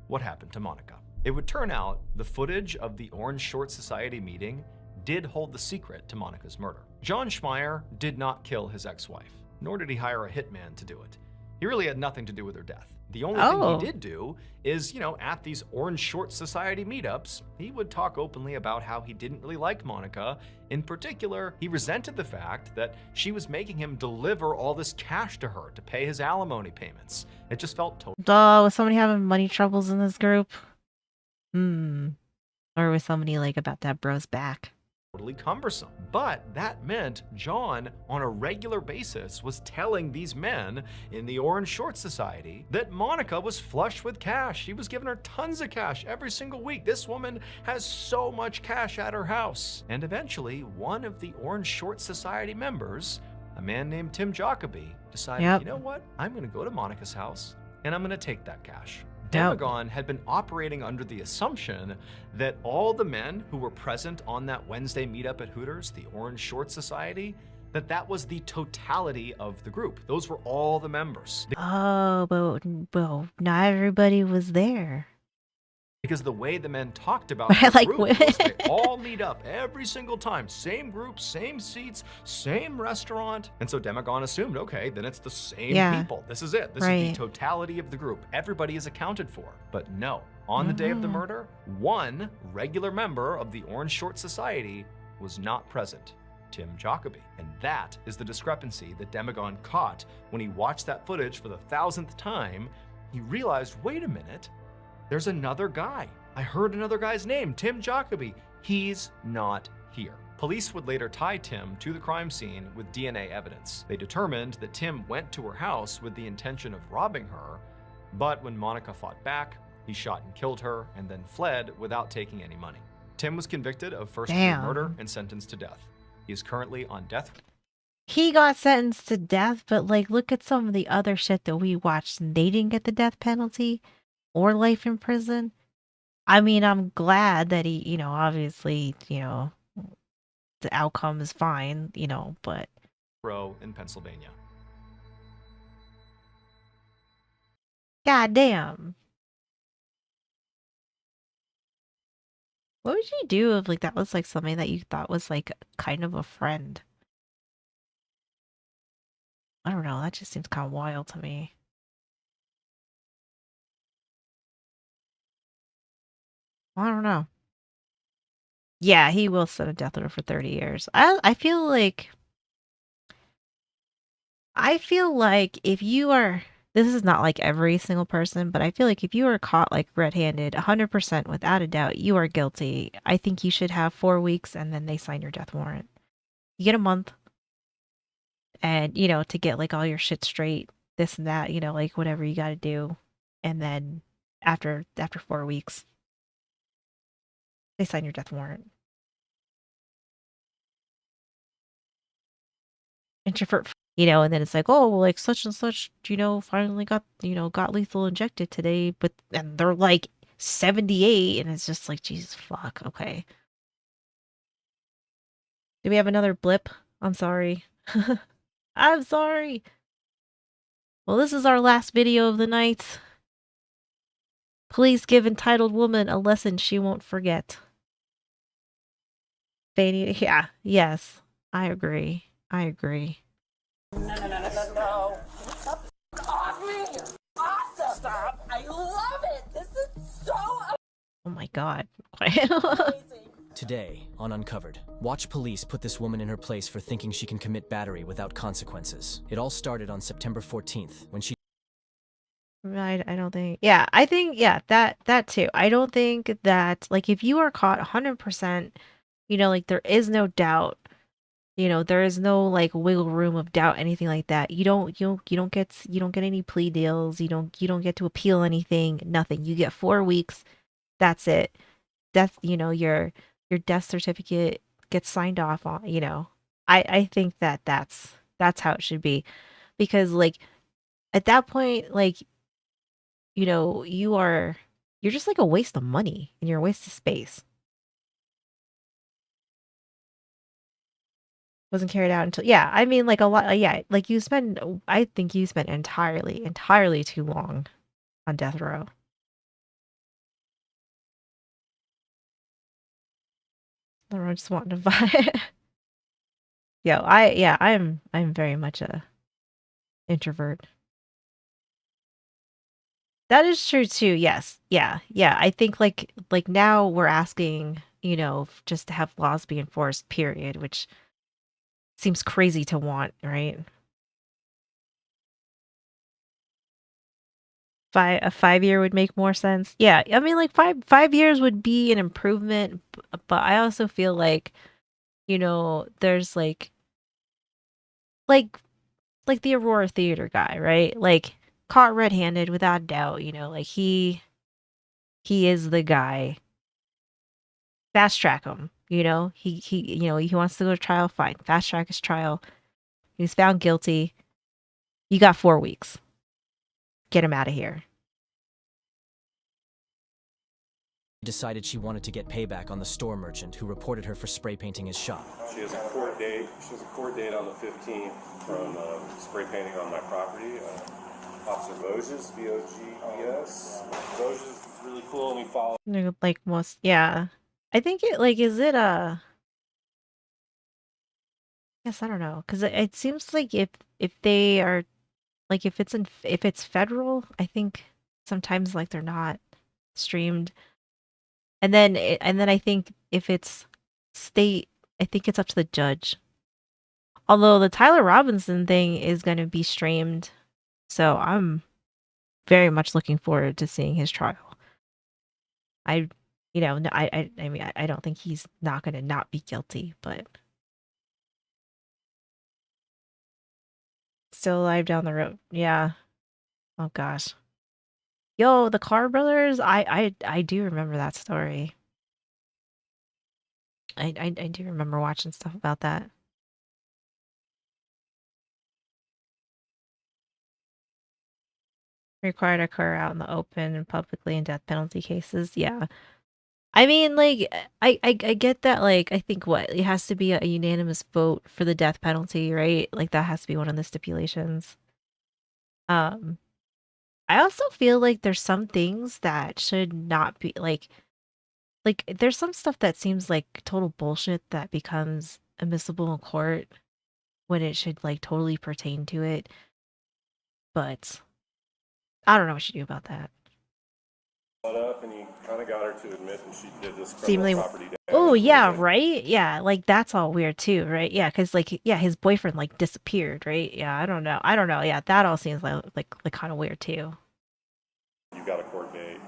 what happened to Monica. It would turn out the footage of the Orange Short Society meeting did hold the secret to Monica's murder. John Schmeier did not kill his ex-wife, nor did he hire a hitman to do it. He really had nothing to do with her death. The only thing he did do is, at these Orange Short Society meetups, he would talk openly about how he didn't really like Monica. In particular, he resented the fact that she was making him deliver all this cash to her to pay his alimony payments. It just felt totally... Was somebody having money troubles in this group? Or was somebody like about that bro's back? Totally cumbersome. But that meant John, on a regular basis, was telling these men in the Orange Short Society that Monica was flush with cash. He was giving her tons of cash every single week. This woman has so much cash at her house. And eventually, one of the Orange Short Society members, a man named Tim Jacoby, decided, you know what? I'm going to go to Monica's house and I'm going to take that cash. Demagon had been operating under the assumption that all the men who were present on that Wednesday meetup at Hooters, the Orange Short Society, that was the totality of the group. Those were all the members. But not everybody was there. Because the way the men talked about the group was they all meet up every single time. Same group, same seats, same restaurant. And so Demagon assumed, okay, then it's the same people. This is it. This is the totality of the group. Everybody is accounted for. But no, on the day of the murder, one regular member of the Orange Short Society was not present, Tim Jacoby. And that is the discrepancy that Demagon caught when he watched that footage for the 1000th time. He realized, wait a minute, there's another guy. I heard another guy's name, Tim Jacoby. He's not here. Police would later tie Tim to the crime scene with DNA evidence. They determined that Tim went to her house with the intention of robbing her, but when Monica fought back, he shot and killed her and then fled without taking any money. Tim was convicted of first-degree murder and sentenced to death. He is currently on death. He got sentenced to death, but like, look at some of the other shit that we watched and they didn't get the death penalty or life in prison. I mean, I'm glad that he, obviously, the outcome is fine, but... in Pennsylvania. God damn. What would you do if, like, that was, like, something that you thought was, like, kind of a friend? I don't know, that just seems kind of wild to me. I don't know. Yeah, he will set a death order for 30 years. I feel like if you are, this is not like every single person, but I feel like if you are caught like red-handed, 100% without a doubt, you are guilty. I think you should have 4 weeks and then they sign your death warrant. You get a month and, to get like all your shit straight, this and that, like whatever you got to do. And then after 4 weeks. They sign your death warrant. Introvert, and then it's like, oh, well, like such and such, finally got, got lethal injected today, but and they're like 78, and it's just like, Jesus fuck, okay. Do we have another blip? I'm sorry. I'm sorry. Well, this is our last video of the night. Police give entitled woman a lesson she won't forget. Yeah, yes. I agree. I agree. No. Get off me! Awesome! Stop! I love it! This is so Oh my god. Today, on Uncovered, watch police put this woman in her place for thinking she can commit battery without consequences. It all started on September 14th, when she... I don't think... Yeah, I think, yeah, that too. I don't think that, like, if you are caught 100%, like, there is no doubt, there is no, like, wiggle room of doubt, anything like that. You don't get any plea deals. You don't get to appeal anything, nothing. You get 4 weeks. That's it. That's, your death certificate gets signed off on, I think that's how it should be, because like at that point, like, you're just like a waste of money and you're a waste of space. Wasn't carried out until, yeah, I mean, like a lot, yeah, like I think you spent entirely too long on death row. Everyone just wanting to buy. I'm very much a introvert. That is true too. Yes. Yeah. Yeah. I think like now we're asking, just to have laws be enforced, period, which seems crazy to want, right? A 5 year would make more sense. Yeah. I mean, like 5 years would be an improvement, but I also feel like, there's like like the Aurora Theater guy, right? Like caught red-handed without a doubt, like he is the guy. Fast track him, he wants to go to trial, fine. Fast track his trial. He's found guilty. You got 4 weeks. Get him out of here. decided she wanted to get payback on the store merchant who reported her for spray painting his shop. She has a court date. She has a court date on the 15th from spray painting on my property. Officer Voges, V-O-G-E-S. Voges is really cool, and we follow. Like most, yeah. I think it is it Yes, I don't know, because it seems like if they are like if it's federal, I think sometimes like they're not streamed. And then I think if it's state, I think it's up to the judge. Although the Tyler Robinson thing is going to be streamed, so I'm very much looking forward to seeing his trial. I mean, I don't think he's not going to not be guilty, but still alive down the road. Yeah. Oh gosh. Yo, the Carr brothers, I do remember that story. I do remember watching stuff about that. Required to occur out in the open and publicly in death penalty cases. Yeah. I mean, like, I get that, like, I think it has to be a unanimous vote for the death penalty, right? Like, that has to be one of the stipulations. I also feel like there's some things that should not be, like, there's some stuff that seems like total bullshit that becomes admissible in court when it should, like, totally pertain to it. But I don't know what you do about that. Up and he kind of got her to admit that she did this Seemingly, property damage. oh yeah, right? Yeah, like that's all weird too, right? Yeah, because like yeah, his boyfriend like disappeared, right? Yeah, I don't know. Yeah, that all seems like kind of weird too. You got a court date.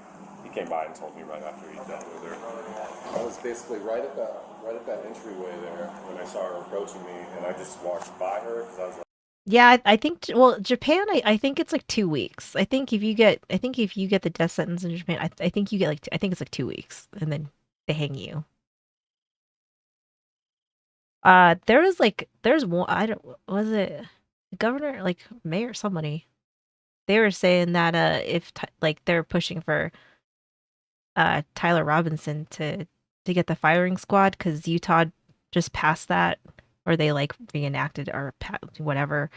He came by and told me right after he dealt with her. I was basically right at that entryway there when I saw her approaching me, and I just walked by her because I was like, Yeah, I think well, Japan, I think it's like 2 weeks. I think if you get the death sentence in Japan, I think you get like I think it's like 2 weeks, and then they hang you. There was like there's one I don't was it the governor like mayor somebody they were saying that if like they're pushing for Tyler Robinson to get the firing squad because Utah just passed that or they like reenacted or whatever,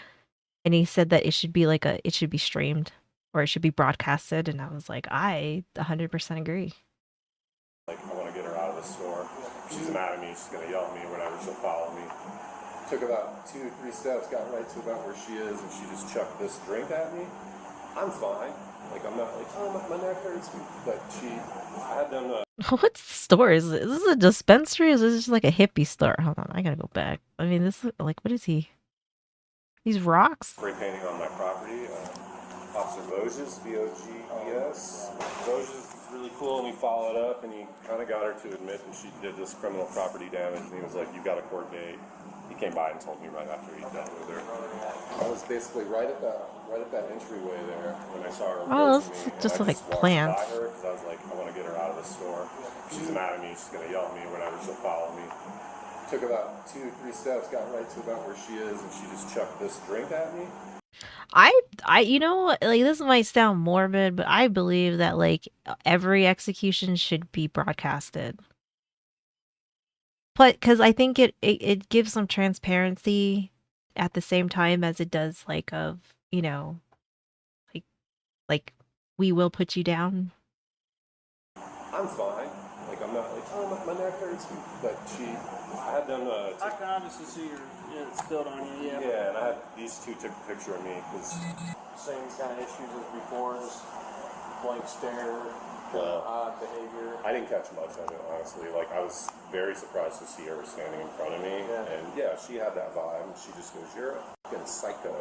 and he said that it should be like it should be streamed or it should be broadcasted, and I was like I 100% agree. Like, I want to get her out of the store. She's mad at me. She's going to yell at me or whatever. She'll follow me. Took about 2 or 3 steps, got right to about where she is, and she just chucked this drink at me. I'm fine. Like, I'm not like, oh, my neck hurts. But I had them. What store is this? Is this a dispensary or is this just like a hippie store? Hold on, I gotta go back. I mean, this is like, what is he? These rocks? Spray painting on my property. Officer Voges, V-O-G-E-S. Voges is really cool, and we followed up, and he kind of got her to admit that she did this criminal property damage, and he was like, you've got a court date. He came by and told me right after he dealt with her. I was basically right at that entryway there when I saw her Oh, approaching me. just And I like just walked plants. by her because I was like, I want to get her out of the store. She's mad at me. She's going to yell at me or whatever. She'll follow me. Took about 2 or 3 steps, got right to about where she is, and she just chucked this drink at me. You know, like this might sound morbid, but I believe that like every execution should be broadcasted. But because I think it gives some transparency at the same time as it does like of, you know, like like we will put you down. I'm fine. Like, I'm not like, oh, my neck hurts. But I had them. I can obviously see it spilled on you, yeah. Yeah, and I had these two took a picture of me because Same kind of issues as before, just blank stare, odd behavior. I didn't catch much of it, honestly. Like, I was very surprised to see her standing in front of me. Yeah. And yeah, she had that vibe. She just goes, you're a fucking psycho.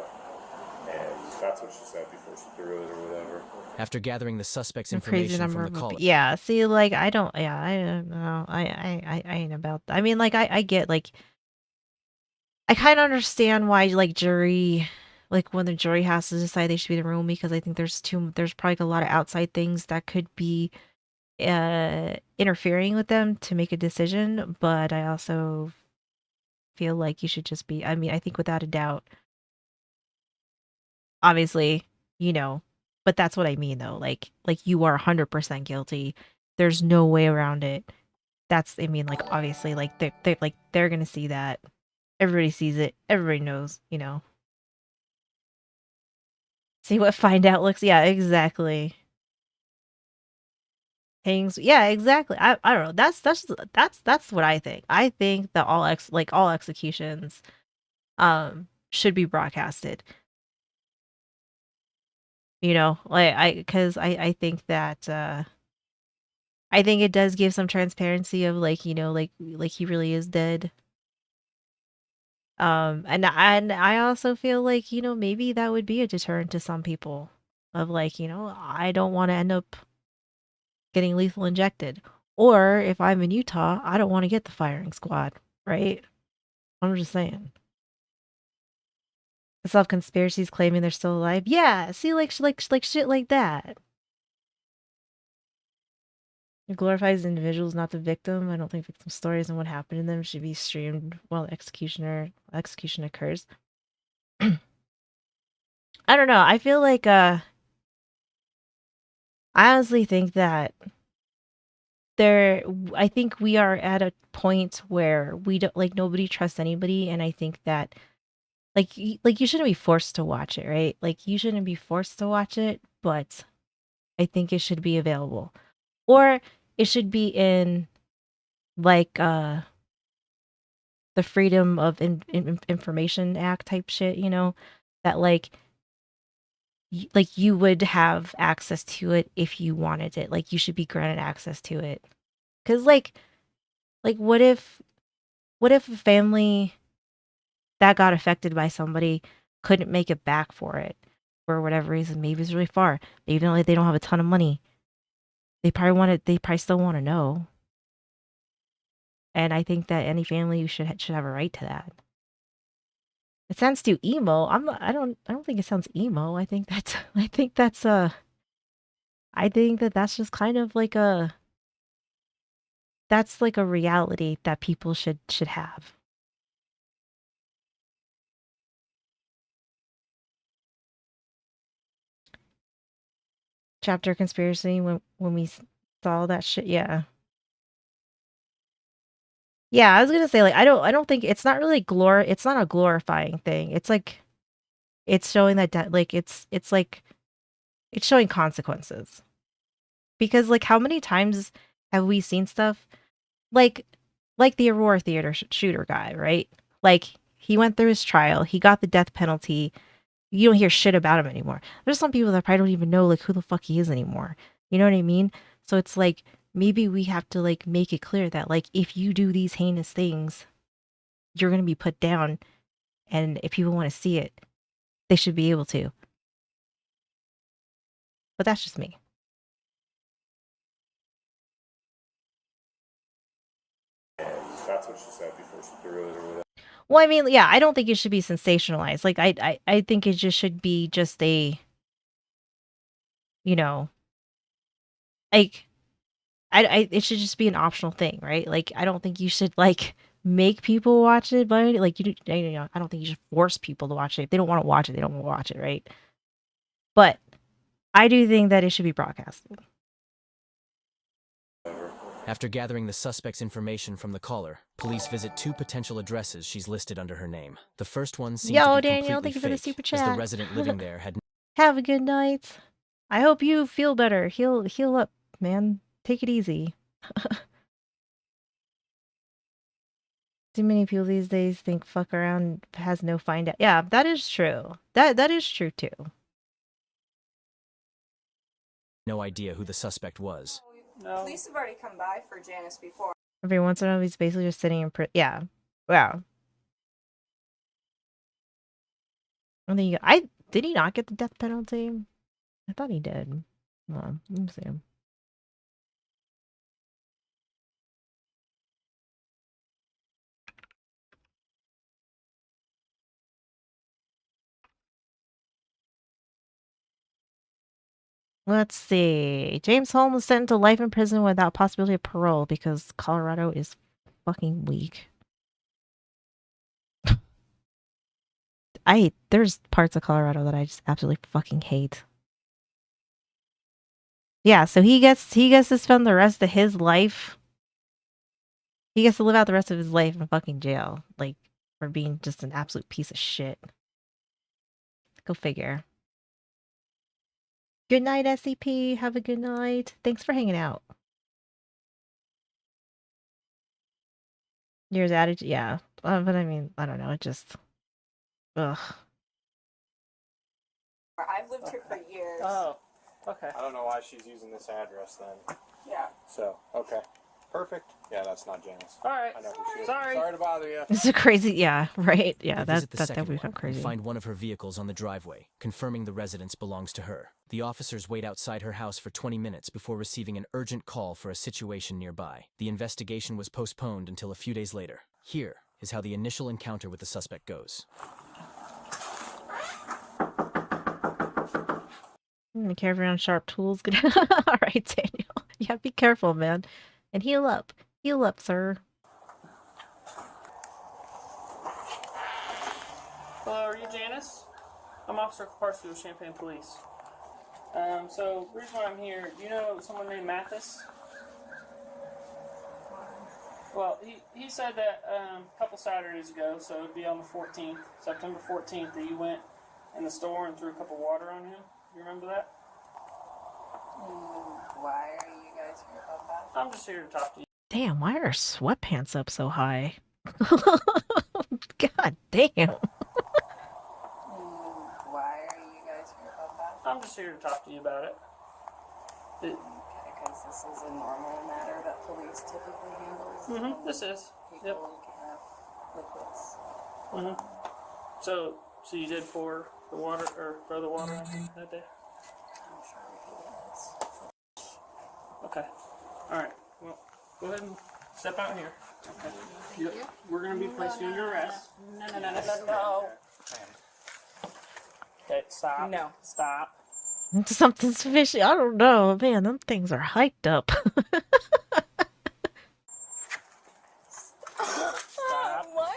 And that's what she said before she threw it or whatever. After gathering the suspect's A crazy information number from the of caller. yeah. See, like I don't. Yeah, I don't know. I ain't about. I mean, like I get like. I kind of understand why like jury, like when the jury has to decide they should be in the room because I think there's probably a lot of outside things that could be interfering with them to make a decision. But I also feel like you should just be. I mean, I think without a doubt, obviously, you know, but that's what I mean though. Like you are 100% guilty. There's no way around it. That's I mean, like obviously, like they're gonna see that. Everybody sees it. Everybody knows, you know. See what find out looks. Yeah, exactly. Things. Yeah, exactly. I don't know. That's what I think. I think that all executions should be broadcasted. You know, like because I think that I think it does give some transparency of like, you know, like he really is dead. And I also feel like, you know, maybe that would be a deterrent to some people of like, you know, I don't want to end up getting lethal injected. Or if I'm in Utah, I don't want to get the firing squad, right? I'm just saying. The self conspiracies claiming they're still alive. Yeah, see, like shit like that. It glorifies individuals, not the victim. I don't think victim stories and what happened to them should be streamed while execution occurs. I don't know. I feel like I honestly think that I think we are at a point where we don't like nobody trusts anybody, and I think that like you shouldn't be forced to watch it, right? Like you shouldn't be forced to watch it, but I think it should be available. Or it should be in like the Freedom of Information Act type shit, you know, that like you would have access to it if you wanted it. Like you should be granted access to it. Cuz like what if a family that got affected by somebody couldn't make it back for it for whatever reason? Maybe it's really far. Maybe they don't have a ton of money. They probably still want to know. And I think that any family should have a right to that. It sounds too emo. I don't think it sounds emo. I think that that's just kind of like that's like a reality that people should have. Chapter conspiracy when we saw that shit. Yeah. Yeah, I was gonna say like I don't think it's not really it's not a glorifying thing. It's like it's showing that like it's like it's showing consequences. Because like how many times have we seen stuff like the Aurora Theater shooter guy, right? Like he went through his trial, he got the death penalty. You don't hear shit about him anymore. There's some people that probably don't even know like who the fuck he is anymore. You know what I mean? So it's like maybe we have to like make it clear that like if you do these heinous things, you're going to be put down, and if people want to see it, they should be able to. But that's just me. That's what she said before she threw it or whatever. Well, I mean, yeah, I don't think it should be sensationalized. Like I think it just should be just a, you know, like it should just be an optional thing, right? Like I don't think you should like make people watch it, but like you know, I don't think you should force people to watch it. If they don't want to watch it, they don't want to watch it, right? But I do think that it should be broadcasted. After gathering the suspect's information from the caller, police visit 2 potential addresses she's listed under her name. The first one seemed to be Daniel, completely thank you for the fake, super as the chat. resident living there had Have a good night. I hope you feel better. Heal up, man. Take it easy. Too many people these days think fuck around has no find out. Yeah, that is true. That is true too. no idea who the suspect was. No. Police have already come by for Janice before. Every once in a while, he's basically just sitting in prison. Yeah. Wow. And then did he not get the death penalty? I thought he did. Well, let me see. Let's see. James Holmes was sentenced to life in prison without possibility of parole because Colorado is fucking weak. There's parts of Colorado that I just absolutely fucking hate. Yeah, so he gets to spend the rest of his life. He gets to live out the rest of his life in fucking jail, like for being just an absolute piece of shit. Go figure. Good night, SCP. Have a good night. Thanks for hanging out. Yours attitude, yeah. But I mean, I don't know. It just, ugh. I've lived here for years. Oh, okay. I don't know why she's using this address then. Yeah. So, okay. Perfect. Yeah, that's not Janice. All right. I know who she is. Sorry. Sorry to bother you. It's a crazy, yeah, right? Yeah, They visit the that second would one become crazy. and find one of her vehicles on the driveway, confirming the residence belongs to her. The officers wait outside her house for 20 minutes before receiving an urgent call for a situation nearby. The investigation was postponed until a few days later. Here is how the initial encounter with the suspect goes. Be careful around sharp tools. All right, Daniel. Yeah, be careful, man. And heal up. Heal up, sir. Hello, are you Janice? I'm Officer Parsley with Champaign Police. So, the reason why I'm here, do you know someone named Mathis? Well, he said that a couple Saturdays ago, so it would be on the 14th, September 14th, that you went in the store and threw a cup of water on him. You remember that? Why are you guys here about that? I'm just here to talk to you. Damn, why are her sweatpants up so high? God damn. Why are you guys here about that? I'm just here to talk to you about it. Because this is a normal matter that police typically handle. This is. People Yep. have liquids. So you did pour the water, or throw the water on him that day? I'm sure he is. Okay. Alright. Well, go ahead and step out here. Okay. Thank you. We're going to be placing you under arrest. No. Okay, stop. No. Stop. Something's fishy. I don't know. Man, them things are hiked up.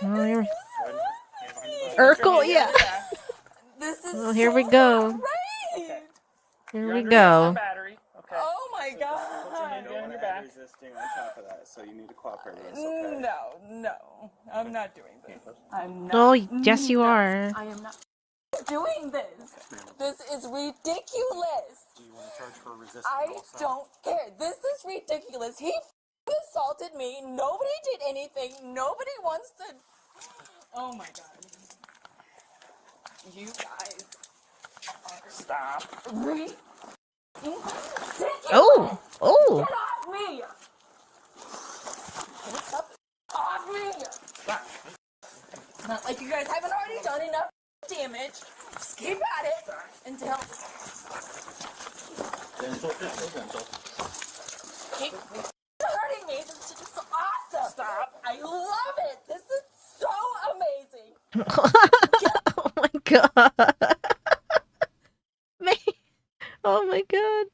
Oh, here- Urkel, yeah. This is Well, here so we go. great. Here You're we under go. battery. Okay. Oh my Put god. your hand behind your back. resisting on top of that, so you need to cooperate with us, okay? No, I'm not doing this. I'm not. Oh, yes, you are. I am not doing this. This is ridiculous. Do you want to charge for resisting I also? don't care. This is ridiculous. He assaulted me. Nobody did anything. Nobody wants to. Oh my god. You guys are Stop. ridiculous. Oh, oh. Get off me! Get off me! Stop. It's not like you guys haven't already done enough damage. Just keep at it until. Keep hurting me. This is just awesome. Stop. I love it. This is so amazing. Oh my god. Man. Oh my god.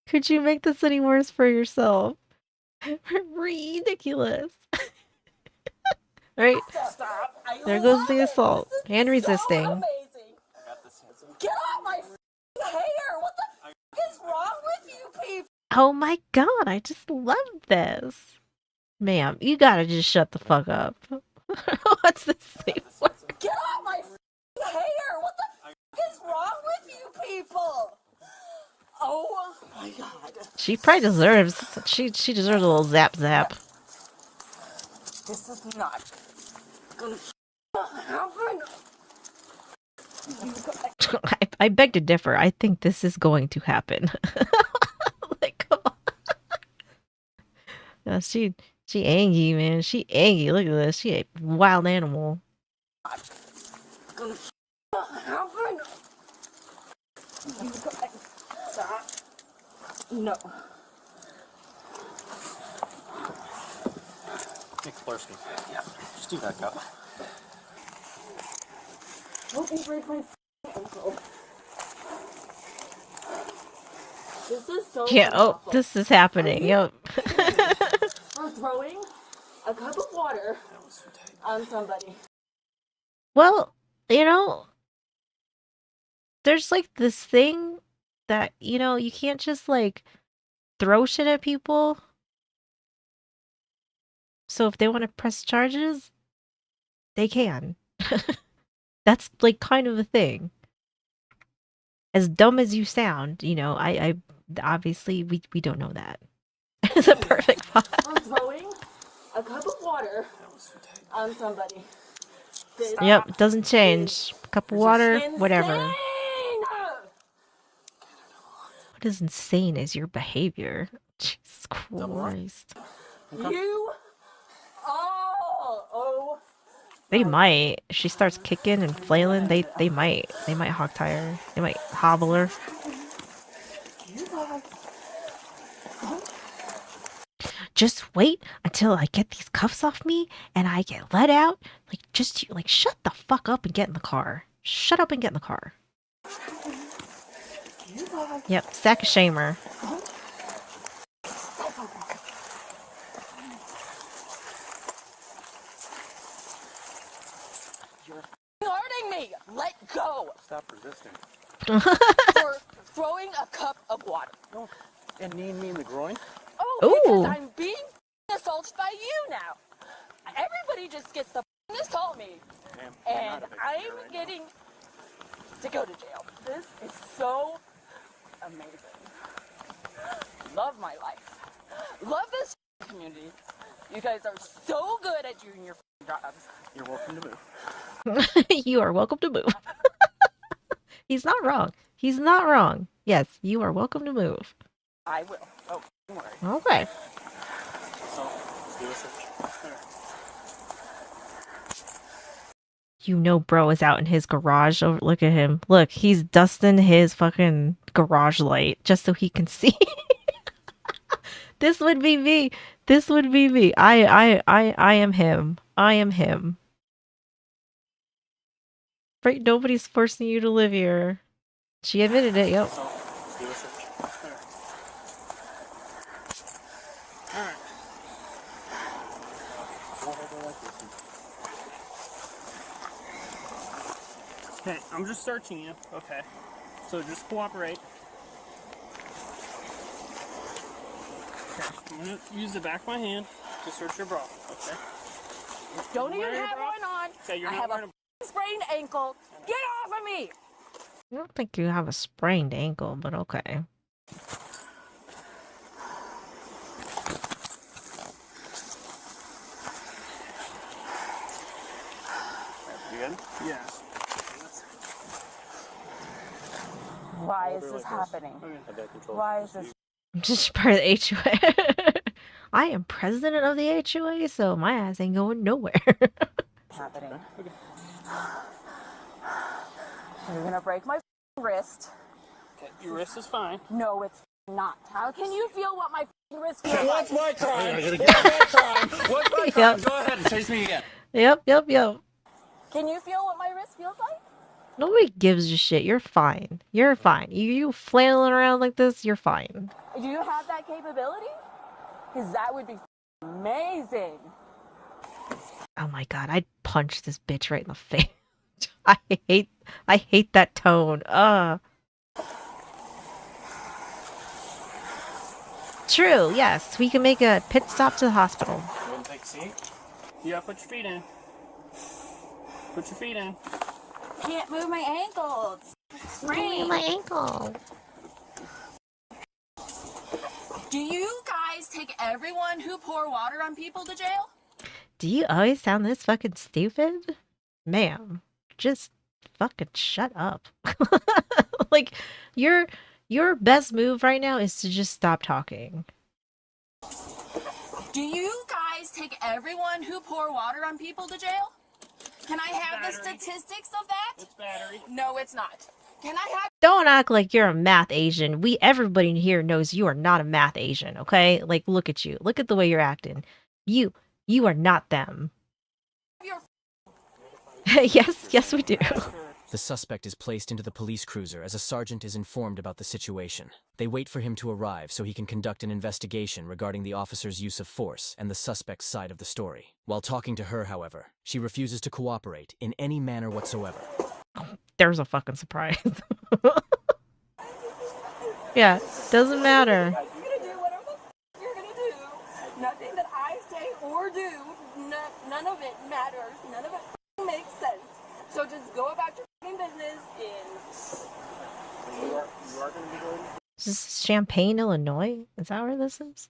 Could you make this any worse for yourself? Ridiculous. Right? Stop. There goes the assault. And resisting. So amazing. Get off my hair. What the is wrong with you people? Oh my god, I just love this. Ma'am, you gotta just shut the fuck up. What's this thing? Get off my hair. What the is wrong with you people? Oh my god. She probably deserves. She deserves a little zap zap. This is not gonna happen. I beg to differ. I think this is going to happen. Like, come on. No, she angry, man. She angry. Look at this. She a wild animal. Gonna happen. Stop. No. Nick Klersky. Yeah, just do that, cup. Don't you break my ankle. This is so Yeah. Oh, awful. this is happening. Yep. For throwing a cup of water on somebody. Well, you know, there's like this thing that, you know, you can't just like throw shit at people. So if they want to press charges, they can. That's like kind of a thing. As dumb as you sound, you know, I obviously we don't know that. It's a perfect pot. For throwing a cup of water on somebody. This Yep, it doesn't change. Cup of water, insane. whatever. What is insane is your behavior. Jesus Christ. You oh They might. If she starts kicking and flailing, they might hog tie her. They might hobble her. Just wait until I get these cuffs off me and I get let out. Like shut the fuck up and get in the car. Shut up and get in the car. Yep, sack of shamer. You're hurting me. Let go. Stop resisting. For throwing a cup of water. And kneeing me in the groin? Oh, Ooh. because I'm being assaulted by you now. Everybody just gets to assault me. Ma'am, And I'm getting to go to jail. This is so amazing. Love my life. Love this community. You guys are so good at doing your jobs. You're welcome to move. You are welcome to move. He's not wrong. He's not wrong. Yes, you are welcome to move. I will. Oh, don't worry. Okay. So, let's do a search. You know bro is out in his garage. Oh, look at him. Look, he's dusting his fucking garage light just so he can see. This would be me. This would be me. I am him. I am him. Nobody's forcing you to live here. She admitted it. Yep. Alright. Okay, I'm just searching you. Okay. So just cooperate. Okay, I'm gonna use the back of my hand to search your bra. Okay. Don't even have one on. Okay, you're I not have wearing a sprained ankle. Get off of me! I don't think you have a sprained ankle, but okay. You good? Yes. Why is this happening? Why is this? I'm just part of the HOA. I am president of the HOA, so my ass ain't going nowhere. happening? You're gonna break my wrist. Okay, your wrist is fine. No, it's not. How can you feel what my wrist feels like? What's my crime? What's my crime? What's my crime? Yep. Go ahead and chase me again. Yep. Can you feel what my wrist feels like? Nobody gives a shit. You're fine. You're fine. You flailing around like this, you're fine. Do you have that capability? Because that would be amazing. Oh my god, I'd punch this bitch right in the face. I hate that tone. True, yes. We can make a pit stop to the hospital. You want to take a seat? Yeah, put your feet in. Put your feet in. Can't move my ankles. Sprain my ankle. Do you guys take everyone who pour water on people to jail? Do you always sound this fucking stupid? Ma'am, just fucking shut up. Like, your best move right now is to just stop talking. Do you guys take everyone who pour water on people to jail? Can I have the statistics of that? It's battery. No, it's not. Can I have... Don't act like you're a math Asian. Everybody here knows you are not a math Asian, okay? Like, look at you. Look at the way you're acting. You are not them. Yes, we do. The suspect is placed into the police cruiser as a sergeant is informed about the situation. They wait for him to arrive so he can conduct an investigation regarding the officer's use of force and the suspect's side of the story. While talking to her, however, she refuses to cooperate in any manner whatsoever. There's a fucking surprise. Yeah, doesn't matter. You're gonna do whatever the you're gonna do. Nothing that I say or do, none of it matters. None of it makes sense. So just go about your business You are going to be going Is this Champaign, Illinois? Is that where this is?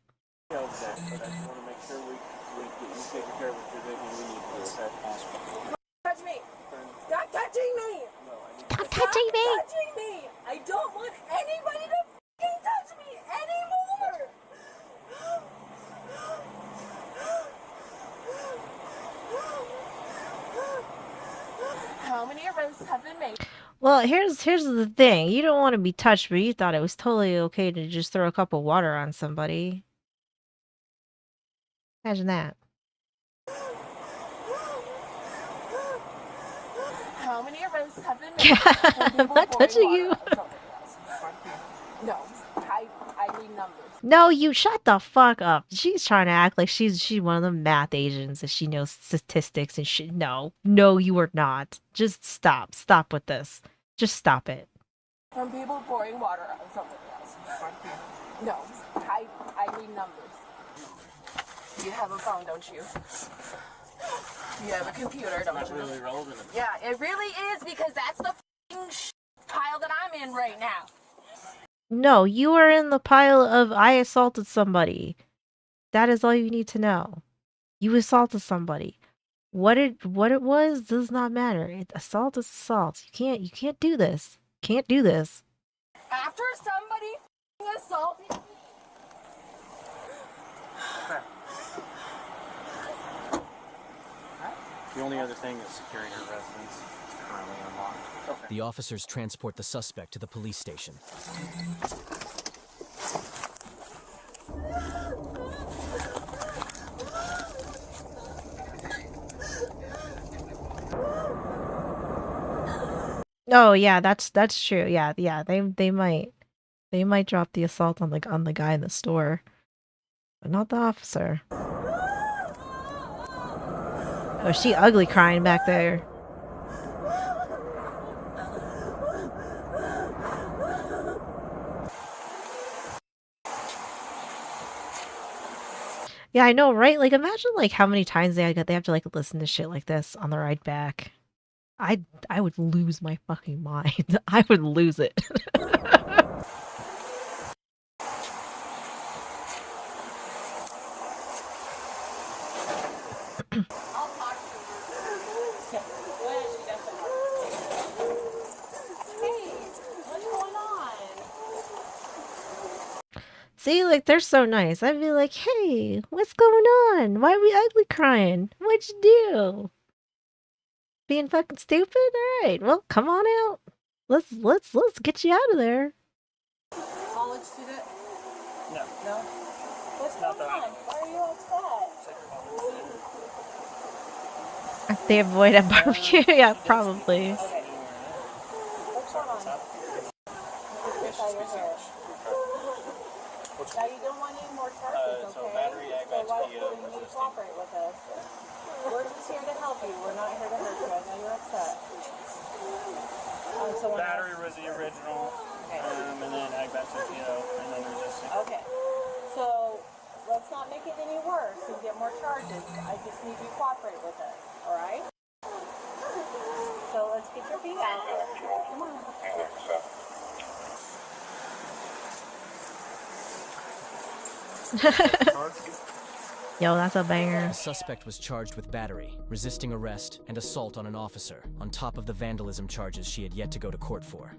to jail today, but I just want to make sure we get you taken care of with everything we need to at the hospital. touch me. Stop touching me. Stop touching me. Touching me. I don't want anybody to fucking touch me anymore. How many arrests have been made? Well, here's the thing. You don't want to be touched, but you thought it was totally okay to just throw a cup of water on somebody. Imagine that. How many arrests have been made? Yeah, for I'm not people touching pouring you. water on somebody else? No, I need numbers. No, you shut the fuck up. She's trying to act like she's one of the math Asians and she knows statistics and shit. No, you are not. Just stop. Stop with this. Just stop it. From people pouring water on somebody else. No, I need numbers. You have a phone, don't you? You have a computer, don't It's you? not really relevant. Yeah, it really is because that's the f***ing pile that I'm in right now. No, you are in the pile of I assaulted somebody. That is all you need to know. You assaulted somebody. What it was does not matter. Assault is assault. You can't do this. Can't do this. After somebody f***ing assaulted The only other thing is securing her residence. It's currently unlocked. Okay. The officers transport the suspect to the police station. Oh yeah, that's true. Yeah, yeah. They might drop the assault on the guy in the store, but not the officer. Oh, she ugly crying back there. Yeah, I know, right? Like, imagine like how many times they have to like listen to shit like this on the ride back. I would lose my fucking mind. I would lose it. See, like they're so nice. I'd be like, "Hey, what's going on? Why are we ugly crying? What'd you do? Being fucking stupid? All right, well, come on out. Let's get you out of there." College student? No. No? What's going on? Why are you upset? They avoid a barbecue. Yeah, probably. Okay. What's going on? Now you don't want any more charges, okay? So battery, so why do you need to cooperate with us? We're just here to help you. We're not here to hurt you. I know you're upset. Battery was the original, and then ag vituber, and then resistant. Okay. So let's not make it any worse and get more charges. I just need you to cooperate with us. All right? So let's get your feet out. Come on. Yo, that's a banger. The suspect was charged with battery, resisting arrest, and assault on an officer, on top of the vandalism charges she had yet to go to court for.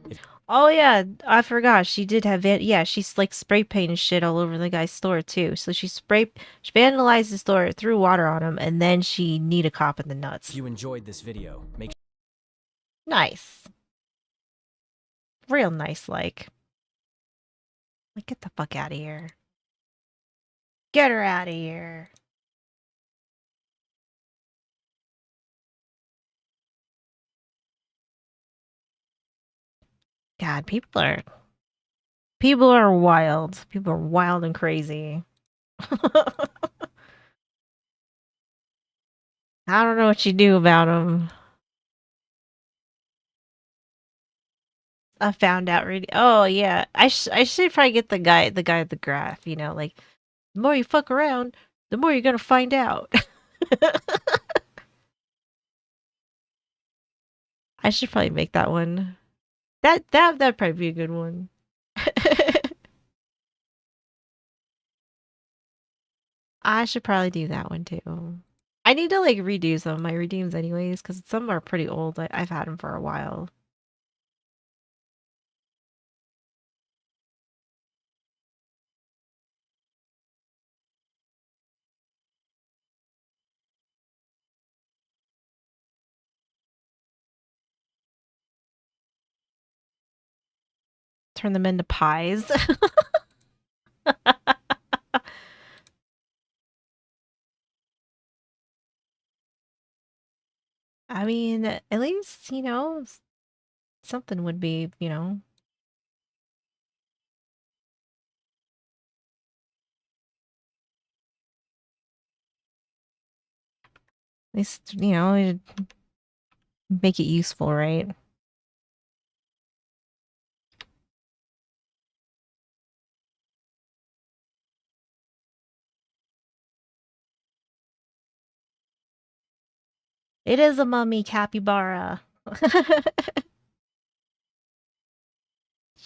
Oh yeah, I forgot. She did have yeah, she's like spray painting shit all over the guy's store too. So she vandalized the store, threw water on him, and then she kneed a cop in the nuts. If you enjoyed this video, make Nice. Real nice, like get the fuck out of here. Get her out of here. God, people are wild. People are wild and crazy. I don't know what you do about them. I found out really. Oh yeah, I should probably get the guy at the graph. You know, like the more you fuck around, the more you're gonna find out. I should probably make that one. That'd probably be a good one. I should probably do that one too. I need to like redo some of my redeems anyways, because some are pretty old. I've had them for a while. Turn them into pies. I mean, at least, something would be. At least, it'd make it useful, right? It is a mummy capybara.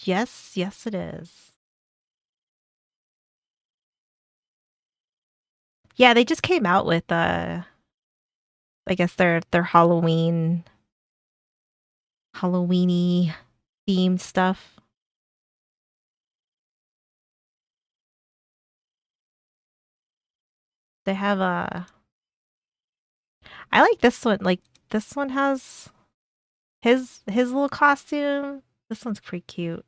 Yes, yes it is. Yeah, they just came out with I guess their Halloweeny themed stuff. They have I like this one. Like this one has his little costume. This one's pretty cute.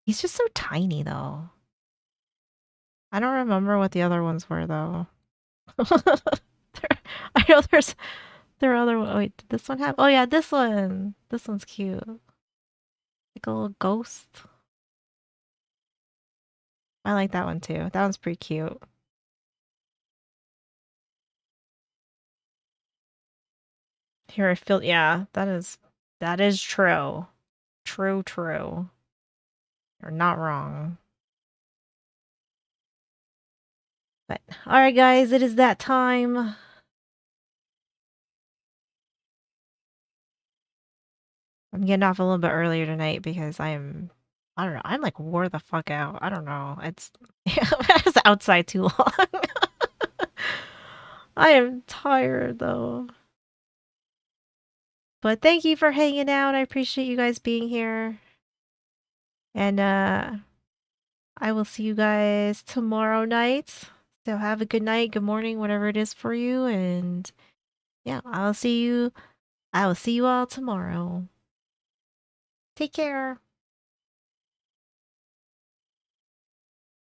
He's just so tiny though. I don't remember what the other ones were though. I know there are other one. Wait, did this one have? Oh yeah, this one. This one's cute. Like a little ghost. I like that one too. That one's pretty cute. Here I feel, yeah, that is true. True. You're not wrong. But alright guys, it is that time. I'm getting off a little bit earlier tonight because I don't know, I'm like wore the fuck out. I don't know. I was outside too long. I am tired though. But thank you for hanging out. I appreciate you guys being here. And I will see you guys tomorrow night. So have a good night, good morning, whatever it is for you. And yeah, I will see you all tomorrow. Take care.